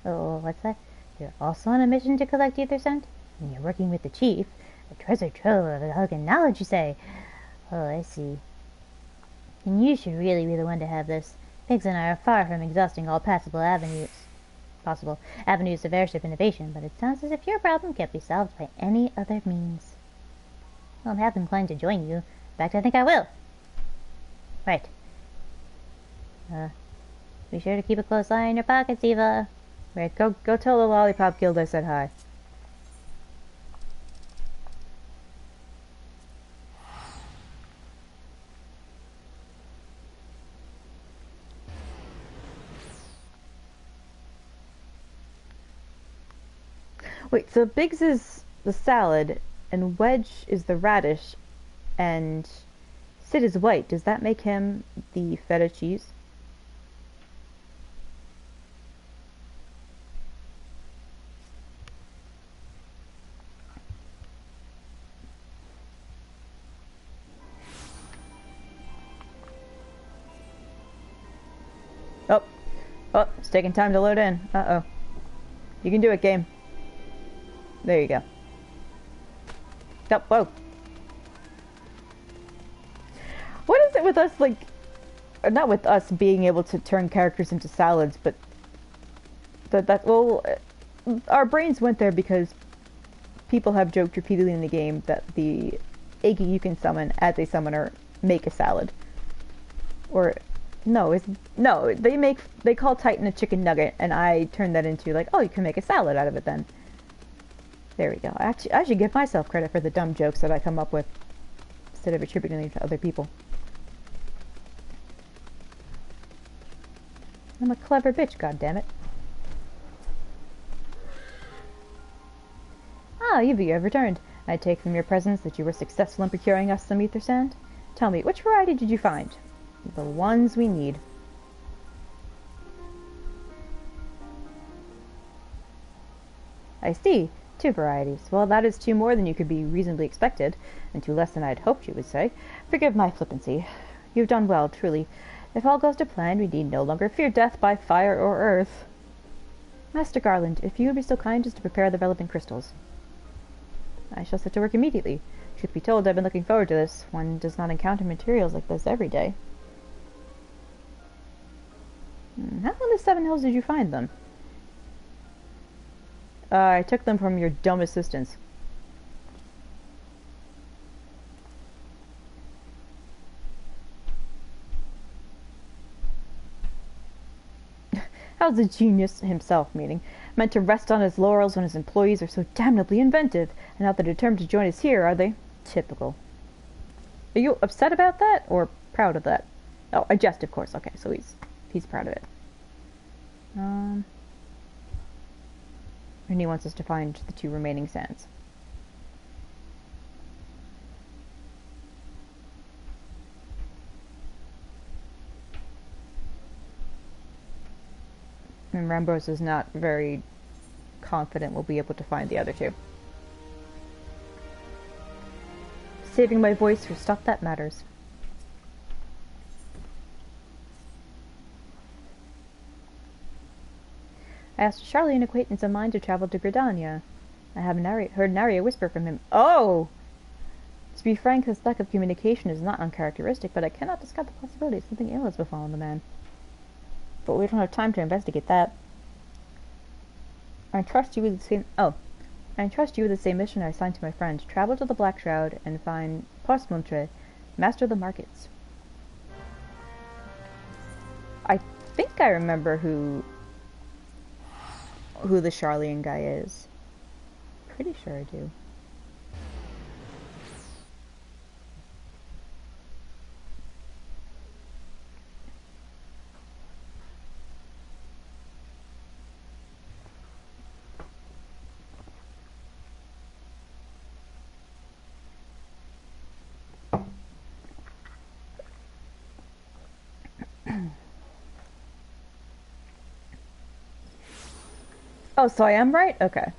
Oh, what's that? You're also on a mission to collect ether sand? And you're working with the chief? A treasure trove of Hulk and knowledge, you say? Oh, I see. And you should really be the one to have this. Biggs and I are far from exhausting all possible avenues of airship innovation, but it sounds as if your problem can't be solved by any other means. Well, I'm half inclined to join you. In fact, I think I will. Right. Be sure to keep a close eye on your pockets, Eva. Right, go tell the Lollipop Guild I said hi. Wait, so Biggs is the salad, and Wedge is the radish, and Sid is white. Does that make him the feta cheese? Oh, it's taking time to load in. Uh-oh. You can do it, game. There you go. Oh, whoa. What is it with us, like... Not with us being able to turn characters into salads, but... Well... our brains went there because people have joked repeatedly in the game that the Iggy you can summon as a summoner make a salad. Or no, they call Titan a chicken nugget, and I turned that into like, oh, you can make a salad out of it then. There we go. Actually, I should give myself credit for the dumb jokes that I come up with instead of attributing them to other people. I'm a clever bitch, goddammit. Ah, you have returned. I take from your presence that you were successful in procuring us some ether sand. Tell me, which variety did you find? The ones we need. I see. 2 varieties. Well, that is 2 more than you could be reasonably expected, and 2 less than I had hoped you would say. Forgive my flippancy. You've done well, truly. If all goes to plan, we need no longer fear death by fire or earth. Master Garland, if you would be so kind as to prepare the relevant crystals. I shall set to work immediately. Truth be told, I've been looking forward to this. One does not encounter materials like this every day. How in the 7 Hills did you find them? I took them from your dumb assistants. How's the genius himself, meaning, meant to rest on his laurels when his employees are so damnably inventive, and now they're determined to join us here, are they? Typical. Are you upset about that, or proud of that? Oh, I jest, of course. Okay, so he's proud of it. And he wants us to find the 2 remaining sands. And Rambos is not very confident we'll be able to find the other 2. Saving my voice for stuff that matters. I asked Charlie, an acquaintance of mine, to travel to Gridania. I have heard Naria whisper from him. Oh! To be frank, this lack of communication is not uncharacteristic, but I cannot discount the possibility something ill has befallen the man. But we don't have time to investigate that. I entrust you with the same mission I assigned to my friend. Travel to the Black Shroud and find Postmontre, master of the markets. I think I remember who the Charlian guy is. Pretty sure I do. Oh, so I am right? Okay.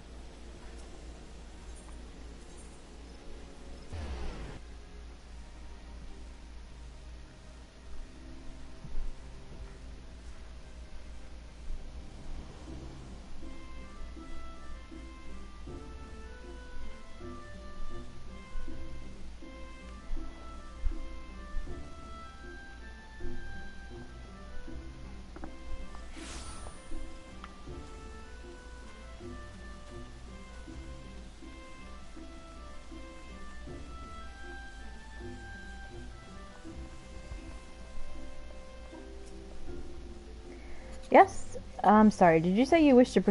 Yes? I'm sorry, did you say you wish to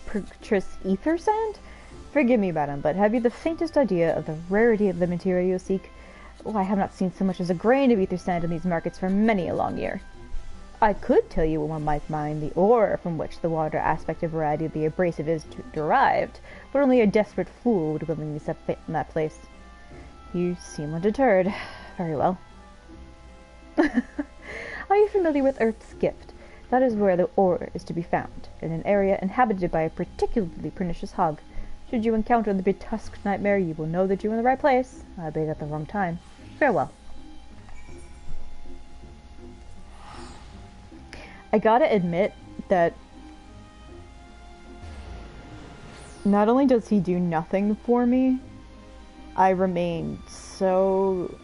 purchase ether sand? Forgive me, madam, but have you the faintest idea of the rarity of the material you seek? Oh, I have not seen so much as a grain of ether sand in these markets for many a long year. I could tell you what one might mine the ore from which the water aspect of variety of the abrasive is derived, but only a desperate fool would willingly set foot in that place. You seem undeterred. Very well. Are you familiar with Earth's Gift? That is where the ore is to be found, in an area inhabited by a particularly pernicious hog. Should you encounter the betusked nightmare, you will know that you are in the right place, albeit at the wrong time. Farewell. I gotta admit that not only does he do nothing for me, I remain so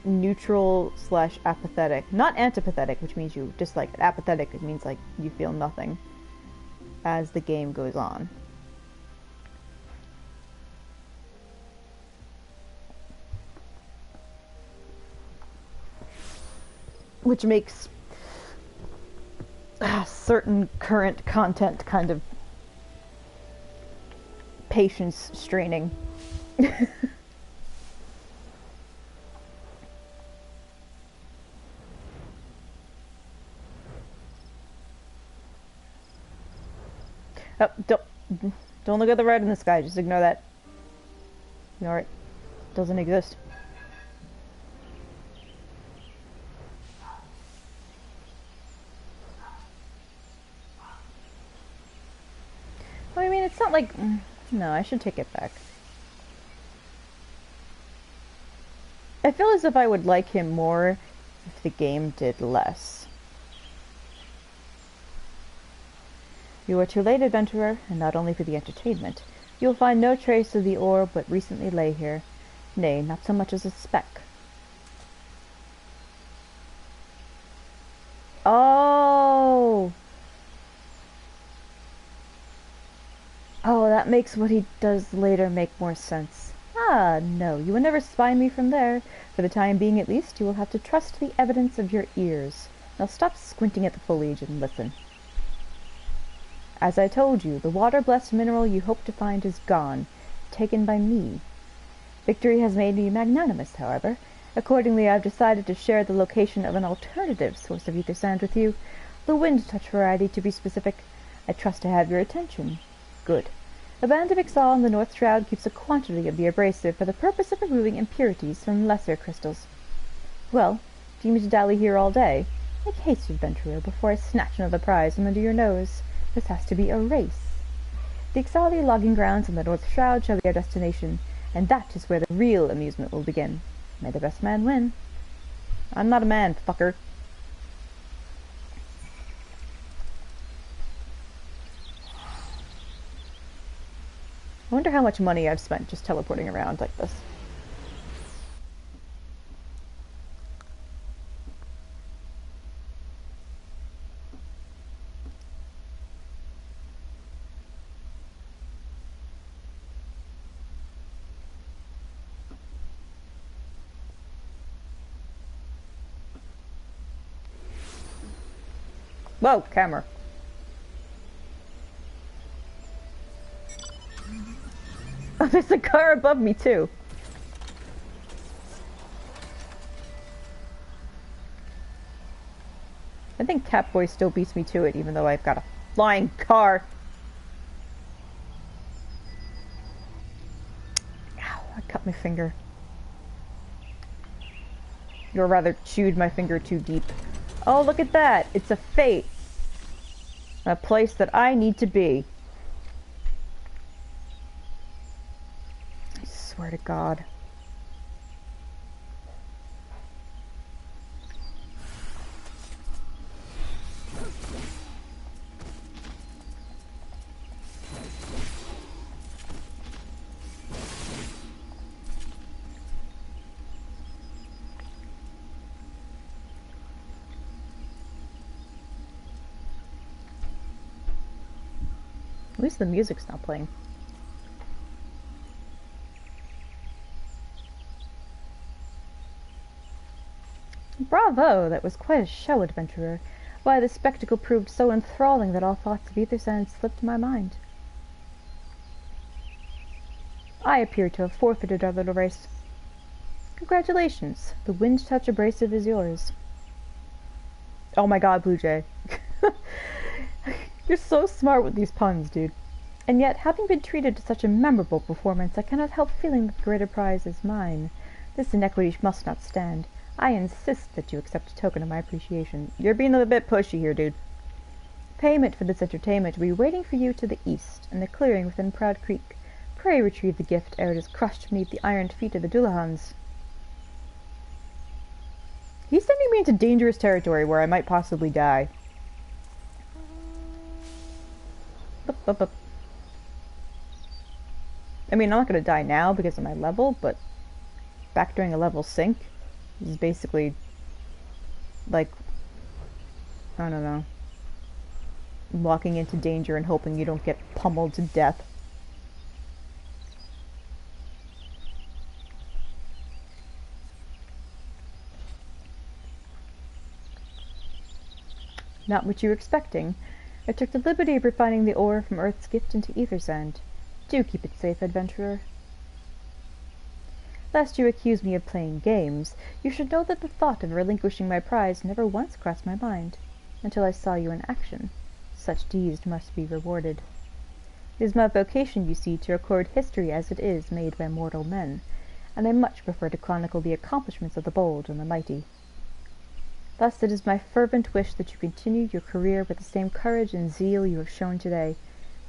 neutral / apathetic. Not antipathetic, which means you dislike it. Apathetic, it means like you feel nothing. as the game goes on. Which makes certain current content kind of patience straining. Oh, don't look at the red in the sky, just ignore that. Ignore it. Doesn't exist. Well, I mean, it's not like... No, I should take it back. I feel as if I would like him more if the game did less. You are too late, adventurer, and not only for the entertainment. You will find no trace of the ore but recently lay here. Nay, not so much as a speck. Oh! Oh, that makes what he does later make more sense. Ah, no, you will never spy me from there. For the time being, at least, you will have to trust the evidence of your ears. Now stop squinting at the foliage and listen. As I told you, the water-blessed mineral you hope to find is gone, taken by me. Victory has made me magnanimous, however. Accordingly, I have decided to share the location of an alternative source of ether sand with you. The wind-touch variety, to be specific. I trust to have your attention. Good. A band of Ixal in the North Shroud keeps a quantity of the abrasive for the purpose of removing impurities from lesser crystals. Well, do you mean to dally here all day? Make haste, adventurer, before I snatch another prize from under your nose. This has to be a race. The Ixali logging grounds in the North Shroud shall be our destination, and that is where the real amusement will begin. May the best man win. I'm not a man, fucker. I wonder how much money I've spent just teleporting around like this. Whoa, camera. Oh, there's a car above me, too. I think Catboy still beats me to it, even though I've got a flying car. Ow, I cut my finger. Or rather, chewed my finger too deep. Oh, look at that! It's a fate. A place that I need to be. I swear to God. At least the music's not playing. Bravo! That was quite a show, adventurer. Why, the spectacle proved so enthralling that all thoughts of ether sand slipped my mind. I appear to have forfeited our little race. Congratulations. The wind touch abrasive is yours. Oh my god, Blue Jay. You're so smart with these puns, dude. And yet, having been treated to such a memorable performance, I cannot help feeling that the greater prize is mine. This inequity must not stand. I insist that you accept a token of my appreciation. You're being a bit pushy here, dude. Payment for this entertainment will be waiting for you to the east, in the clearing within Proud Creek. Pray retrieve the gift ere it is crushed beneath the iron feet of the Dullahans. He's sending me into dangerous territory where I might possibly die. I mean, I'm not going to die now because of my level, but back during a level sync is basically like, I don't know. walking into danger and hoping you don't get pummeled to death. Not what you were expecting. I took the liberty of refining the ore from Earth's gift into ether sand. Do keep it safe, adventurer. Lest you accuse me of playing games, you should know that the thought of relinquishing my prize never once crossed my mind, until I saw you in action. Such deeds must be rewarded. It is my vocation, you see, to record history as it is made by mortal men, and I much prefer to chronicle the accomplishments of the bold and the mighty. Thus it is my fervent wish that you continue your career with the same courage and zeal you have shown today.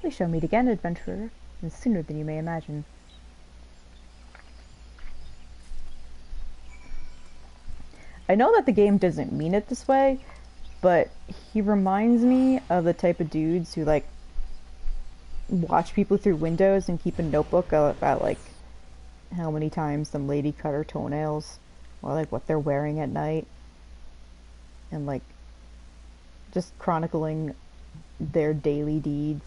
We shall meet again, adventurer, and sooner than you may imagine. I know that the game doesn't mean it this way, but he reminds me of the type of dudes who, like, watch people through windows and keep a notebook about, like, how many times some lady cut her toenails, or, like, what they're wearing at night. And, like, just chronicling their daily deeds.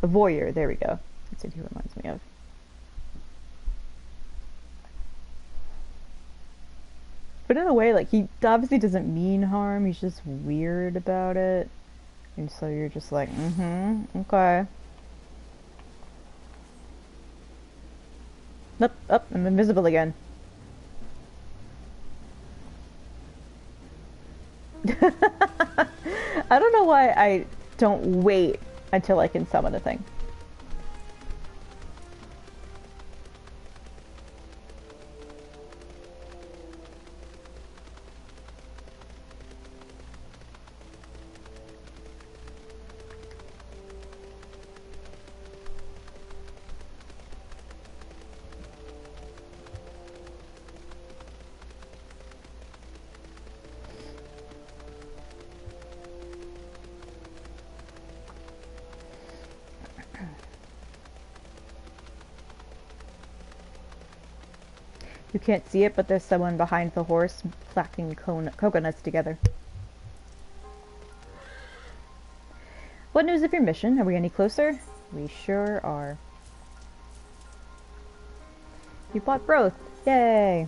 A voyeur, there we go. That's what he reminds me of. But in a way, like, he obviously doesn't mean harm, he's just weird about it. And so you're just like, okay. Nope, up, I'm invisible again. I don't know why I don't wait until I can summon a thing. You can't see it, but there's someone behind the horse clacking coconuts together. What news of your mission? Are we any closer? We sure are. You bought growth. Yay!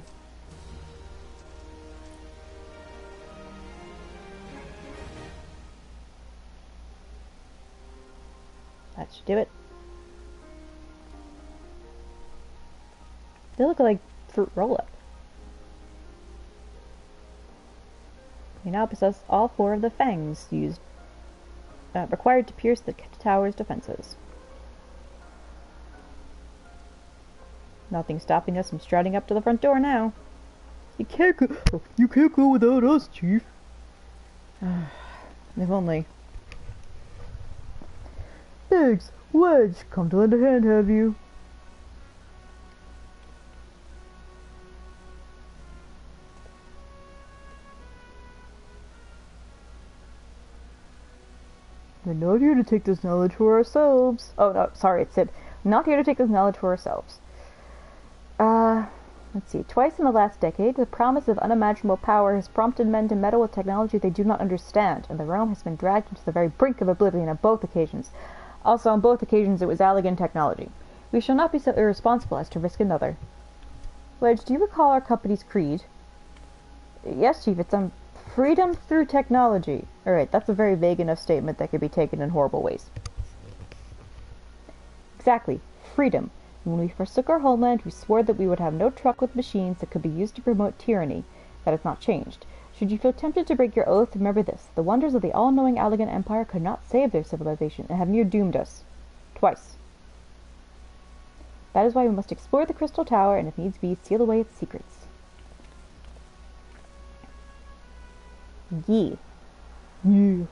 That should do it. They look like fruit roll-up. You now possess all 4 of the fangs used required to pierce the tower's defenses. Nothing stopping us from striding up to the front door now. You can't go without us, Chief. If only. Thanks, Wedge. Come to lend a hand, have you? We're not here to take this knowledge for ourselves. Oh, no, sorry, it said, not here to take this knowledge for ourselves. Let's see. Twice in the last decade, the promise of unimaginable power has prompted men to meddle with technology they do not understand, and the realm has been dragged into the very brink of oblivion on both occasions. Also, on both occasions, it was Allegan technology. We shall not be so irresponsible as to risk another. Wedge, do you recall our company's creed? Yes, Chief, it's freedom through technology. Alright, that's a very vague enough statement that could be taken in horrible ways. Exactly. Freedom. When we forsook our homeland, we swore that we would have no truck with machines that could be used to promote tyranny. That has not changed. Should you feel tempted to break your oath, remember this. The wonders of the all-knowing Allegan Empire could not save their civilization and have near doomed us. Twice. That is why we must explore the Crystal Tower and, if needs be, seal away its secrets. Yeah. Yeah.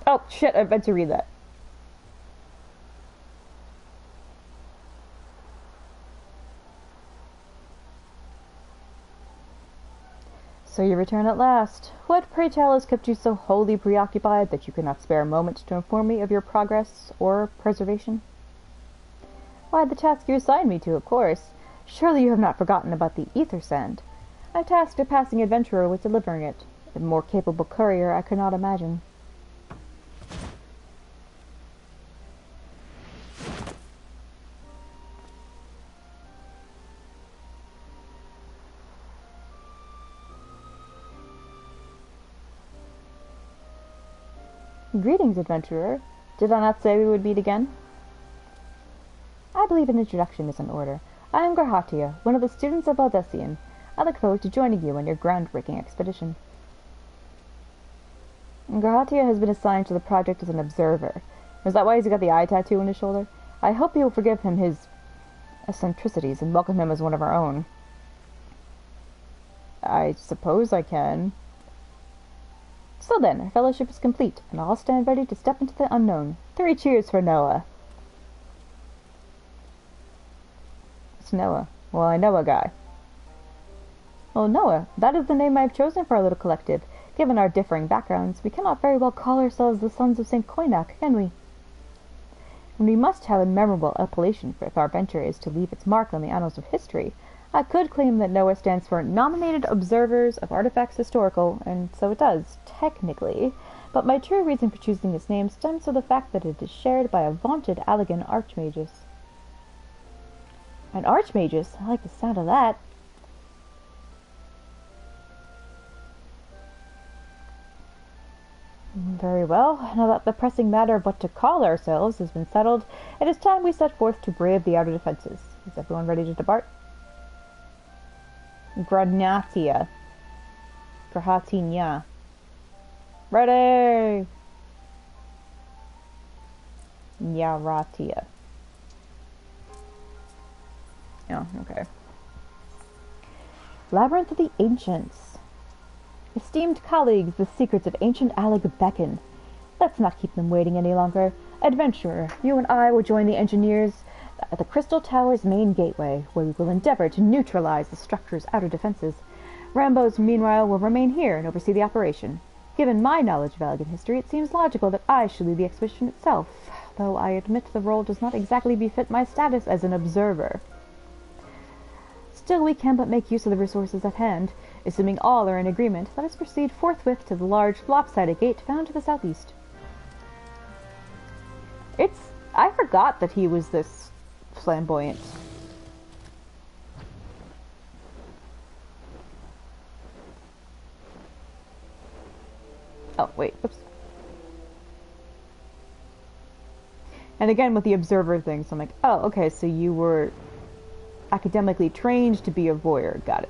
Oh, shit, I meant to read that. So you return at last. What, pray tell, has kept you so wholly preoccupied that you could not spare a moment to inform me of your progress or preservation? Why, the task you assigned me to, of course. Surely you have not forgotten about the ether sand. I tasked a passing adventurer with delivering it. A more capable courier I could not imagine. Greetings, adventurer. Did I not say we would meet again? I believe an introduction is in order. I am Garhatia, one of the students of Valdesian. I look forward to joining you on your groundbreaking expedition. Garhatia has been assigned to the project as an observer. Is that why he's got the eye tattoo on his shoulder? I hope you will forgive him his eccentricities and welcome him as one of our own. I suppose I can. So then, our fellowship is complete, and I'll stand ready to step into the unknown. 3 cheers for Noah. It's Noah. Well, I know a guy. Well, Noah, that is the name I have chosen for our little collective. Given our differing backgrounds, we cannot very well call ourselves the Sons of St. Koinak, can we? And we must have a memorable appellation if our venture is to leave its mark on the annals of history. I could claim that NOAA stands for Nominated Observers of Artifacts Historical, and so it does, technically, but my true reason for choosing this name stems from the fact that it is shared by a vaunted Allegan Archmagus. An Archmagus? I like the sound of that. Very well, now that the pressing matter of what to call ourselves has been settled, it is time we set forth to brave the outer defenses. Is everyone ready to depart? Gradnatia. Grahatinya. Ready! Yaratia. Oh, okay. Labyrinth of the Ancients. Esteemed colleagues, the secrets of ancient Alleg beckon. Let's not keep them waiting any longer. Adventurer, you and I will join the engineers at the Crystal Tower's main gateway, where we will endeavor to neutralize the structure's outer defenses. Rambos, meanwhile, will remain here and oversee the operation. Given my knowledge of Allegan history, it seems logical that I should lead the expedition itself, though I admit the role does not exactly befit my status as an observer. Still, we can but make use of the resources at hand. Assuming all are in agreement, let us proceed forthwith to the large, lopsided gate found to the southeast. I forgot that he was this flamboyant. Oh, wait, oops. And again with the observer thing, so I'm like, oh, okay, so you were academically trained to be a voyeur. Got it.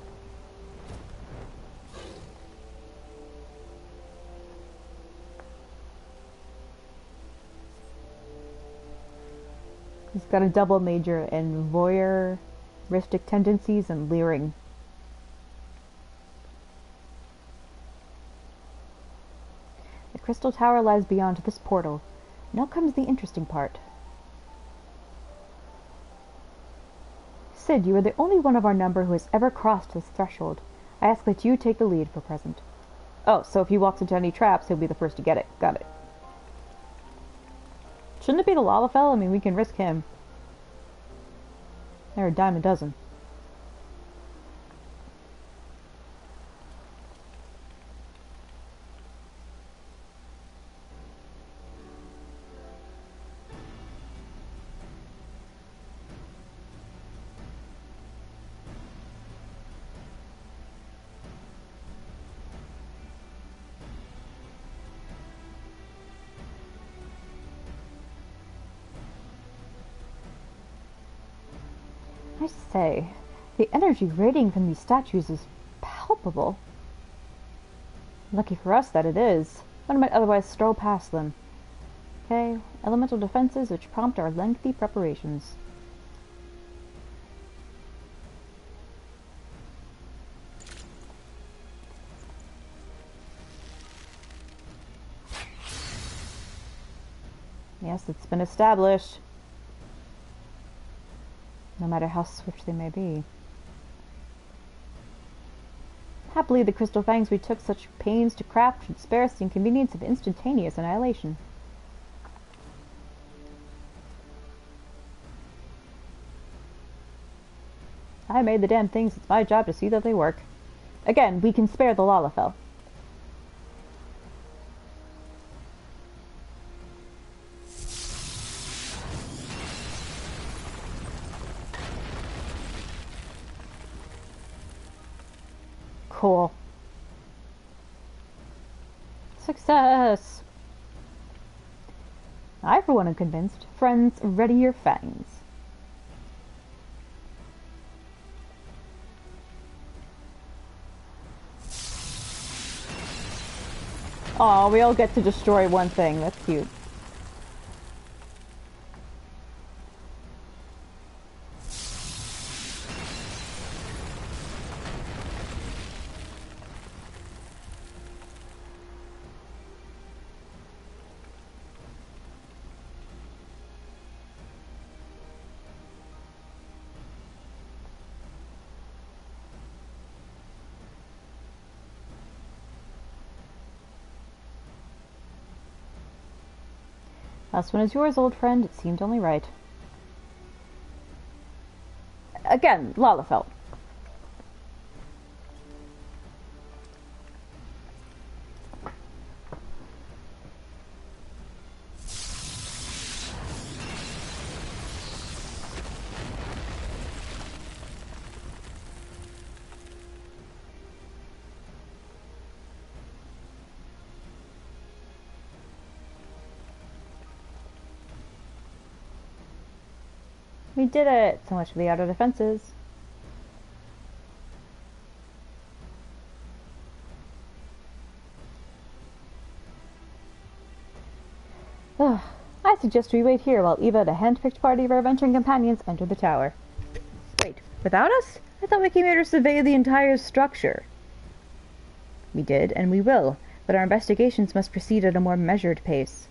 He's got a double major in voyeuristic tendencies and leering. The Crystal Tower lies beyond this portal. Now comes the interesting part. Sid, you are the only one of our number who has ever crossed this threshold. I ask that you take the lead for present. Oh, so if he walks into any traps, he'll be the first to get it. Got it. Shouldn't it be the lalafell? I mean, we can risk him. They're a dime a dozen. I say, the energy radiating from these statues is palpable. Lucky for us that it is. One might otherwise stroll past them. Okay, elemental defenses which prompt our lengthy preparations. Yes, it's been established. No matter how swift they may be. Happily, the crystal fangs we took such pains to craft should spare us the inconvenience of instantaneous annihilation. I made the damn things. It's my job to see that they work. Again, we can spare the lalafell. Cool. Success! I, for one, am convinced. Friends, ready your fangs. Aw, we all get to destroy one thing. That's cute. Last one is yours, old friend. It seemed only right. Again, lalafell. We did it! So much for the outer defenses. Ugh. I suggest we wait here while Eva and a hand-picked party of our venturing companions enter the tower. Wait, without us? I thought we came here to survey the entire structure. We did, and we will, but our investigations must proceed at a more measured pace.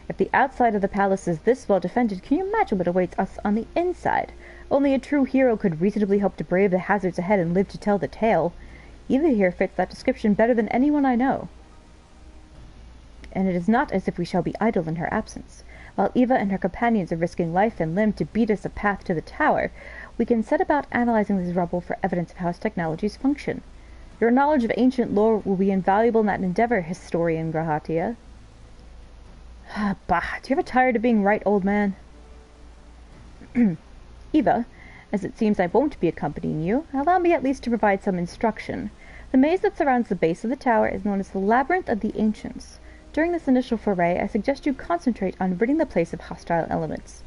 If the outside of the palace is this well defended, can you imagine what awaits us on the inside? Only a true hero could reasonably hope to brave the hazards ahead and live to tell the tale. Eva here fits that description better than anyone I know. And it is not as if we shall be idle in her absence. While Eva and her companions are risking life and limb to beat us a path to the tower, we can set about analyzing this rubble for evidence of how its technologies function. Your knowledge of ancient lore will be invaluable in that endeavor, historian Grahatia. Bah, do you ever tired of being right, old man? Eva, as it seems I won't be accompanying you, allow me at least to provide some instruction. The maze that surrounds the base of the tower is known as the Labyrinth of the Ancients. During this initial foray, I suggest you concentrate on ridding the place of hostile elements.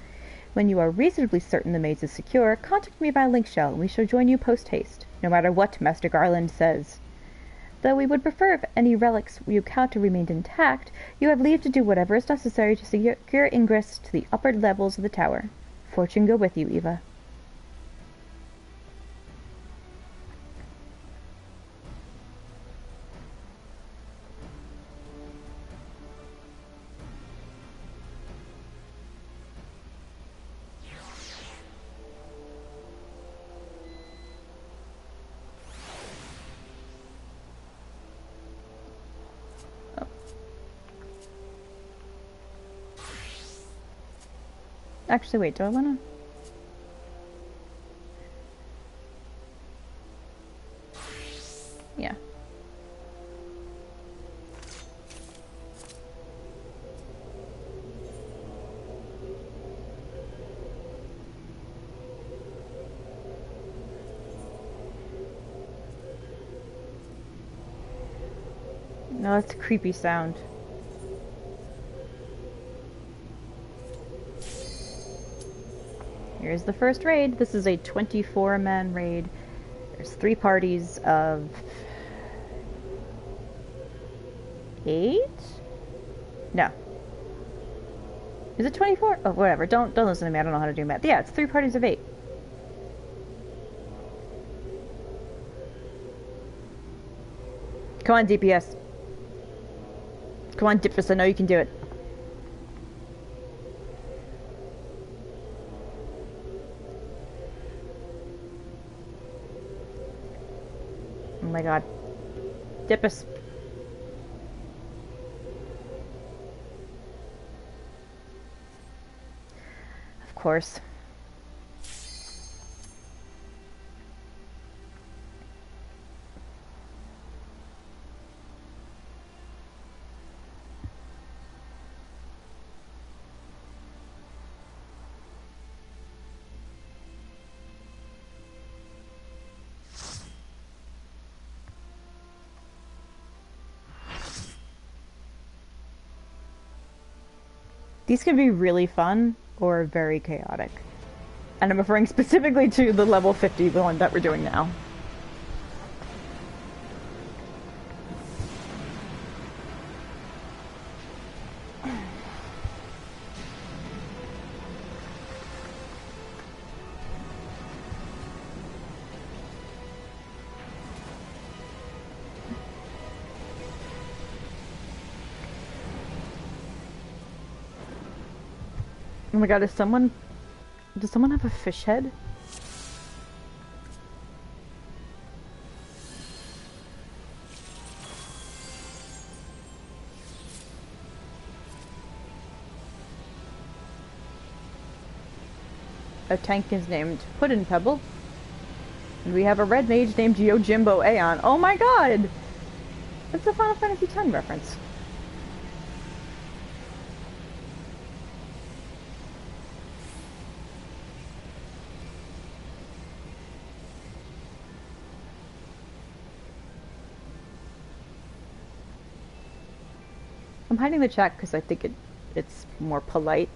When you are reasonably certain the maze is secure, contact me by link shell, and we shall join you post-haste, no matter what Master Garland says. Though we would prefer if any relics you encounter remained intact, you have leave to do whatever is necessary to secure ingress to the upper levels of the tower. Fortune go with you, Eva. Actually, wait, do I wanna? Yeah. No, that's a creepy sound. Here's the first raid. This is a 24-man raid. There's 3 parties of 8? No. Is it 24? Oh, whatever. Don't listen to me. I don't know how to do math. Yeah, it's 3 parties of 8. Come on, DPS. Come on, Dipfus. I know you can do it. Oh my god. Dipus. Of course. These can be really fun or very chaotic. And I'm referring specifically to the level 50, the one that we're doing now. Oh my god, does someone have a fish head? A tank is named Puddin' Pebble. And we have a red mage named Yojimbo Aeon. Oh my god! That's a Final Fantasy X reference. I'm hiding the chat because I think it's more polite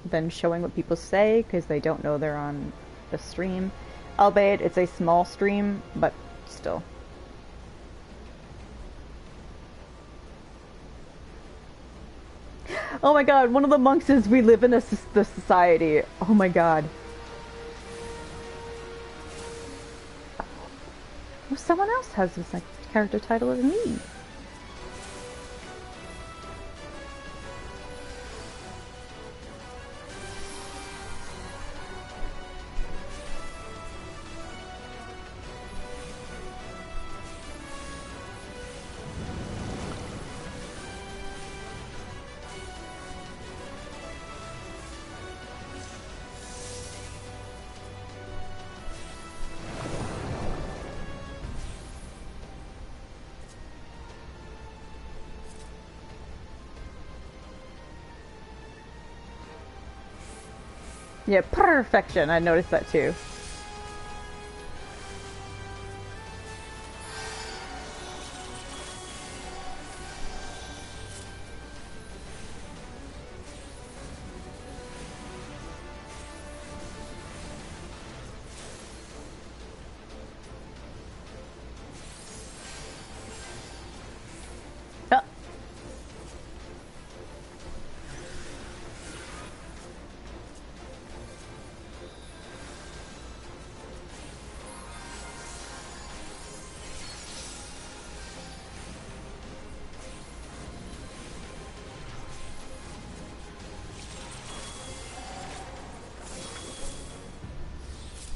than showing what people say because they don't know they're on a stream. Albeit it's a small stream, but still. Oh my god, one of the monks is we live in the society. Oh my god. Oh, someone else has this like character title as me. Yeah, perfection. I noticed that too.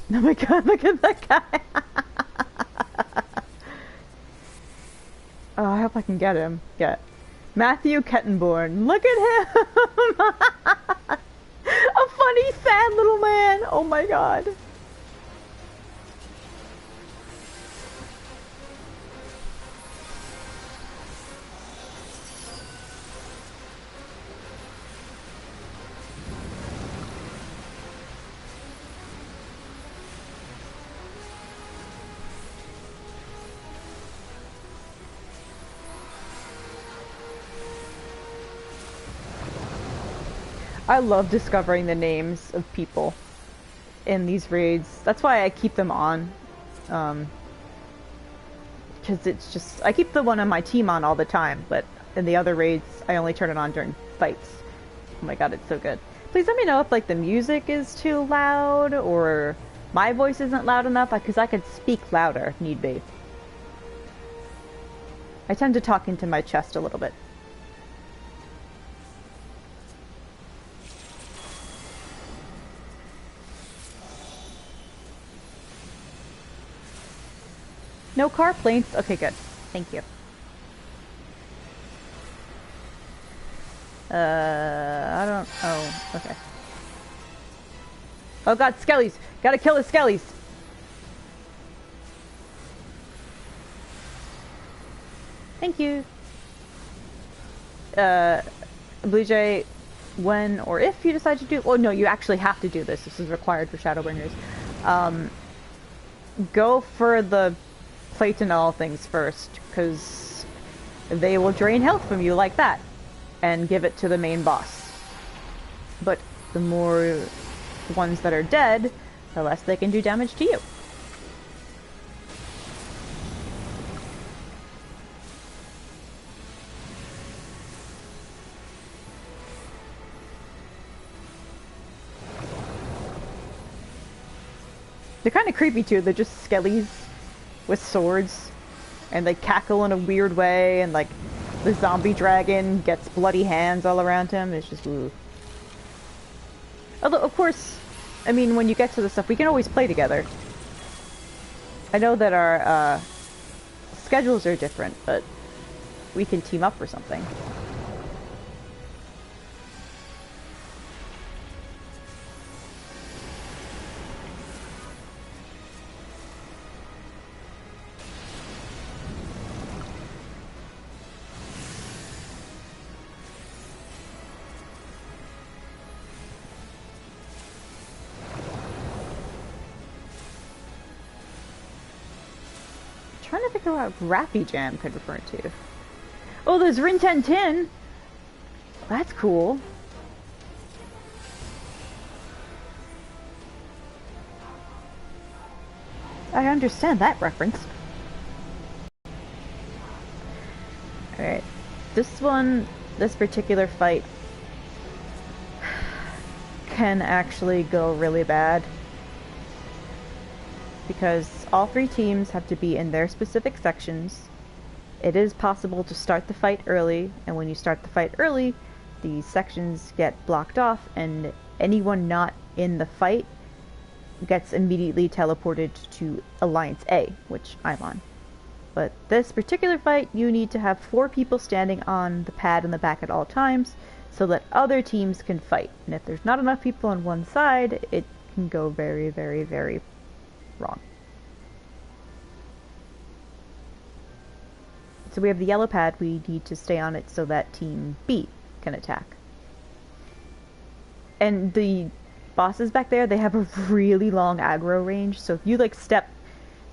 Oh my god, look at that guy! Oh, I hope I can get him. Get Matthew Kettenborn. Look at him! A funny, sad little man! Oh my god. I love discovering the names of people in these raids. That's why I keep them on. Because it's just... I keep the one on my team on all the time, but in the other raids, I only turn it on during fights. Oh my god, it's so good. Please let me know if, like, the music is too loud, or my voice isn't loud enough, because I could speak louder if need be. I tend to talk into my chest a little bit. No car planes? Okay, good. Thank you. I don't... Oh, okay. Oh god, skellies! Gotta kill the skellies! Thank you. Blue Jay, when or if you decide to do... Oh no, you actually have to do this. This is required for Shadowbringers. Go for the Platinol things first, because they will drain health from you like that, and give it to the main boss. but the more ones that are dead, the less they can do damage to you. They're kind of creepy too. They're just skellies with swords, and they cackle in a weird way, and like the zombie dragon gets bloody hands all around him. It's just ooh. Although, of course, I mean, when you get to the stuff, we can always play together. I know that our schedules are different, but we can team up for something. Trying to figure out what Rappy Jam could refer to. Oh, there's Rin Tin Tin! That's cool. I understand that reference. Alright. This particular fight can actually go really bad. Because all three teams have to be in their specific sections. It is possible to start the fight early, and when you start the fight early, the sections get blocked off, and anyone not in the fight gets immediately teleported to Alliance A, which I'm on. But this particular fight, you need to have 4 people standing on the pad in the back at all times, so that other teams can fight. And if there's not enough people on one side, it can go very, very, very wrong. So we have the yellow pad, we need to stay on it so that Team B can attack. And the bosses back there, they have a really long aggro range, so if you like step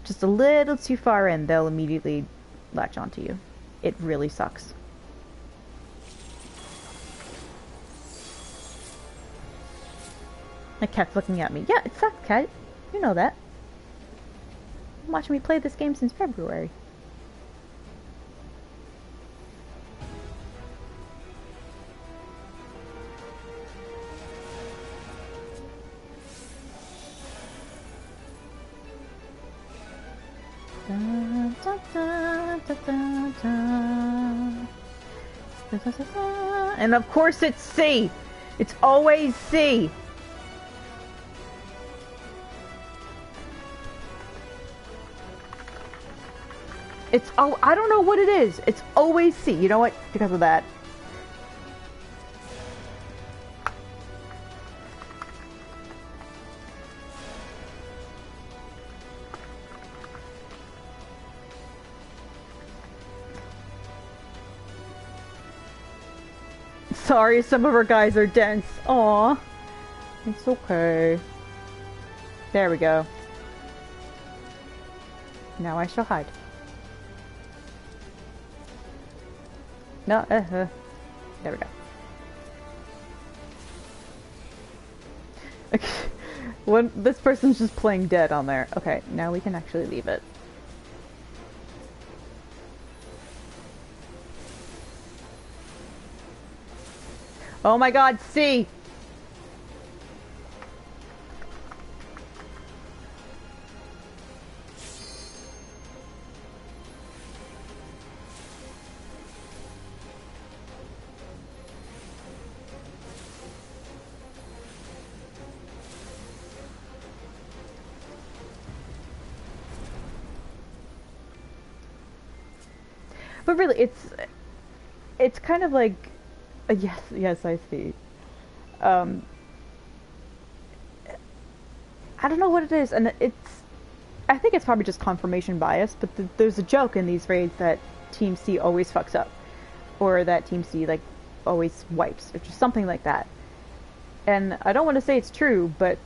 just a little too far in, they'll immediately latch onto you. It really sucks. The cat's looking at me. Yeah, it sucks, cat. You know that. You've been watching me play this game since February. And of course it's C! It's always C! It's, oh, I don't know what it is. It's always C. You know what? Because of that. Sorry, some of our guys are dense. Aw. It's okay. There we go. Now I shall hide. No, there we go. Okay. This person's just playing dead on there. Okay, now we can actually leave it. Oh my god, C! But really, it's kind of like, yes, I see. I don't know what it is, and I think it's probably just confirmation bias, but there's a joke in these raids that Team C always fucks up, or that Team C, like, always wipes, or just something like that. And I don't want to say it's true, but...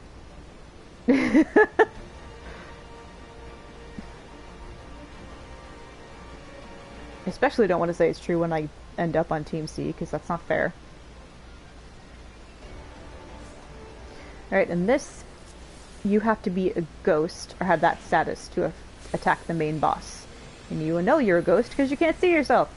Especially don't want to say it's true when I end up on Team C, because that's not fair. Alright, in this, you have to be a ghost, or have that status to attack the main boss. And you will know you're a ghost because you can't see yourself.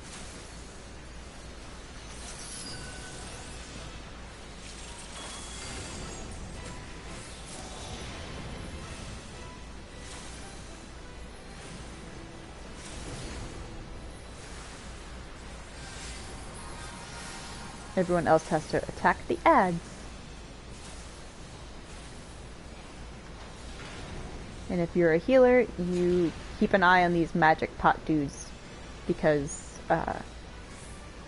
Everyone else has to attack the ads. And if you're a healer, you keep an eye on these magic pot dudes, because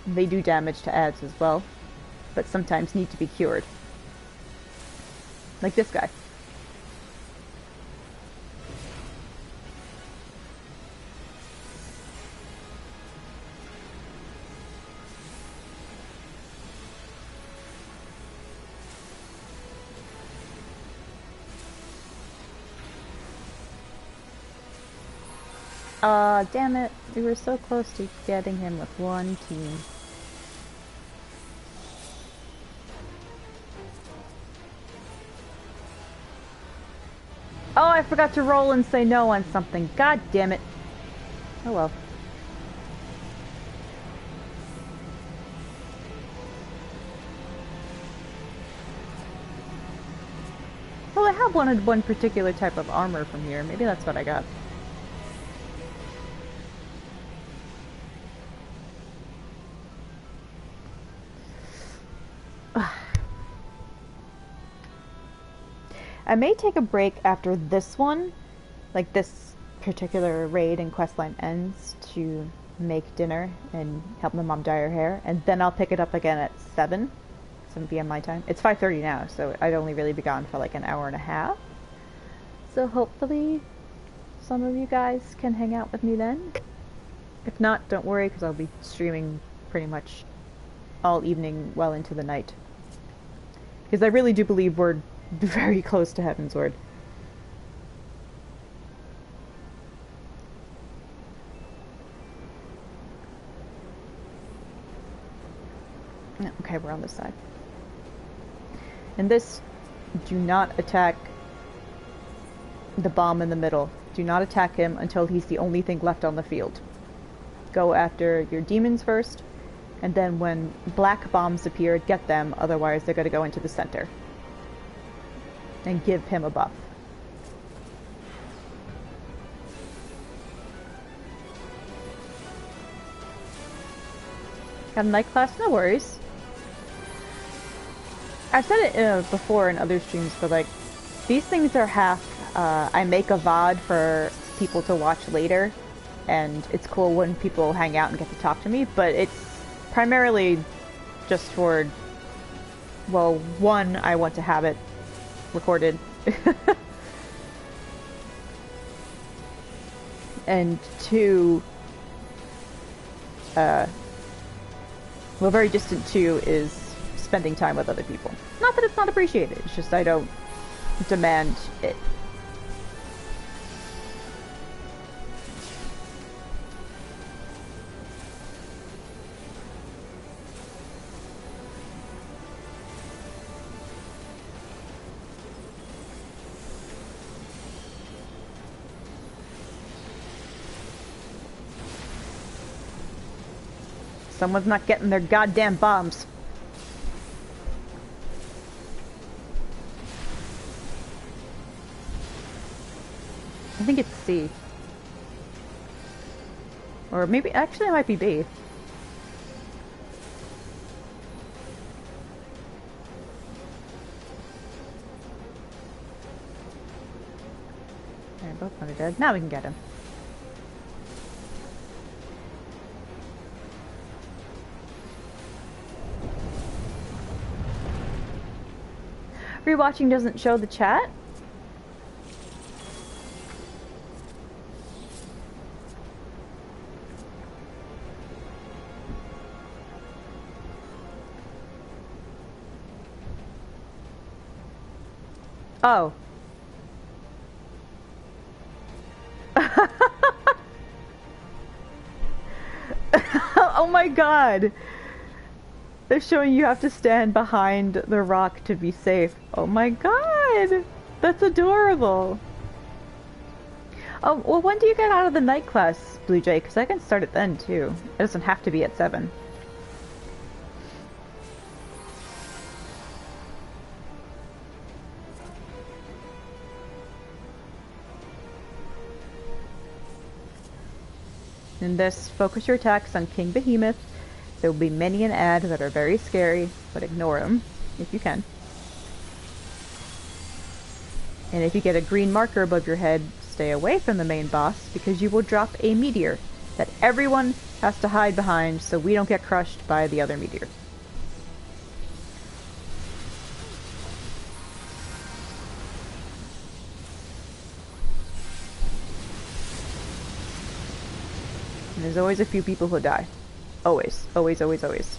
they do damage to ads as well, but sometimes need to be cured. Like this guy. Damn it. We were so close to getting him with one team. Oh, I forgot to roll and say no on something. God damn it. Oh well. Well, I have wanted one particular type of armor from here. Maybe that's what I got. I may take a break after this one, like this particular raid and questline ends, to make dinner and help my mom dye her hair, and then I'll pick it up again at 7 p.m. my time. It's 5:30 now, so I'd only really be gone for like an hour and a half. So hopefully some of you guys can hang out with me then. If not, don't worry, because I'll be streaming pretty much all evening well into the night. Because I really do believe we're very close to Heavensward. Okay, we're on this side. And this, do not attack the bomb in the middle. Do not attack him until he's the only thing left on the field. Go after your demons first, and then when black bombs appear, get them, otherwise they're going to go into the center. And give him a buff. Got a night class? No worries. I've said it before in other streams, but like, these things are half, I make a VOD for people to watch later, and it's cool when people hang out and get to talk to me, but it's primarily just for, well, one, I want to have it recorded. And two, well, very distant two is spending time with other people. Not that it's not appreciated, it's just I don't demand it. Someone's not getting their goddamn bombs. I think it's C. Or maybe, actually it might be B. Alright, both are dead. Now we can get him. Rewatching doesn't show the chat? Oh. Oh my god. They're showing you have to stand behind the rock to be safe. Oh my god! That's adorable! Oh, well, when do you get out of the night class, Blue Jay? Because I can start it then, too. It doesn't have to be at 7. In this, focus your attacks on King Behemoth. There will be many an ad that are very scary, but ignore them, if you can. And if you get a green marker above your head, stay away from the main boss, because you will drop a meteor that everyone has to hide behind so we don't get crushed by the other meteor. And there's always a few people who die. Always. Always, always, always.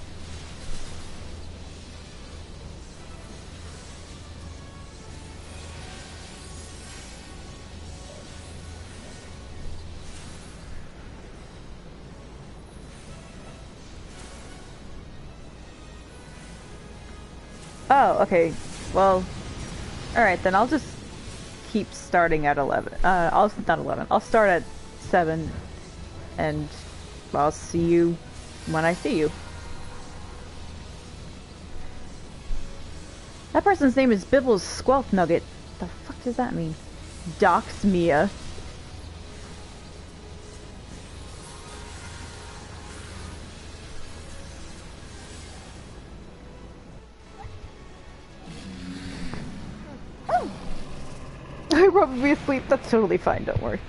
Oh, okay. Well, alright, then I'll just keep starting at 11. Not 11. I'll start at 7, and I'll see you when I see you. That person's name is Bibble's Squelch Nugget. The fuck does that mean? Dox Mia. I'm probably asleep. That's totally fine, don't worry.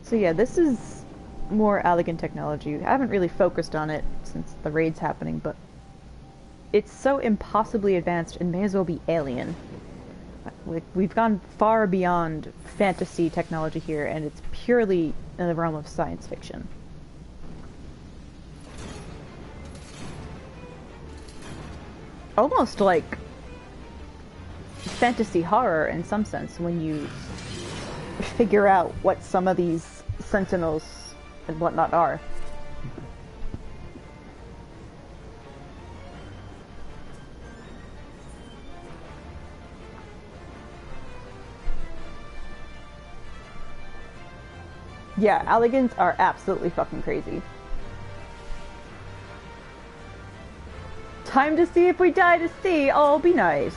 So yeah, this is more elegant technology. I haven't really focused on it since the raid's happening, but it's so impossibly advanced and may as well be alien. Like, we've gone far beyond fantasy technology here, and it's purely in the realm of science fiction. Almost like fantasy horror in some sense, when you figure out what some of these sentinels and whatnot are. Yeah, Alligans are absolutely fucking crazy. Time to see if we die to see. Oh, be nice.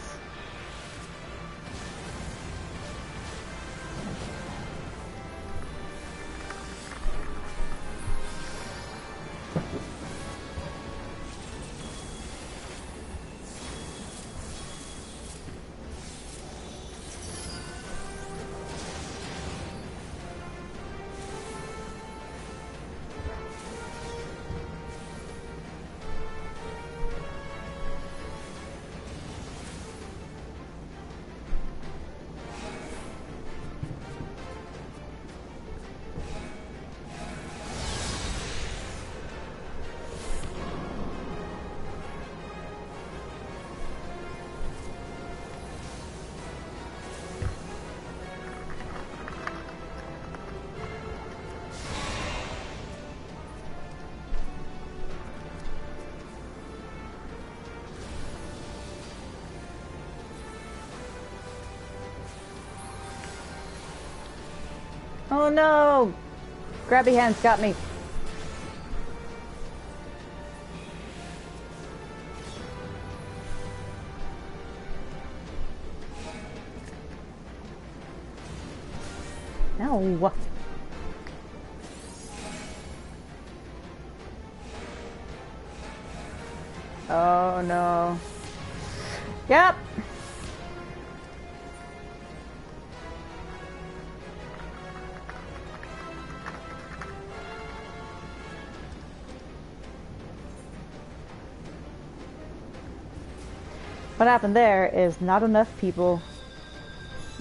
Oh no! Grabby hands got me. No. Oh no. Yep. What happened there is not enough people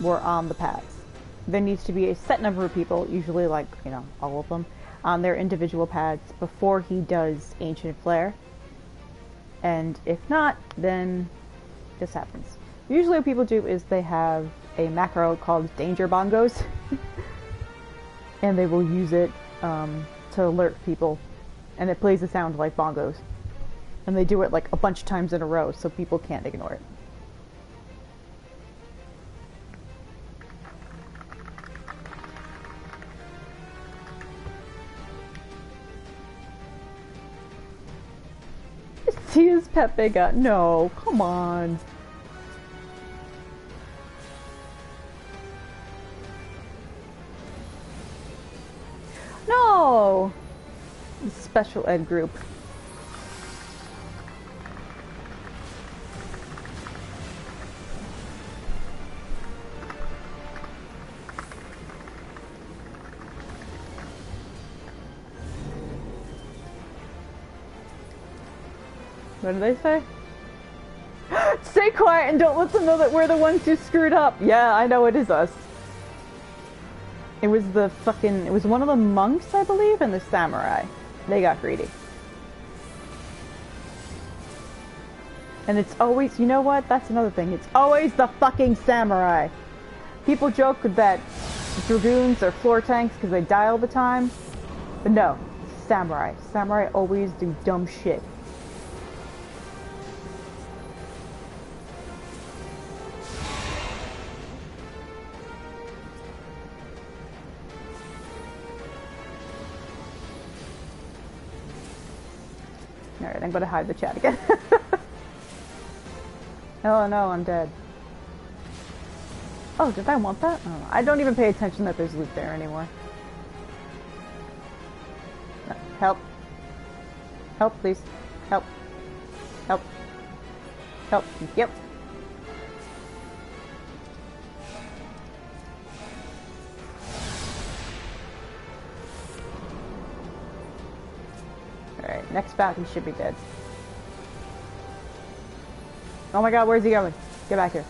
were on the pads. There needs to be a set number of people, usually like, you know, all of them, on their individual pads before he does Ancient Flare. And if not, then this happens. Usually what people do is they have a macro called danger bongos, and they will use it to alert people, and it plays a sound like bongos. And they do it like a bunch of times in a row so people can't ignore it. See his Pepe got no, come on. No! Special ed group. What did they say? Stay quiet and don't let them know that we're the ones who screwed up. Yeah, I know it is us. It was it was one of the monks, I believe, and the samurai. They got greedy. And it's always, you know what? That's another thing. It's always the fucking samurai. People joke that dragoons are floor tanks because they die all the time. But no, samurai. Samurai always do dumb shit. Alright, I'm gonna hide the chat again. Oh no, I'm dead. Oh, did I want that? Oh, I don't even pay attention that there's loot there anymore. Help. Help, please. Help. Help. Help. Yep. Alright, next bout he should be dead. Oh my god, where's he going? Get back here.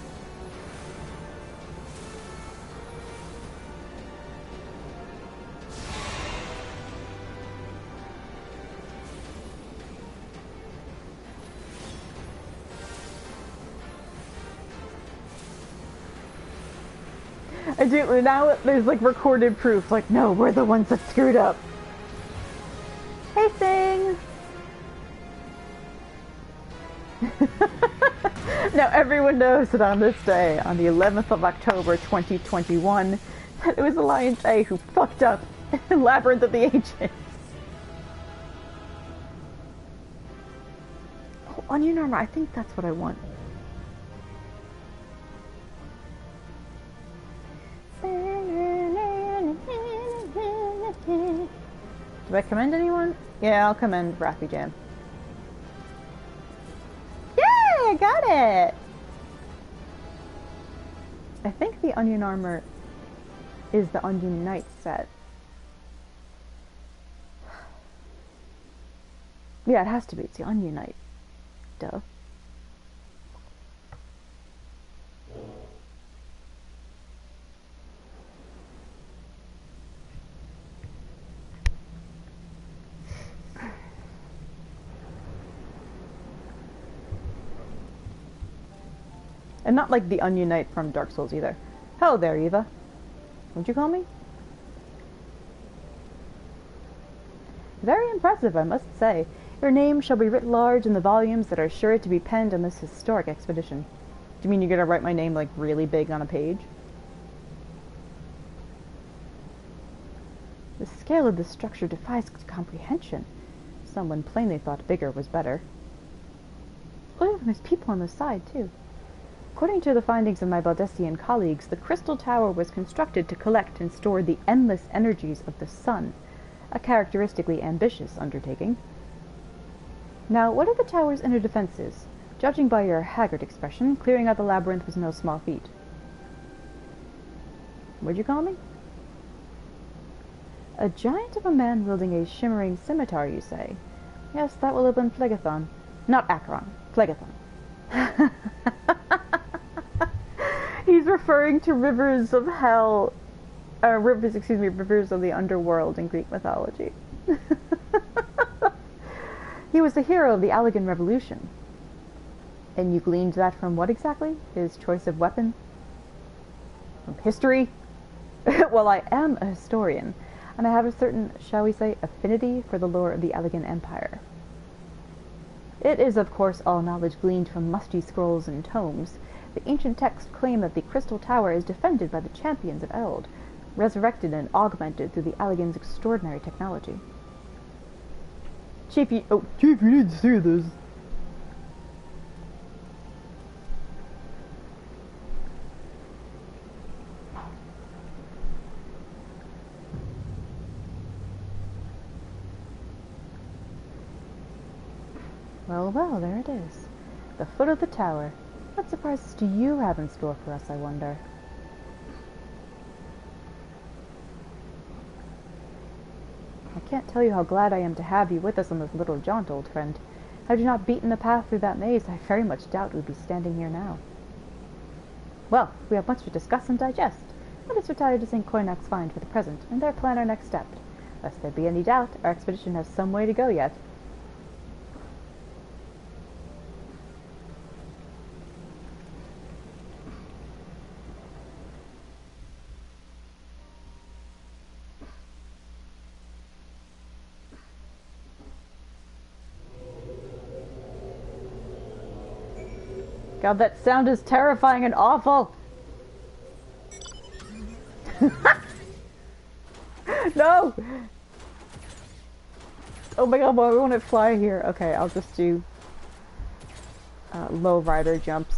I do, now there's like recorded proof, like, no, we're the ones that screwed up. Hey, Sing! Now everyone knows that on this day, on the 11th of October 2021, that it was Alliance A who fucked up in Labyrinth of the Ancients. Oh, onion armor, I think that's what I want. Do I commend anyone? Yeah, I'll commend Rappy Jam. I got it! I think the Onion Armor is the Onion Knight set. Yeah, it has to be. It's the Onion Knight. Duh. And not like the Onion Knight from Dark Souls either. Hello there, Eva. What'd you call me? Very impressive, I must say. Your name shall be writ large in the volumes that are sure to be penned on this historic expedition. Do you mean you're gonna write my name like really big on a page? The scale of this structure defies comprehension. Someone plainly thought bigger was better. Oh, and there's people on the side, too. According to the findings of my Baldessian colleagues, the Crystal Tower was constructed to collect and store the endless energies of the sun, a characteristically ambitious undertaking. Now, what are the tower's inner defenses? Judging by your haggard expression, clearing out the labyrinth was no small feat. What'd you call me? A giant of a man wielding a shimmering scimitar, you say? Yes, that will open Phlegathon. Not Acheron, Phlegathon. He's referring to rivers of hell, rivers of the underworld in Greek mythology. He was the hero of the Allegan Revolution. And you gleaned that from what exactly? His choice of weapon? From history? Well, I am a historian, and I have a certain, shall we say, affinity for the lore of the Allegan Empire. It is, of course, all knowledge gleaned from musty scrolls and tomes. The ancient texts claim that the Crystal Tower is defended by the champions of Eld, resurrected and augmented through the Allegan's extraordinary technology. Chief, you didn't see this. Well, well, there it is. The foot of the tower. What surprises do you have in store for us, I wonder? I can't tell you how glad I am to have you with us on this little jaunt, old friend. Had you not beaten the path through that maze, I very much doubt we'd be standing here now. Well, we have much to discuss and digest. Let us retire to St. Coinach's Find for the present, and there plan our next step. Lest there be any doubt, our expedition has some way to go yet. God, that sound is terrifying and awful! No! Oh my god, why won't it fly here? Okay, I'll just do low rider jumps.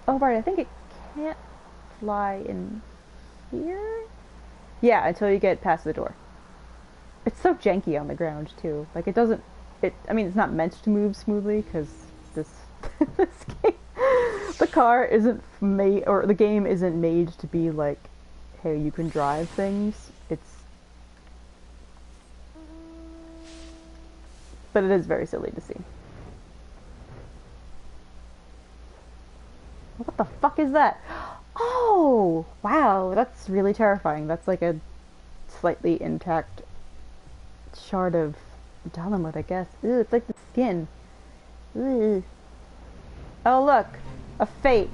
Oh right, I think it can't fly in here? Yeah, until you get past the door. It's so janky on the ground too. Like it doesn't, I mean it's not meant to move smoothly because this game, the car isn't made, or the game isn't made to be like, hey, you can drive things. But it is very silly to see. What the fuck is that? Oh, wow, that's really terrifying. That's like a slightly intact shard of Dalamud, I guess. Ooh, it's like the skin. Ooh. Oh look, a fate.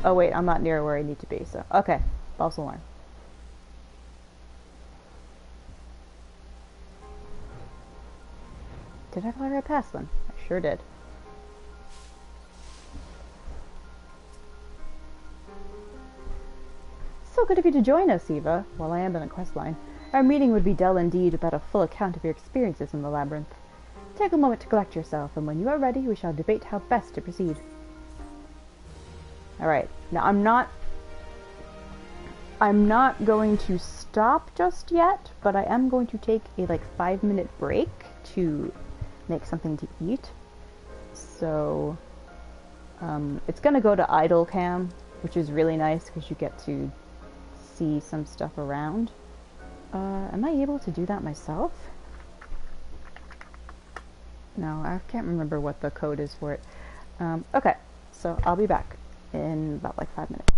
Oh wait, I'm not near where I need to be, so okay, false alarm. Did I fly right past them? I sure did. So good of you to join us, Eva, while I am in a quest line. Our meeting would be dull indeed without a full account of your experiences in the labyrinth. Take a moment to collect yourself, and when you are ready, we shall debate how best to proceed. Alright, now I'm not going to stop just yet, but I am going to take a 5-minute break to make something to eat. So it's gonna go to idle cam, which is really nice because you get to see some stuff around. Am I able to do that myself? No, I can't remember what the code is for it. Okay, so I'll be back in about 5 minutes.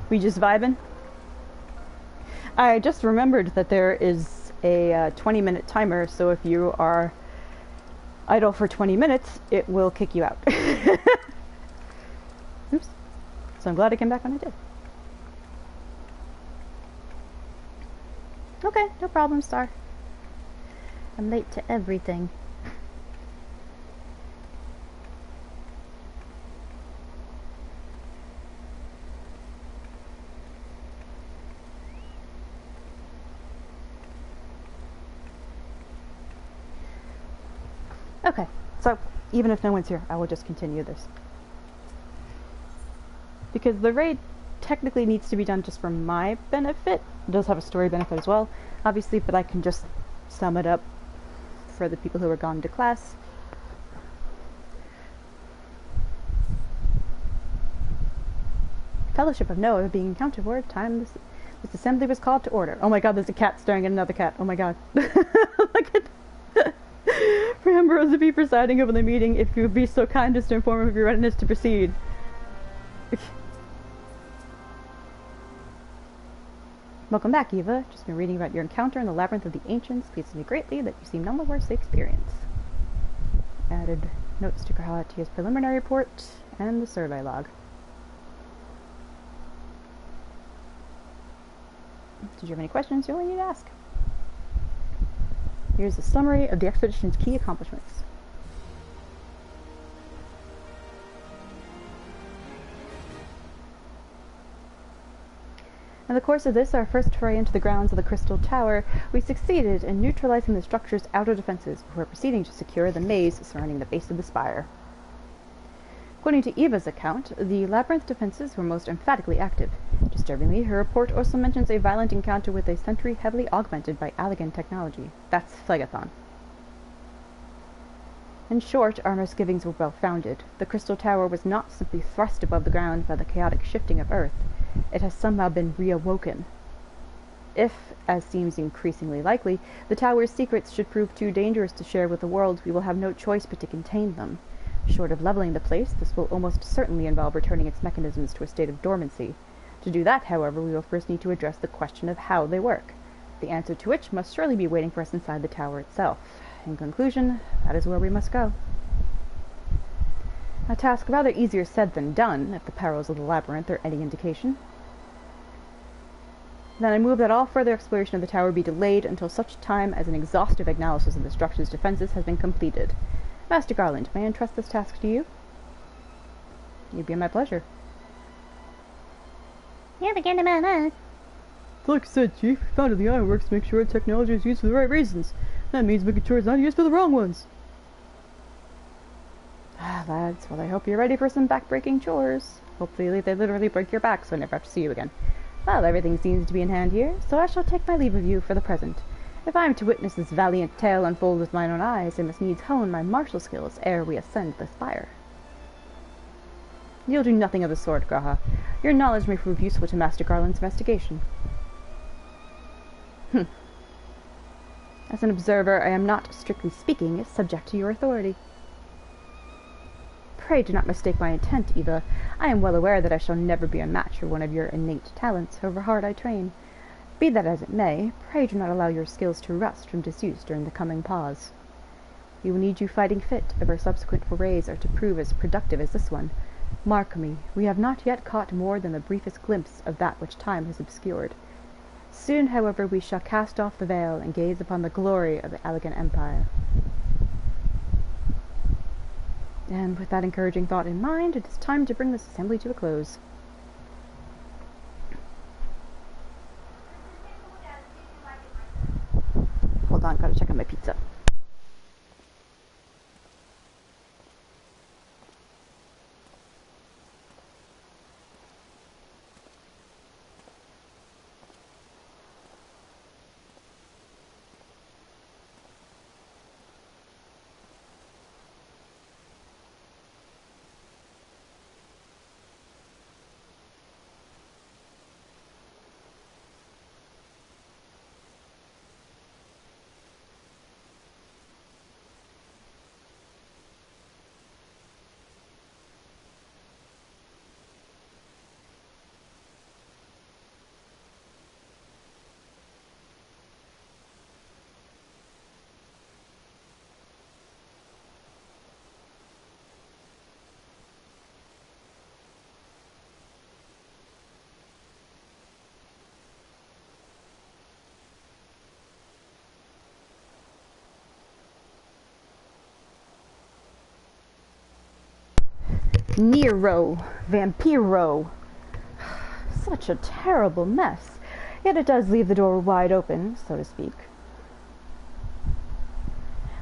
We just vibing? I just remembered that there is a 20-minute timer, so if you are idle for 20 minutes, it will kick you out. Oops. So I'm glad I came back when I did. Okay, no problem, Star. I'm late to everything. Okay, so even if no one's here, I will just continue this. Because the raid technically needs to be done just for my benefit. It does have a story benefit as well, obviously, but I can just sum it up for the people who are gone to class. Fellowship of Noah being accounted for. Time this assembly was called to order. Oh my god, there's a cat staring at another cat. Oh my god. Look at for Ambrose to be presiding over the meeting, if you would be so kind as to inform him of your readiness to proceed. Welcome back, Eva. Just been reading about your encounter in the Labyrinth of the Ancients. Pleases me greatly that you seem none the worse the experience. Added notes to Grahatia's preliminary report and the survey log. Did you have any questions you only need to ask? Here's a summary of the expedition's key accomplishments. In the course of this, our first foray into the grounds of the Crystal Tower, we succeeded in neutralizing the structure's outer defenses before proceeding to secure the maze surrounding the base of the spire. According to Eva's account, the labyrinth defenses were most emphatically active. Disturbingly, her report also mentions a violent encounter with a sentry heavily augmented by Allegan technology. That's Phlegathon. In short, our misgivings were well founded. The Crystal Tower was not simply thrust above the ground by the chaotic shifting of Earth. It has somehow been reawoken. If, as seems increasingly likely, the tower's secrets should prove too dangerous to share with the world, we will have no choice but to contain them. Short of leveling the place, this will almost certainly involve returning its mechanisms to a state of dormancy. To do that, however, we will first need to address the question of how they work, the answer to which must surely be waiting for us inside the tower itself. In conclusion, that is where we must go. A task rather easier said than done, if the perils of the labyrinth are any indication. Then I move that all further exploration of the tower be delayed until such time as an exhaustive analysis of the structure's defenses has been completed. Master Garland, may I entrust this task to you? It would be my pleasure. You're the kind of man, huh? Like I said, Chief, we founded the Ironworks to make sure the technology is used for the right reasons. That means making sure it's not used for the wrong ones. Ah, lads, well I hope you're ready for some back-breaking chores. Hopefully they literally break your back so I never have to see you again. Well, everything seems to be in hand here, so I shall take my leave of you for the present. If I am to witness this valiant tale unfold with mine own eyes, I must needs hone my martial skills ere we ascend the spire. You'll do nothing of the sort, Graha. Your knowledge may prove useful to Master Garland's investigation. As an observer, I am not, strictly speaking, subject to your authority. Pray do not mistake my intent, Eva. I am well aware that I shall never be a match for one of your innate talents, however hard I train. Be that as it may, pray do not allow your skills to rust from disuse during the coming pause. We will need you fighting fit if our subsequent forays are to prove as productive as this one. Mark me, we have not yet caught more than the briefest glimpse of that which time has obscured. Soon, however, we shall cast off the veil and gaze upon the glory of the Allegan Empire. And with that encouraging thought in mind, it is time to bring this assembly to a close. Hold on, gotta check on my pizza. Nero, Vampiro. Such a terrible mess. Yet it does leave the door wide open, so to speak.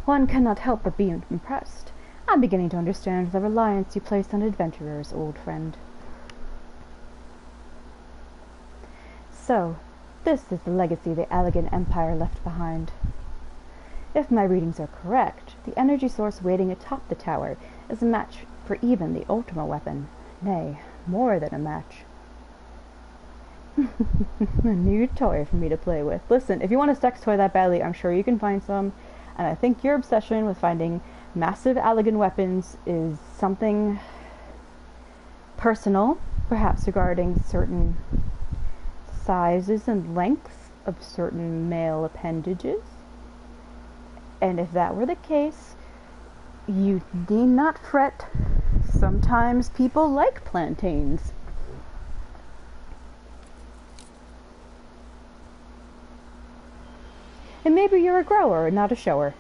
One cannot help but be impressed. I'm beginning to understand the reliance you place on adventurers, old friend. So, this is the legacy the Allegan Empire left behind. If my readings are correct, the energy source waiting atop the tower is a match for even the Ultima weapon. Nay, more than a match. A new toy for me to play with. Listen, if you want a sex toy that badly, I'm sure you can find some. And I think your obsession with finding massive Allegan weapons is something personal, perhaps regarding certain sizes and lengths of certain male appendages. And if that were the case, you need not fret. Sometimes people like plantains. And maybe you're a grower, not a shower.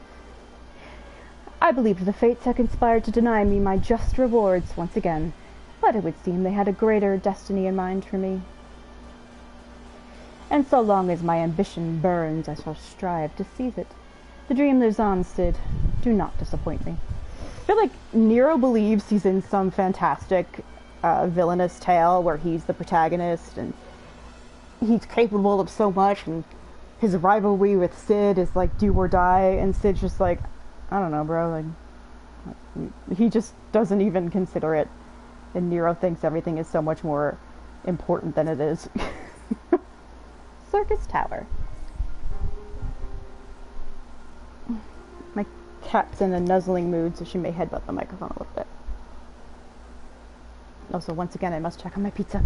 I believed the fates had conspired to deny me my just rewards once again, but it would seem they had a greater destiny in mind for me. And so long as my ambition burns, I shall strive to seize it. The dream lives on, Sid. Do not disappoint me. I feel like Nero believes he's in some fantastic villainous tale where he's the protagonist and he's capable of so much, and his rivalry with Sid is like do or die, and Sid's just like, I don't know, bro, like he just doesn't even consider it, and Nero thinks everything is so much more important than it is. Circus Tower. My cat's in a nuzzling mood, so she may headbutt the microphone a little bit. Also, once again, I must check on my pizza.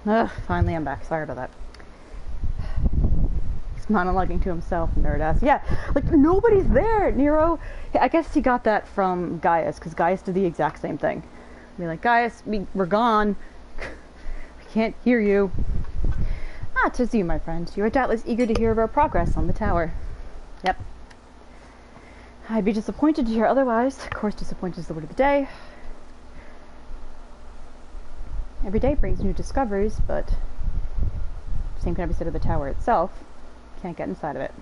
Ugh, finally I'm back. Sorry about that. He's monologuing to himself, nerd-ass. Yeah, like, nobody's there, Nero! I guess he got that from Gaius, because Gaius did the exact same thing. Be like, Gaius, we're gone. We can't hear you. Ah, 'tis you, my friend. You are doubtless eager to hear of our progress on the tower. Yep. I'd be disappointed to hear otherwise. Of course, disappointed is the word of the day. Every day brings new discoveries, but same can be said of the tower itself. Can't get inside of it.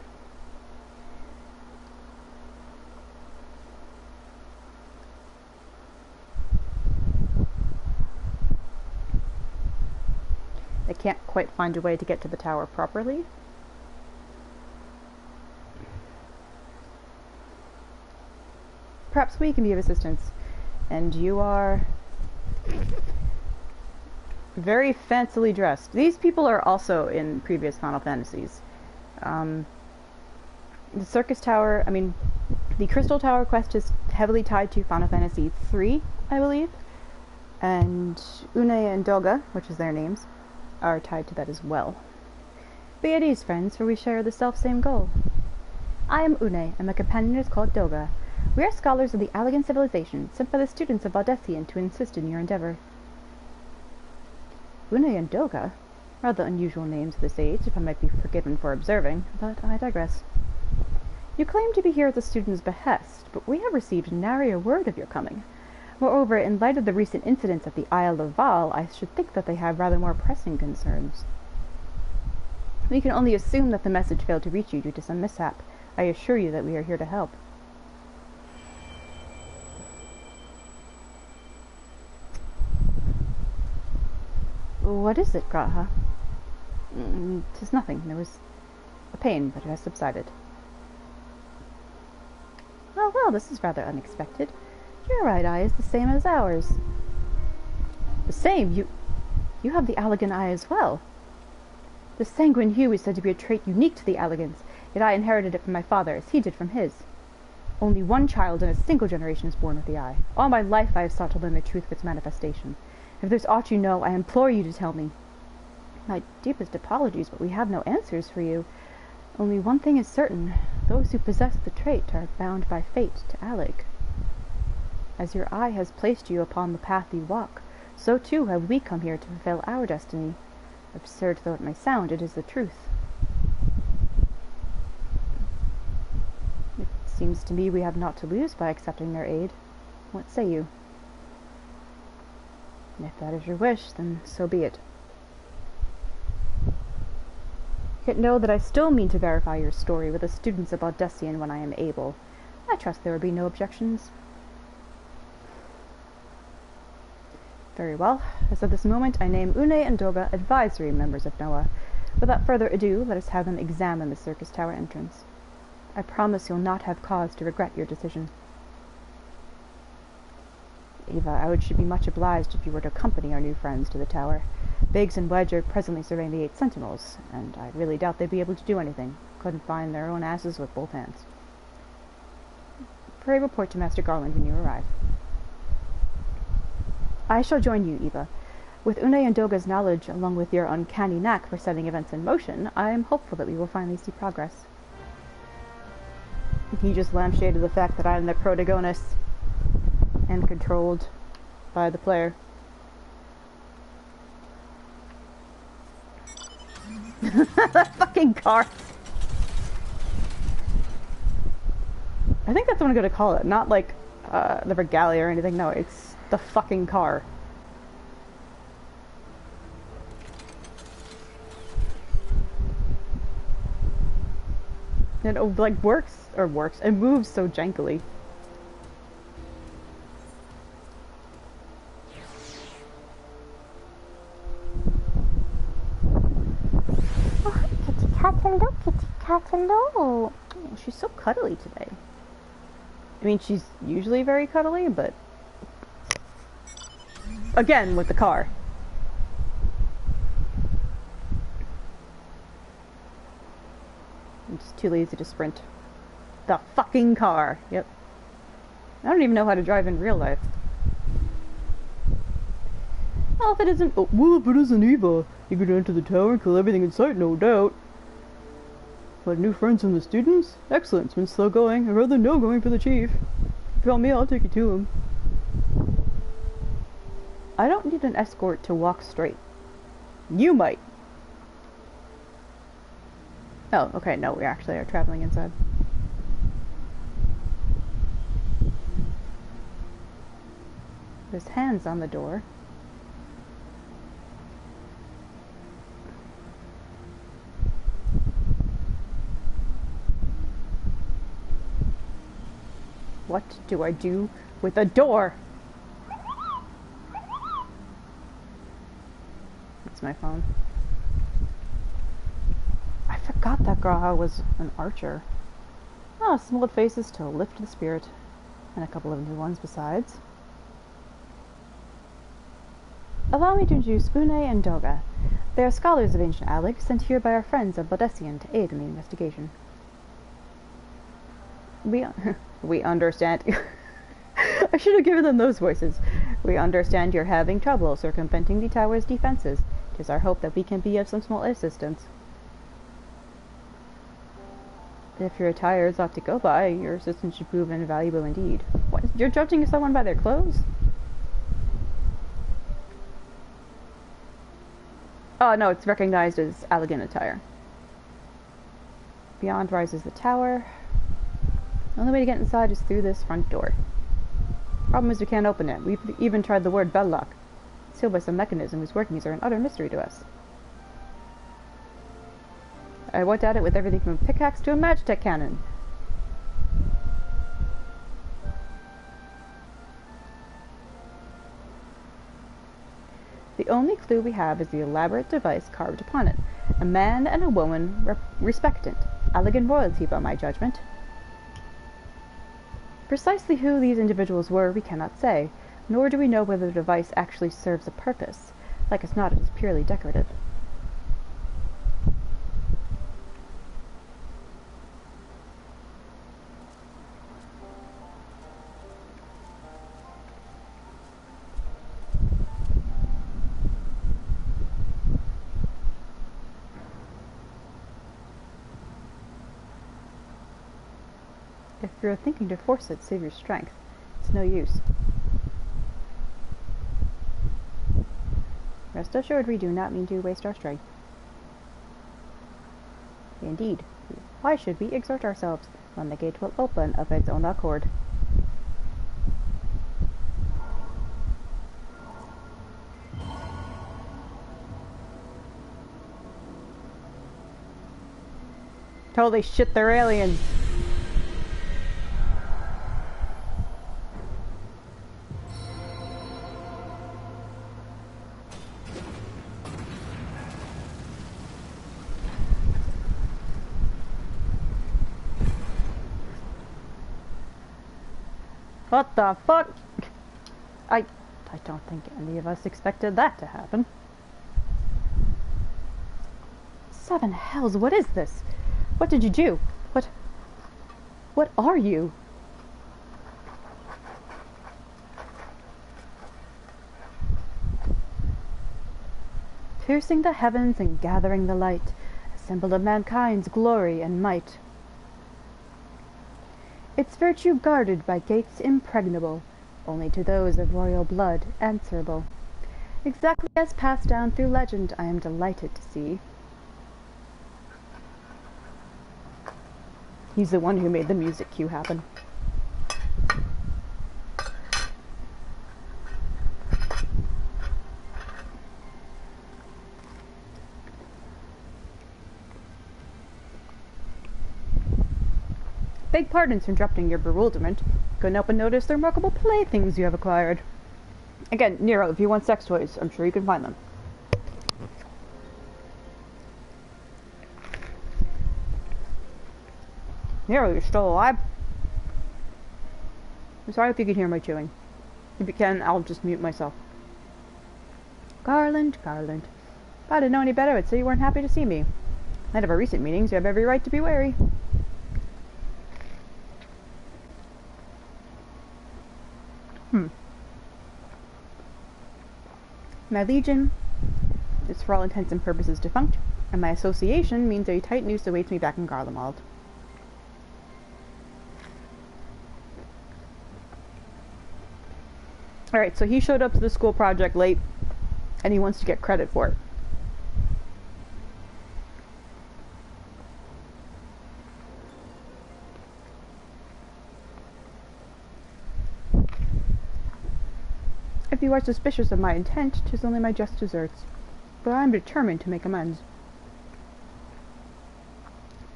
They can't quite find a way to get to the tower properly. Perhaps we can be of assistance. And you are very fancily dressed. These people are also in previous Final Fantasies. The Circus Tower, the Crystal Tower quest is heavily tied to Final Fantasy III, I believe. And Une and Doga, which is their names, are tied to that as well. Be at ease, friends, for we share the self-same goal. I am Une, and my companion is called Doga. We are scholars of the Allegan civilization, sent by the students of Valdecian to assist in your endeavor. Une and Doga? Rather unusual names of this age, if I might be forgiven for observing, but I digress. You claim to be here at the students' behest, but we have received nary a word of your coming. Moreover, in light of the recent incidents at the Isle of Val, I should think that they have rather more pressing concerns. We can only assume that the message failed to reach you due to some mishap. I assure you that we are here to help. What is it, Graha? 'Tis nothing. There was a pain, but it has subsided. Oh, well, this is rather unexpected. Your right eye is the same as ours. The same? You have the Allegan eye as well. The sanguine hue is said to be a trait unique to the Allegans, yet I inherited it from my father, as he did from his. Only one child in a single generation is born with the eye. All my life I have sought to learn the truth of its manifestation. If there's aught you know, I implore you to tell me. My deepest apologies, but we have no answers for you. Only one thing is certain. Those who possess the trait are bound by fate to Alleg. As your eye has placed you upon the path you walk, so too have we come here to fulfill our destiny. Absurd though it may sound, it is the truth. It seems to me we have naught to lose by accepting their aid. What say you? If that is your wish, then so be it. Yet know that I still mean to verify your story with the students of Valdecian when I am able. I trust there will be no objections. Very well. As of this moment, I name Une and Doga advisory members of Noah. Without further ado, let us have them examine the Circus Tower entrance. I promise you'll not have cause to regret your decision. Eva, I should be much obliged if you were to accompany our new friends to the tower. Biggs and Wedge are presently surveying the 8 sentinels, and I really doubt they'd be able to do anything. Couldn't find their own asses with both hands. Pray report to Master Garland when you arrive. I shall join you, Eva. With Une and Doga's knowledge, along with your uncanny knack for setting events in motion, I am hopeful that we will finally see progress. He just lampshaded the fact that I'm the protagonist and controlled by the player. That fucking car! I think that's what I'm gonna call it. Not like the regalia or anything. No, it's the fucking car. And it like works. It moves so jankily. Kitty cat, hello. Oh, she's so cuddly today. I mean, she's usually very cuddly, but again with the car. I'm just too lazy to sprint. The fucking car. Yep. I don't even know how to drive in real life. Well, if it isn't... Oh, well, if it isn't Eva, you could enter the tower and kill everything in sight, no doubt. What, new friends from the students? Excellent, it's been slow going. I'd rather no going for the chief. If you want me, I'll take you to him. I don't need an escort to walk straight. You might. Oh, okay, no, we actually are traveling inside. There's hands on the door. What do I do with a door? That's my phone. I forgot that girl was an archer. Oh, smooth faces to lift the spirit. And a couple of new ones besides. Allow me to introduce Spune and Doga. They are scholars of ancient Alec, sent here by our friends of Bodessian to aid in the investigation. We understand. I should have given them those voices. We understand you're having trouble circumventing the tower's defenses. It is our hope that we can be of some small assistance. If your attire is ought to go by, your assistance should prove invaluable indeed. What? You're judging someone by their clothes? Oh no, it's recognized as elegant attire. Beyond rises the tower. The only way to get inside is through this front door. Problem is we can't open it. We've even tried the word bell lock. It's sealed by some mechanism whose workings are an utter mystery to us. I went at it with everything from a pickaxe to a magitech cannon. The only clue we have is the elaborate device carved upon it. A man and a woman respectant. Elegant royalty, by my judgment. Precisely who these individuals were, we cannot say, nor do we know whether the device actually serves a purpose. Like as not, it is purely decorative. If you're thinking to force it, save your strength. It's no use. Rest assured, we do not mean to waste our strength. Indeed. Why should we exert ourselves when the gate will open of its own accord? Holy shit, they're aliens! What the fuck? I don't think any of us expected that to happen. Seven hells, what is this? What did you do? What are you? Piercing the heavens and gathering the light, a symbol of mankind's glory and might. Its virtue guarded by gates impregnable, only to those of royal blood answerable. Exactly as passed down through legend, I am delighted to see. He's the one who made the music cue happen. Beg pardons for interrupting your bewilderment. Couldn't help but notice the remarkable playthings you have acquired. Again, Nero, if you want sex toys, I'm sure you can find them. Nero, you're still alive? I'm sorry if you can hear my chewing. If you can, I'll just mute myself. Garland, Garland. If I didn't know any better, I'd say you weren't happy to see me. In light of our recent meetings, you have every right to be wary. My legion is for all intents and purposes defunct, and my association means a tight noose awaits me back in Garlemald. Alright, so he showed up to the school project late, and he wants to get credit for it. If you are suspicious of my intent, 'tis only my just deserts, but I am determined to make amends.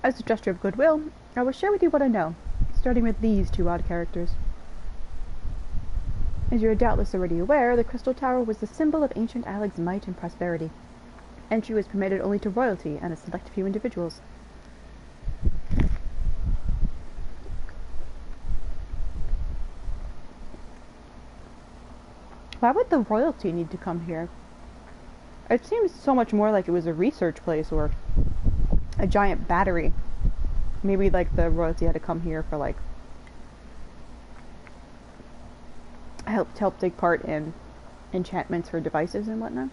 As a gesture of goodwill, I will share with you what I know, starting with these two odd characters. As you are doubtless already aware, the Crystal Tower was the symbol of ancient Aleg's might and prosperity. Entry was permitted only to royalty and a select few individuals. Why would the royalty need to come here? It seems so much more like it was a research place or a giant battery. Maybe like the royalty had to come here for like help take part in enchantments for devices and whatnot.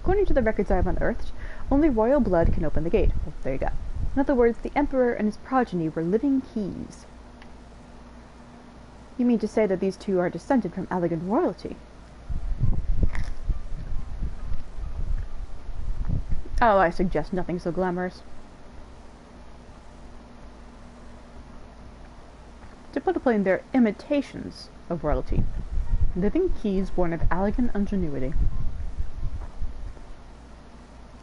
According to the records I have unearthed, only royal blood can open the gate. Well, there you go. In other words, the Emperor and his progeny were living keys. You mean to say that these two are descended from Allegan royalty? Oh, I suggest nothing so glamorous. To put it plain, they're imitations of royalty. Living keys born of Allegan ingenuity.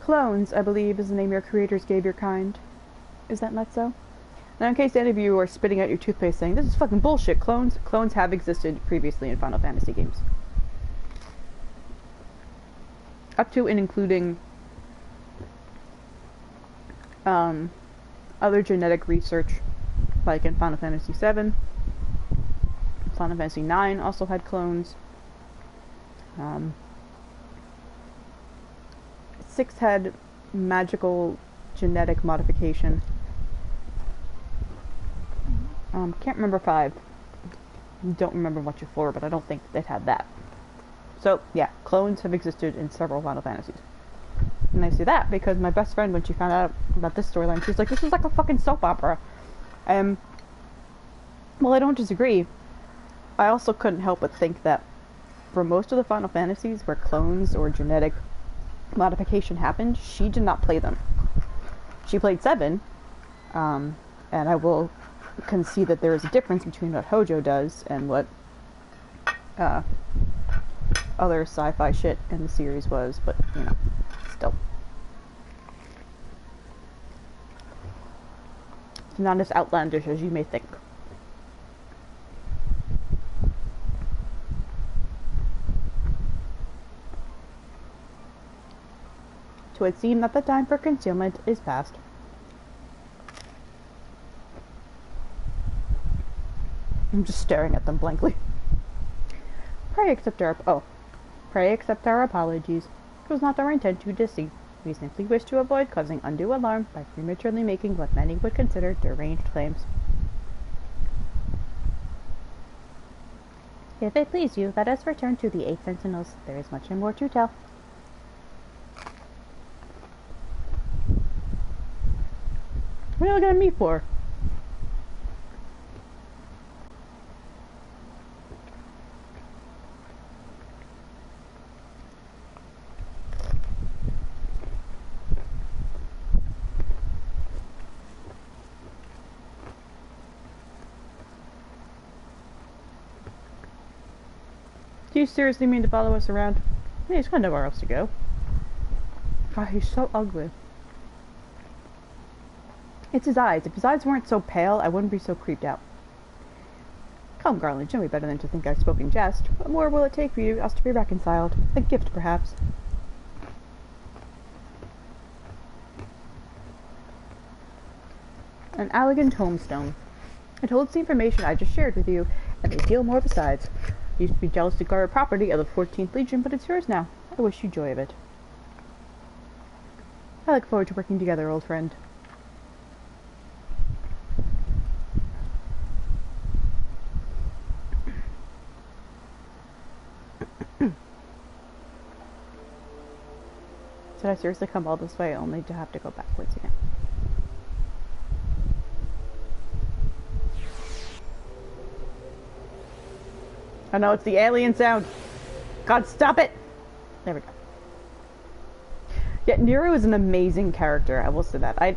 Clones, I believe, is the name your creators gave your kind. Is that not so? Now, in case any of you are spitting out your toothpaste saying, this is fucking bullshit, clones have existed previously in Final Fantasy games. Up to and including other genetic research, like in Final Fantasy VII. Final Fantasy IX also had clones. 6 had magical genetic modification. Can't remember 5. Don't remember much of 4, but I don't think it had that. So, yeah, clones have existed in several Final Fantasies. And I say that because my best friend, when she found out about this storyline, she was like, this is like a fucking soap opera. Well, I don't disagree. I also couldn't help but think that for most of the Final Fantasies where clones or genetic modification happened, she did not play them. She played 7, and I will concede that there is a difference between what Hojo does and what other sci-fi shit in the series was, but, you know, still. It's not as outlandish as you may think. So it seemed that the time for concealment is past. I'm just staring at them blankly. Pray accept our apologies. It was not our intent to deceive. We simply wish to avoid causing undue alarm by prematurely making what many would consider deranged claims. If it please you, let us return to the 8 Sentinels. There is much more to tell. What are you looking at me for? Do you seriously mean to follow us around? Yeah, he's got nowhere else to go. God, he's so ugly. It's his eyes. If his eyes weren't so pale, I wouldn't be so creeped out. Come, Garland, show me better than to think I spoke in jest. What more will it take for you us to be reconciled? A gift, perhaps. An Allegan tombstone. It holds the information I just shared with you, and a deal more besides. You used to be jealous to guard property of the 14th Legion, but it's yours now. I wish you joy of it. I look forward to working together, old friend. I seriously come all this way only to have to go backwards again? Oh no, it's the alien sound. God, stop it! There we go. Yeah, Nero is an amazing character, I will say that. I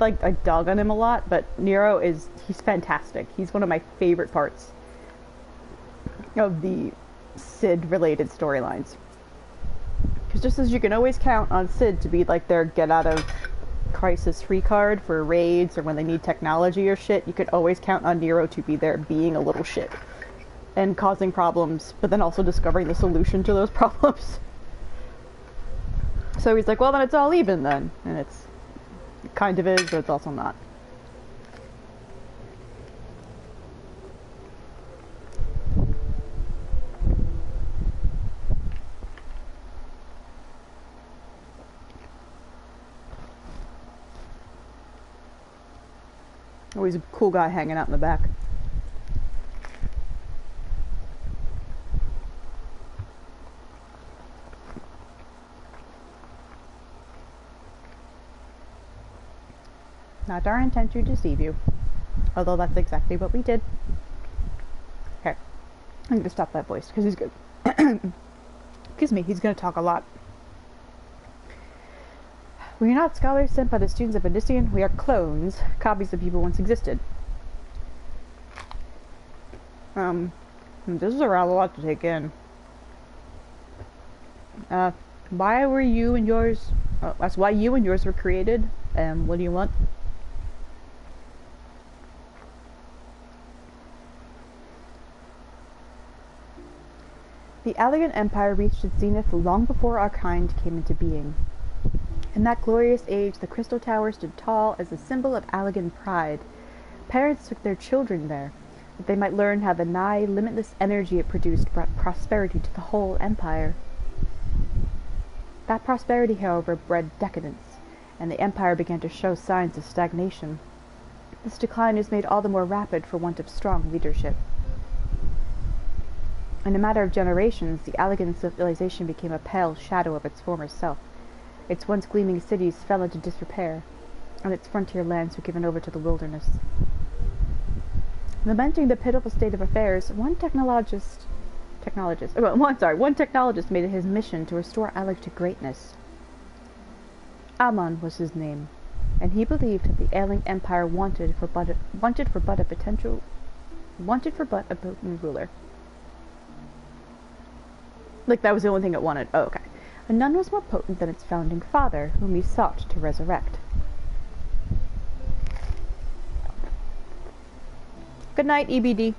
dog on him a lot, but Nero he's fantastic. He's one of my favorite parts of the Cid-related storylines. Because just as you can always count on Cid to be like their get-out-of-crisis free card for raids or when they need technology or shit, you could always count on Nero to be there being a little shit. And causing problems, but then also discovering the solution to those problems. So he's like, well then it's all even then. And it kind of is, but it's also not. Always a cool guy hanging out in the back. Not our intent to deceive you. Although that's exactly what we did. Okay. I'm going to stop that voice because he's good. Excuse me, he's going to talk a lot. We are not scholars sent by the students of Odyssean. We are clones, copies of people once existed. This is a rather lot to take in. Why were you and yours... that's why you and yours were created. What do you want? The Allegan Empire reached its zenith long before our kind came into being. In that glorious age, the Crystal Tower stood tall as a symbol of Allegan pride. Parents took their children there, that they might learn how the nigh limitless energy it produced brought prosperity to the whole empire. That prosperity, however, bred decadence, and the empire began to show signs of stagnation. This decline is made all the more rapid for want of strong leadership. In a matter of generations, the Allegan civilization became a pale shadow of its former self. Its once gleaming cities fell into disrepair, and its frontier lands were given over to the wilderness. Lamenting the pitiful state of affairs, one technologist made it his mission to restore Alec to greatness. Amon was his name, and he believed that the ailing empire wanted for but a potent ruler. Like that was the only thing it wanted. Oh, okay. And none was more potent than its founding father, whom he sought to resurrect. Good night, EBD.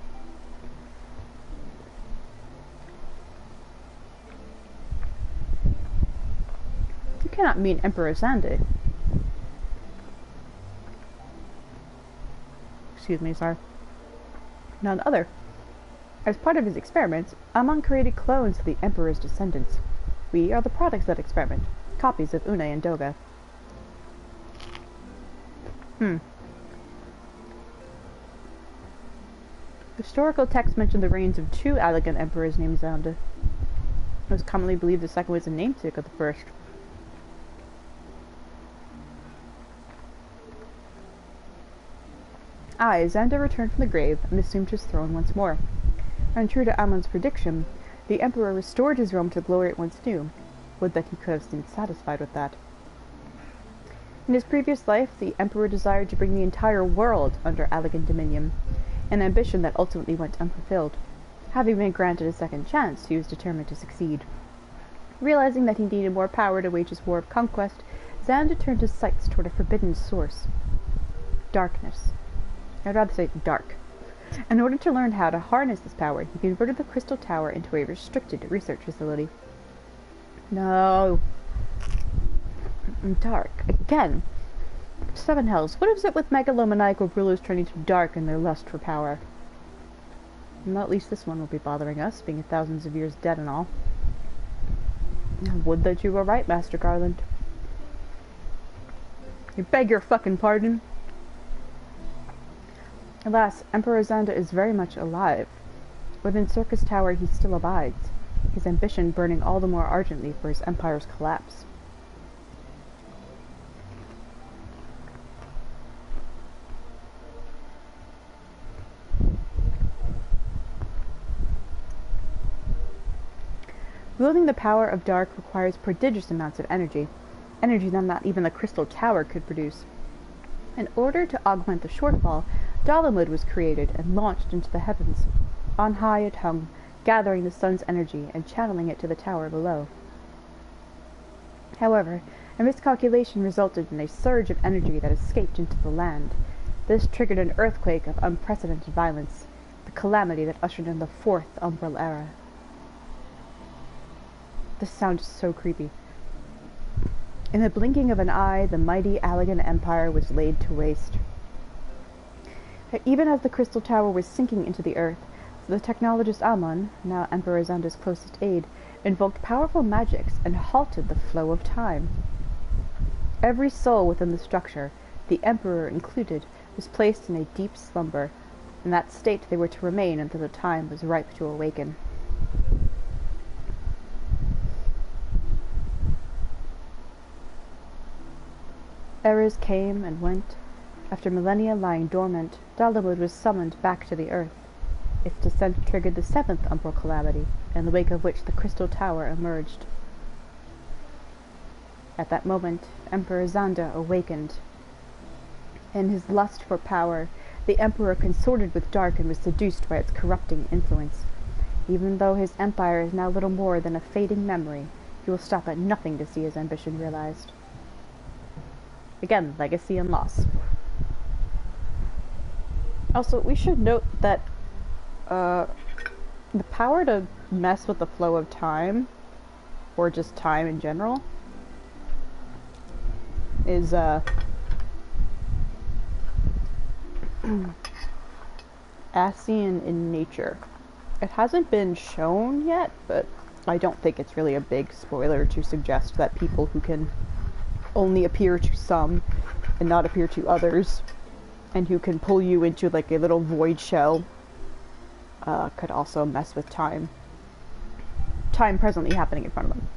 You cannot mean Emperor Xande. Excuse me, sorry. None other. As part of his experiments, Amon created clones of the Emperor's descendants. We are the products of that experiment, copies of Une and Doga. Historical texts mention the reigns of two Allegan emperors named Xande. It was commonly believed the second was a namesake of the first. Xande returned from the grave and assumed his throne once more. And true to Amon's prediction, the Emperor restored his realm to the glory it once knew. Would that he could have been satisfied with that. In his previous life, the Emperor desired to bring the entire world under Allegan dominion, an ambition that ultimately went unfulfilled. Having been granted a second chance, he was determined to succeed. Realizing that he needed more power to wage his war of conquest, Xande turned his sights toward a forbidden source. Darkness. I'd rather say dark. In order to learn how to harness this power, he converted the Crystal Tower into a restricted research facility. No. Dark. Again. Seven hells. What is it with megalomaniacal rulers turning to dark in their lust for power? Well, at least this one will be bothering us, being thousands of years dead and all. Would that you were right, Master Garland. I beg your fucking pardon. Alas, Emperor Xande is very much alive. Within Circus Tower he still abides, his ambition burning all the more ardently for his empire's collapse. Wielding the power of dark requires prodigious amounts of energy, energy that not even the crystal tower could produce. In order to augment the shortfall, Dalamud was created and launched into the heavens. On high it hung, gathering the sun's energy and channeling it to the tower below. However, a miscalculation resulted in a surge of energy that escaped into the land. This triggered an earthquake of unprecedented violence, the calamity that ushered in the fourth Umbral Era. This sounds so creepy. In the blinking of an eye, the mighty Allagan Empire was laid to waste. Even as the Crystal Tower was sinking into the earth, the technologist Amon, now Emperor Xander's closest aide, invoked powerful magics and halted the flow of time. Every soul within the structure, the Emperor included, was placed in a deep slumber. In that state they were to remain until the time was ripe to awaken. Eras came and went. After millennia lying dormant, Dalamud was summoned back to the earth. Its descent triggered the seventh Umbral Calamity, in the wake of which the Crystal Tower emerged. At that moment, Emperor Xander awakened. In his lust for power, the Emperor consorted with dark and was seduced by its corrupting influence. Even though his empire is now little more than a fading memory, he will stop at nothing to see his ambition realized. Again, legacy and loss. Also, we should note that the power to mess with the flow of time, or just time in general, is as seen in nature. It hasn't been shown yet, but I don't think it's really a big spoiler to suggest that people who can only appear to some and not appear to others, and who can pull you into like a little void shell, could also mess with time. Time presently happening in front of them.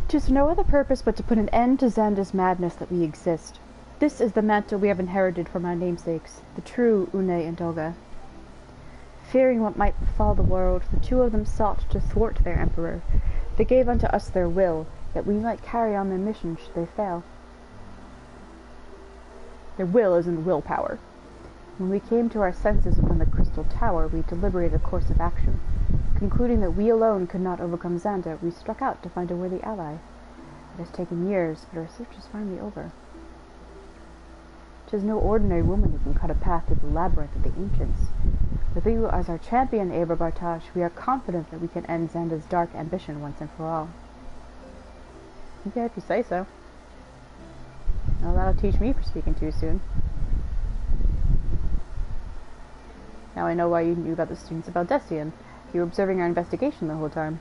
'Tis for no other purpose but to put an end to Xander's madness that we exist. This is the mantle we have inherited from our namesakes, the true Une and Dolga. Fearing what might befall the world, the two of them sought to thwart their emperor. They gave unto us their will, that we might carry on their mission should they fail. Their will is in willpower. When we came to our senses within the Crystal Tower, we deliberated a course of action. Concluding that we alone could not overcome Xander, we struck out to find a worthy ally. It has taken years, but our search is finally over. 'Tis no ordinary woman who can cut a path through the labyrinth of the ancients. With you as our champion, Abra Bartosh, we are confident that we can end Xander's dark ambition once and for all. Okay, if you say so. Well, that'll teach me for speaking too soon. Now I know why you knew about the students of Aldessian. You were observing our investigation the whole time.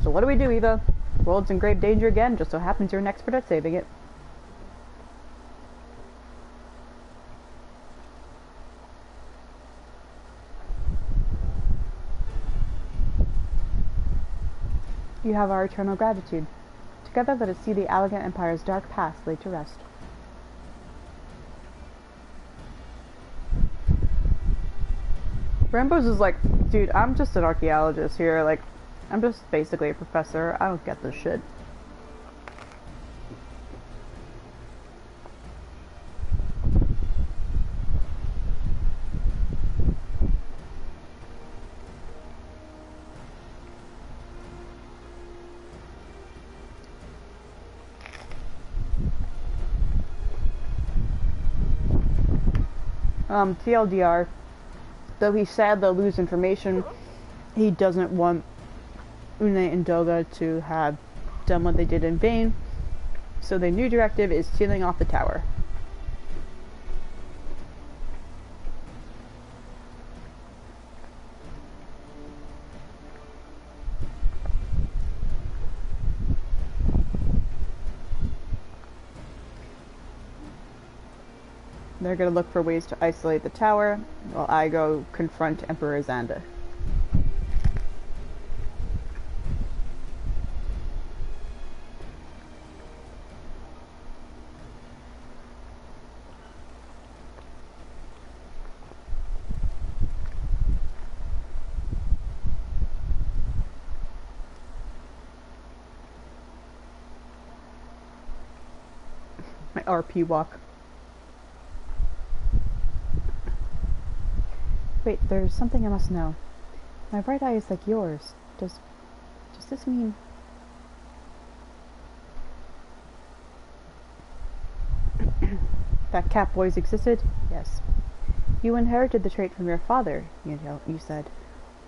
So what do we do, Eva? The world's in grave danger again, just so happens you're an expert at saving it. You have our eternal gratitude. Together let us see the Allagan Empire's dark past laid to rest. Rambos is like, dude, I'm just an archaeologist here, like, I'm just basically a professor, I don't get this shit. TLDR, though he's sad they'll lose information, he doesn't want Une and Doga to have done what they did in vain, so their new directive is sealing off the tower. They're going to look for ways to isolate the tower, while I go confront Emperor Xander. RP walk. Wait, there's something I must know. My right eye is like yours. Does this mean... That cat boys existed? Yes. You inherited the trait from your father, you said.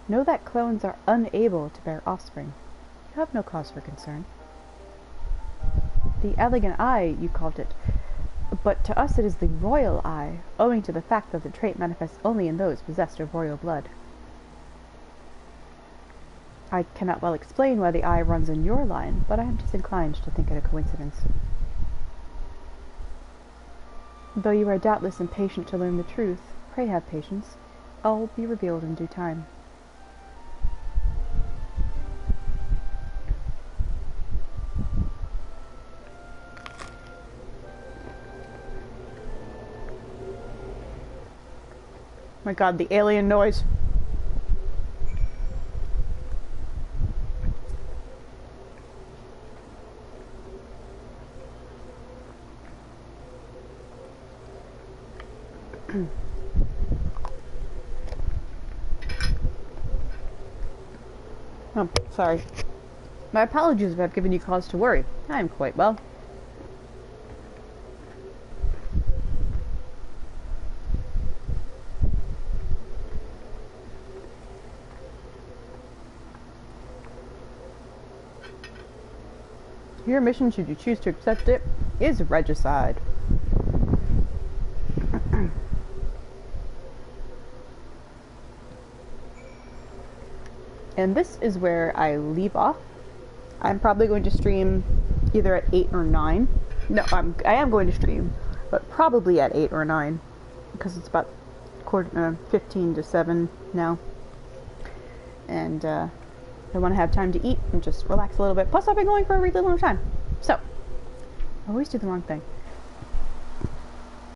Know that clones are unable to bear offspring. You have no cause for concern. The elegant eye, you called it. But to us it is the royal eye, owing to the fact that the trait manifests only in those possessed of royal blood. I cannot well explain why the eye runs in your line, but I am disinclined to think it a coincidence. Though you are doubtless impatient to learn the truth, pray have patience. All will be revealed in due time. My god, the alien noise. Oh, sorry. My apologies if I've given you cause to worry. I am quite well. Your mission, should you choose to accept it, is regicide. And this is where I leave off. I'm probably going to stream either at 8 or 9. No, I am going to stream, but probably at 8 or 9. Because it's about 15 to 7 now. And, I want to have time to eat and just relax a little bit. Plus, I've been going for a really long time. So, always do the wrong thing.